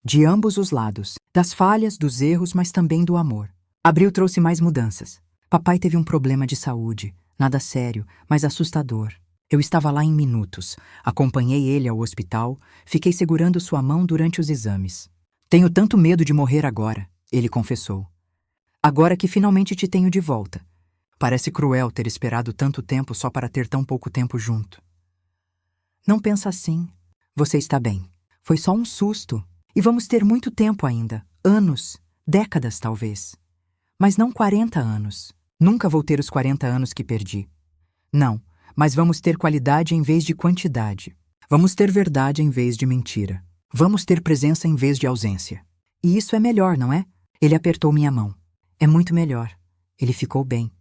De ambos os lados, das falhas, dos erros, mas também do amor. Abril trouxe mais mudanças. Papai teve um problema de saúde, nada sério, mas assustador. Eu estava lá em minutos, acompanhei ele ao hospital, fiquei segurando sua mão durante os exames. Tenho tanto medo de morrer agora, ele confessou. Agora que finalmente te tenho de volta. Parece cruel ter esperado tanto tempo só para ter tão pouco tempo junto. Não pensa assim. Você está bem. Foi só um susto. E vamos ter muito tempo ainda. Anos. Décadas, talvez. Mas não 40 anos. Nunca vou ter os 40 anos que perdi. Não, mas vamos ter qualidade em vez de quantidade. Vamos ter verdade em vez de mentira. Vamos ter presença em vez de ausência. E isso é melhor, não é? Ele apertou minha mão. É muito melhor. Ele ficou bem.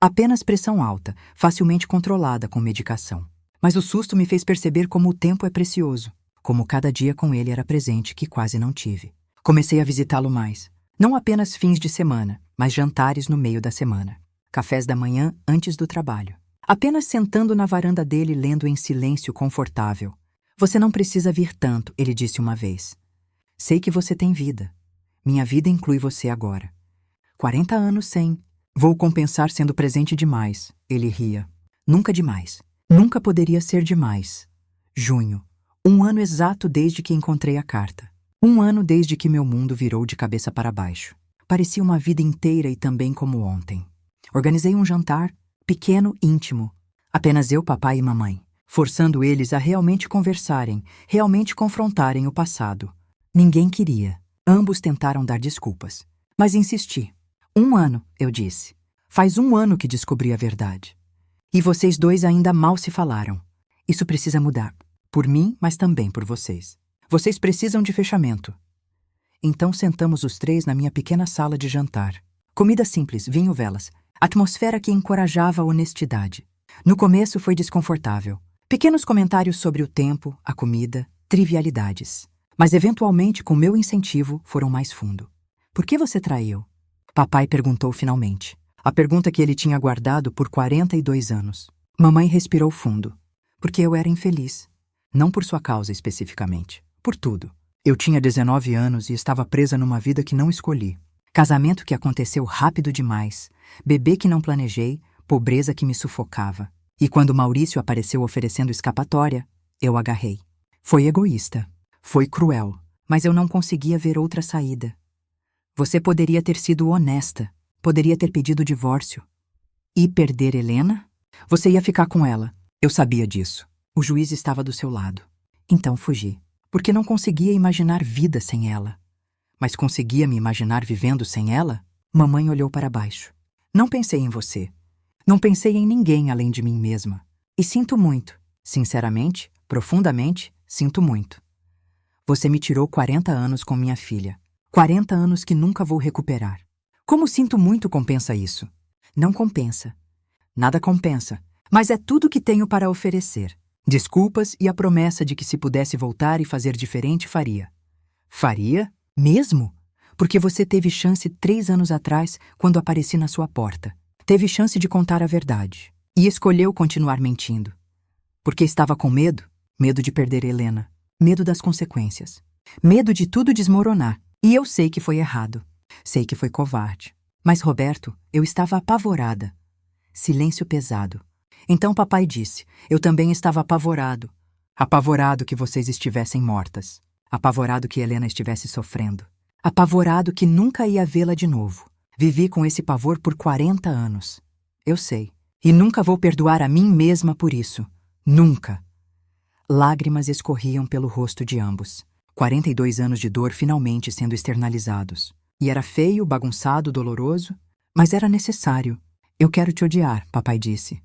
Apenas pressão alta, facilmente controlada com medicação. Mas o susto me fez perceber como o tempo é precioso. Como cada dia com ele era presente que quase não tive. Comecei a visitá-lo mais. Não apenas fins de semana, mas jantares no meio da semana. Cafés da manhã antes do trabalho. Apenas sentando na varanda dele lendo em silêncio confortável. Você não precisa vir tanto, ele disse uma vez. Sei que você tem vida. Minha vida inclui você agora. 40 anos sem. Vou compensar sendo presente demais, ele ria. Nunca demais. Nunca poderia ser demais. Junho. 1 ano exato desde que encontrei a carta. 1 ano desde que meu mundo virou de cabeça para baixo. Parecia uma vida inteira e também como ontem. Organizei um jantar, pequeno, íntimo. Apenas eu, papai e mamãe. Forçando eles a realmente conversarem, realmente confrontarem o passado. Ninguém queria. Ambos tentaram dar desculpas. Mas insisti. 1 ano, eu disse. Faz 1 ano que descobri a verdade. E vocês dois ainda mal se falaram. Isso precisa mudar. Por mim, mas também por vocês. Vocês precisam de fechamento. Então sentamos os 3 na minha pequena sala de jantar. Comida simples, vinho, velas. Atmosfera que encorajava a honestidade. No começo foi desconfortável. Pequenos comentários sobre o tempo, a comida, trivialidades. Mas eventualmente, com meu incentivo, foram mais fundo. Por que você traiu? Papai perguntou finalmente. A pergunta que ele tinha guardado por 42 anos. Mamãe respirou fundo. Porque eu era infeliz. Não por sua causa especificamente. Por tudo. Eu tinha 19 anos e estava presa numa vida que não escolhi. Casamento que aconteceu rápido demais. Bebê que não planejei. Pobreza que me sufocava. E quando Maurício apareceu oferecendo escapatória, eu agarrei. Foi egoísta. Foi cruel. Mas eu não conseguia ver outra saída. Você poderia ter sido honesta. Poderia ter pedido o divórcio. E perder Helena? Você ia ficar com ela. Eu sabia disso. O juiz estava do seu lado. Então fugi. Porque não conseguia imaginar vida sem ela. Mas conseguia me imaginar vivendo sem ela? Mamãe olhou para baixo. Não pensei em você. Não pensei em ninguém além de mim mesma. E sinto muito. Sinceramente, profundamente, sinto muito. Você me tirou 40 anos com minha filha. 40 anos que nunca vou recuperar. Como sinto muito compensa isso? Não compensa. Nada compensa. Mas é tudo que tenho para oferecer. Desculpas e a promessa de que se pudesse voltar e fazer diferente, faria. Faria? Mesmo? Porque você teve chance 3 anos atrás, quando apareci na sua porta. Teve chance de contar a verdade. E escolheu continuar mentindo. Porque estava com medo? Medo de perder Helena. Medo das consequências. Medo de tudo desmoronar. E eu sei que foi errado. Sei que foi covarde. Mas, Roberto, eu estava apavorada. Silêncio pesado. Então papai disse, eu também estava apavorado. Apavorado que vocês estivessem mortas. Apavorado que Helena estivesse sofrendo. Apavorado que nunca ia vê-la de novo. Vivi com esse pavor por 40 anos. Eu sei. E nunca vou perdoar a mim mesma por isso. Nunca. Lágrimas escorriam pelo rosto de ambos. 42 anos de dor finalmente sendo externalizados. E era feio, bagunçado, doloroso, mas era necessário. Eu quero te odiar, papai disse.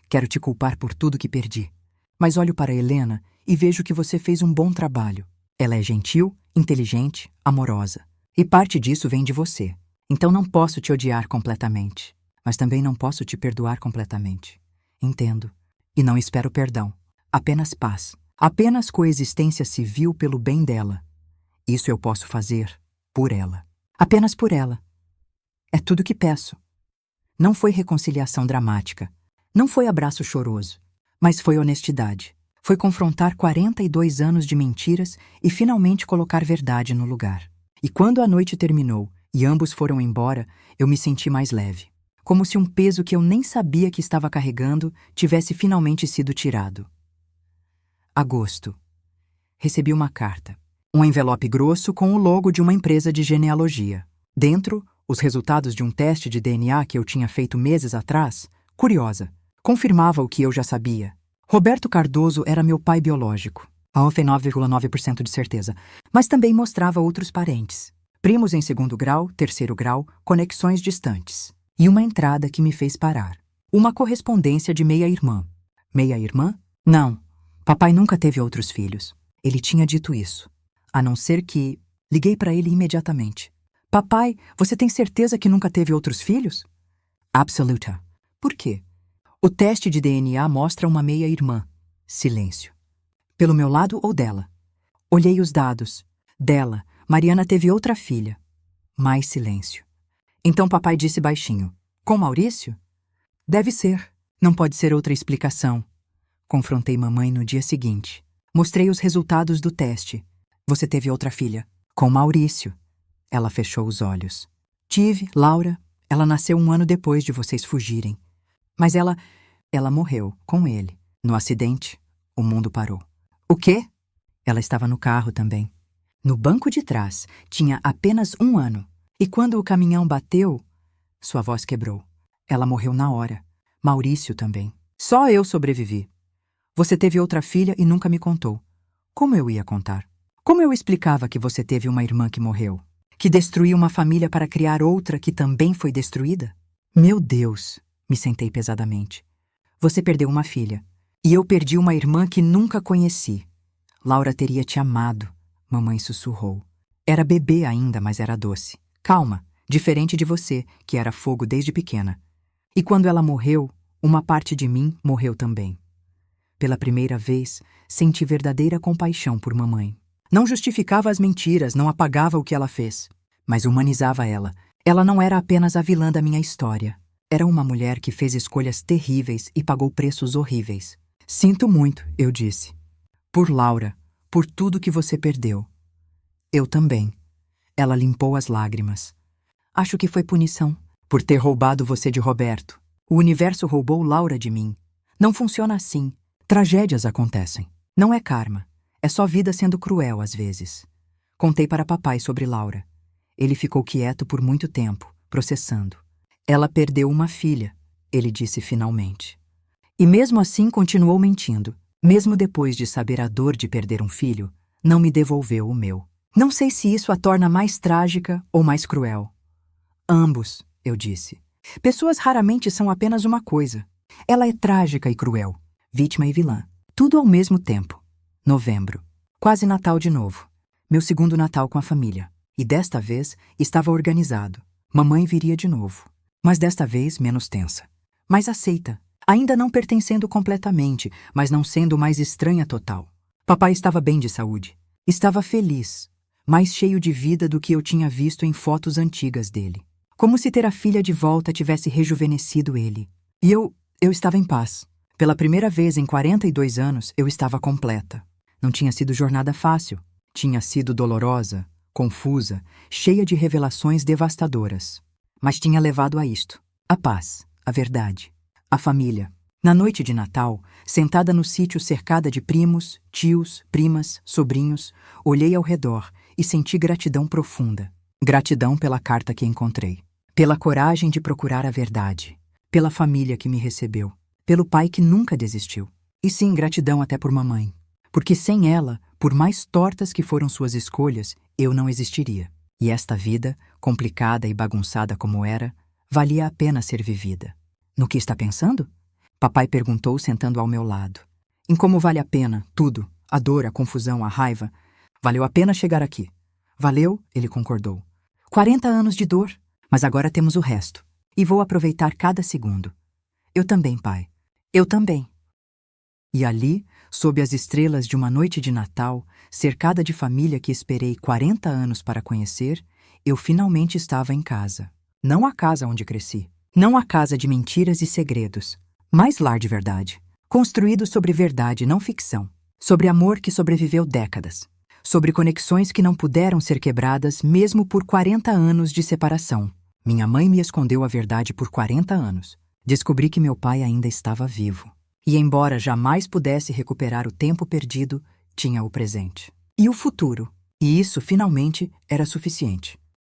Quero te culpar por tudo que perdi. Mas olho para Helena e vejo que você fez um bom trabalho. Ela é gentil, inteligente, amorosa. E parte disso vem de você. Então não posso te odiar completamente. Mas também não posso te perdoar completamente. Entendo. E não espero perdão. Apenas paz. Apenas coexistência civil pelo bem dela. Isso eu posso fazer por ela. Apenas por ela. É tudo que peço. Não foi reconciliação dramática. Não foi abraço choroso, mas foi honestidade. Foi confrontar 42 anos de mentiras e finalmente colocar verdade no lugar. E quando a noite terminou e ambos foram embora, eu me senti mais leve. Como se um peso que eu nem sabia que estava carregando tivesse finalmente sido tirado. Agosto. Recebi uma carta. Um envelope grosso com o logo de uma empresa de genealogia. Dentro, os resultados de um teste de DNA que eu tinha feito meses atrás. Curiosa. Confirmava o que eu já sabia. Roberto Cardoso era meu pai biológico. A 99,9% de certeza. Mas também mostrava outros parentes. Primos em 2º grau, 3º grau, conexões distantes. E uma entrada que me fez parar. Uma correspondência de meia-irmã. Meia-irmã? Não. Papai nunca teve outros filhos. Ele tinha dito isso. A não ser que... Liguei para ele imediatamente. Papai, você tem certeza que nunca teve outros filhos? Absoluta. Por quê? O teste de DNA mostra uma meia-irmã. Silêncio. Pelo meu lado ou dela? Olhei os dados. Dela, Mariana teve outra filha. Mais silêncio. Então papai disse baixinho. Com Maurício? Deve ser. Não pode ser outra explicação. Confrontei mamãe no dia seguinte. Mostrei os resultados do teste. Você teve outra filha. Com Maurício. Ela fechou os olhos. Tive, Laura. Ela nasceu 1 ano depois de vocês fugirem. Mas ela morreu com ele. No acidente, o mundo parou. O quê? Ela estava no carro também. No banco de trás, tinha apenas 1 ano. E quando o caminhão bateu, sua voz quebrou. Ela morreu na hora. Maurício também. Só eu sobrevivi. Você teve outra filha e nunca me contou. Como eu ia contar? Como eu explicava que você teve uma irmã que morreu? Que destruiu uma família para criar outra que também foi destruída? Meu Deus! Me sentei pesadamente. Você perdeu uma filha. E eu perdi uma irmã que nunca conheci. Laura teria te amado, mamãe sussurrou. Era bebê ainda, mas era doce. Calma, diferente de você, que era fogo desde pequena. E quando ela morreu, uma parte de mim morreu também. Pela primeira vez, senti verdadeira compaixão por mamãe. Não justificava as mentiras, não apagava o que ela fez, mas humanizava ela. Ela não era apenas a vilã da minha história. Era uma mulher que fez escolhas terríveis e pagou preços horríveis. Sinto muito, eu disse. Por Laura, por tudo que você perdeu. Eu também. Ela limpou as lágrimas. Acho que foi punição, por ter roubado você de Roberto. O universo roubou Laura de mim. Não funciona assim. Tragédias acontecem. Não é karma. É só vida sendo cruel às vezes. Contei para papai sobre Laura. Ele ficou quieto por muito tempo, processando. Ela perdeu uma filha, ele disse finalmente. E mesmo assim continuou mentindo. Mesmo depois de saber a dor de perder um filho, não me devolveu o meu. Não sei se isso a torna mais trágica ou mais cruel. Ambos, eu disse. Pessoas raramente são apenas uma coisa. Ela é trágica e cruel, vítima e vilã. Tudo ao mesmo tempo. Novembro. Quase Natal de novo. Meu segundo Natal com a família. E desta vez estava organizado. Mamãe viria de novo. Mas desta vez menos tensa. Mais aceita. Ainda não pertencendo completamente, mas não sendo mais estranha total. Papai estava bem de saúde. Estava feliz. Mais cheio de vida do que eu tinha visto em fotos antigas dele. Como se ter a filha de volta tivesse rejuvenescido ele. E eu estava em paz. Pela primeira vez em 42 anos, eu estava completa. Não tinha sido jornada fácil. Tinha sido dolorosa, confusa, cheia de revelações devastadoras. Mas tinha levado a isto. A paz, a verdade, a família. Na noite de Natal, sentada no sítio cercada de primos, tios, primas, sobrinhos, olhei ao redor e senti gratidão profunda. Gratidão pela carta que encontrei. Pela coragem de procurar a verdade. Pela família que me recebeu. Pelo pai que nunca desistiu. E sim, gratidão até por mamãe. Porque sem ela, por mais tortas que foram suas escolhas, eu não existiria. E esta vida, complicada e bagunçada como era, valia a pena ser vivida. No que está pensando? Papai perguntou sentando ao meu lado. Em como vale a pena, tudo, a dor, a confusão, a raiva. Valeu a pena chegar aqui. Valeu, ele concordou. 40 anos de dor, mas agora temos o resto. E vou aproveitar cada segundo. Eu também, pai. Eu também. E ali, sob as estrelas de uma noite de Natal, cercada de família que esperei 40 anos para conhecer, eu finalmente estava em casa. Não a casa onde cresci. Não a casa de mentiras e segredos. Mas lar de verdade. Construído sobre verdade, não ficção. Sobre amor que sobreviveu décadas. Sobre conexões que não puderam ser quebradas mesmo por 40 anos de separação. Minha mãe me escondeu a verdade por 40 anos. Descobri que meu pai ainda estava vivo. E embora jamais pudesse recuperar o tempo perdido, tinha o presente. E o futuro. E isso, finalmente, era suficiente.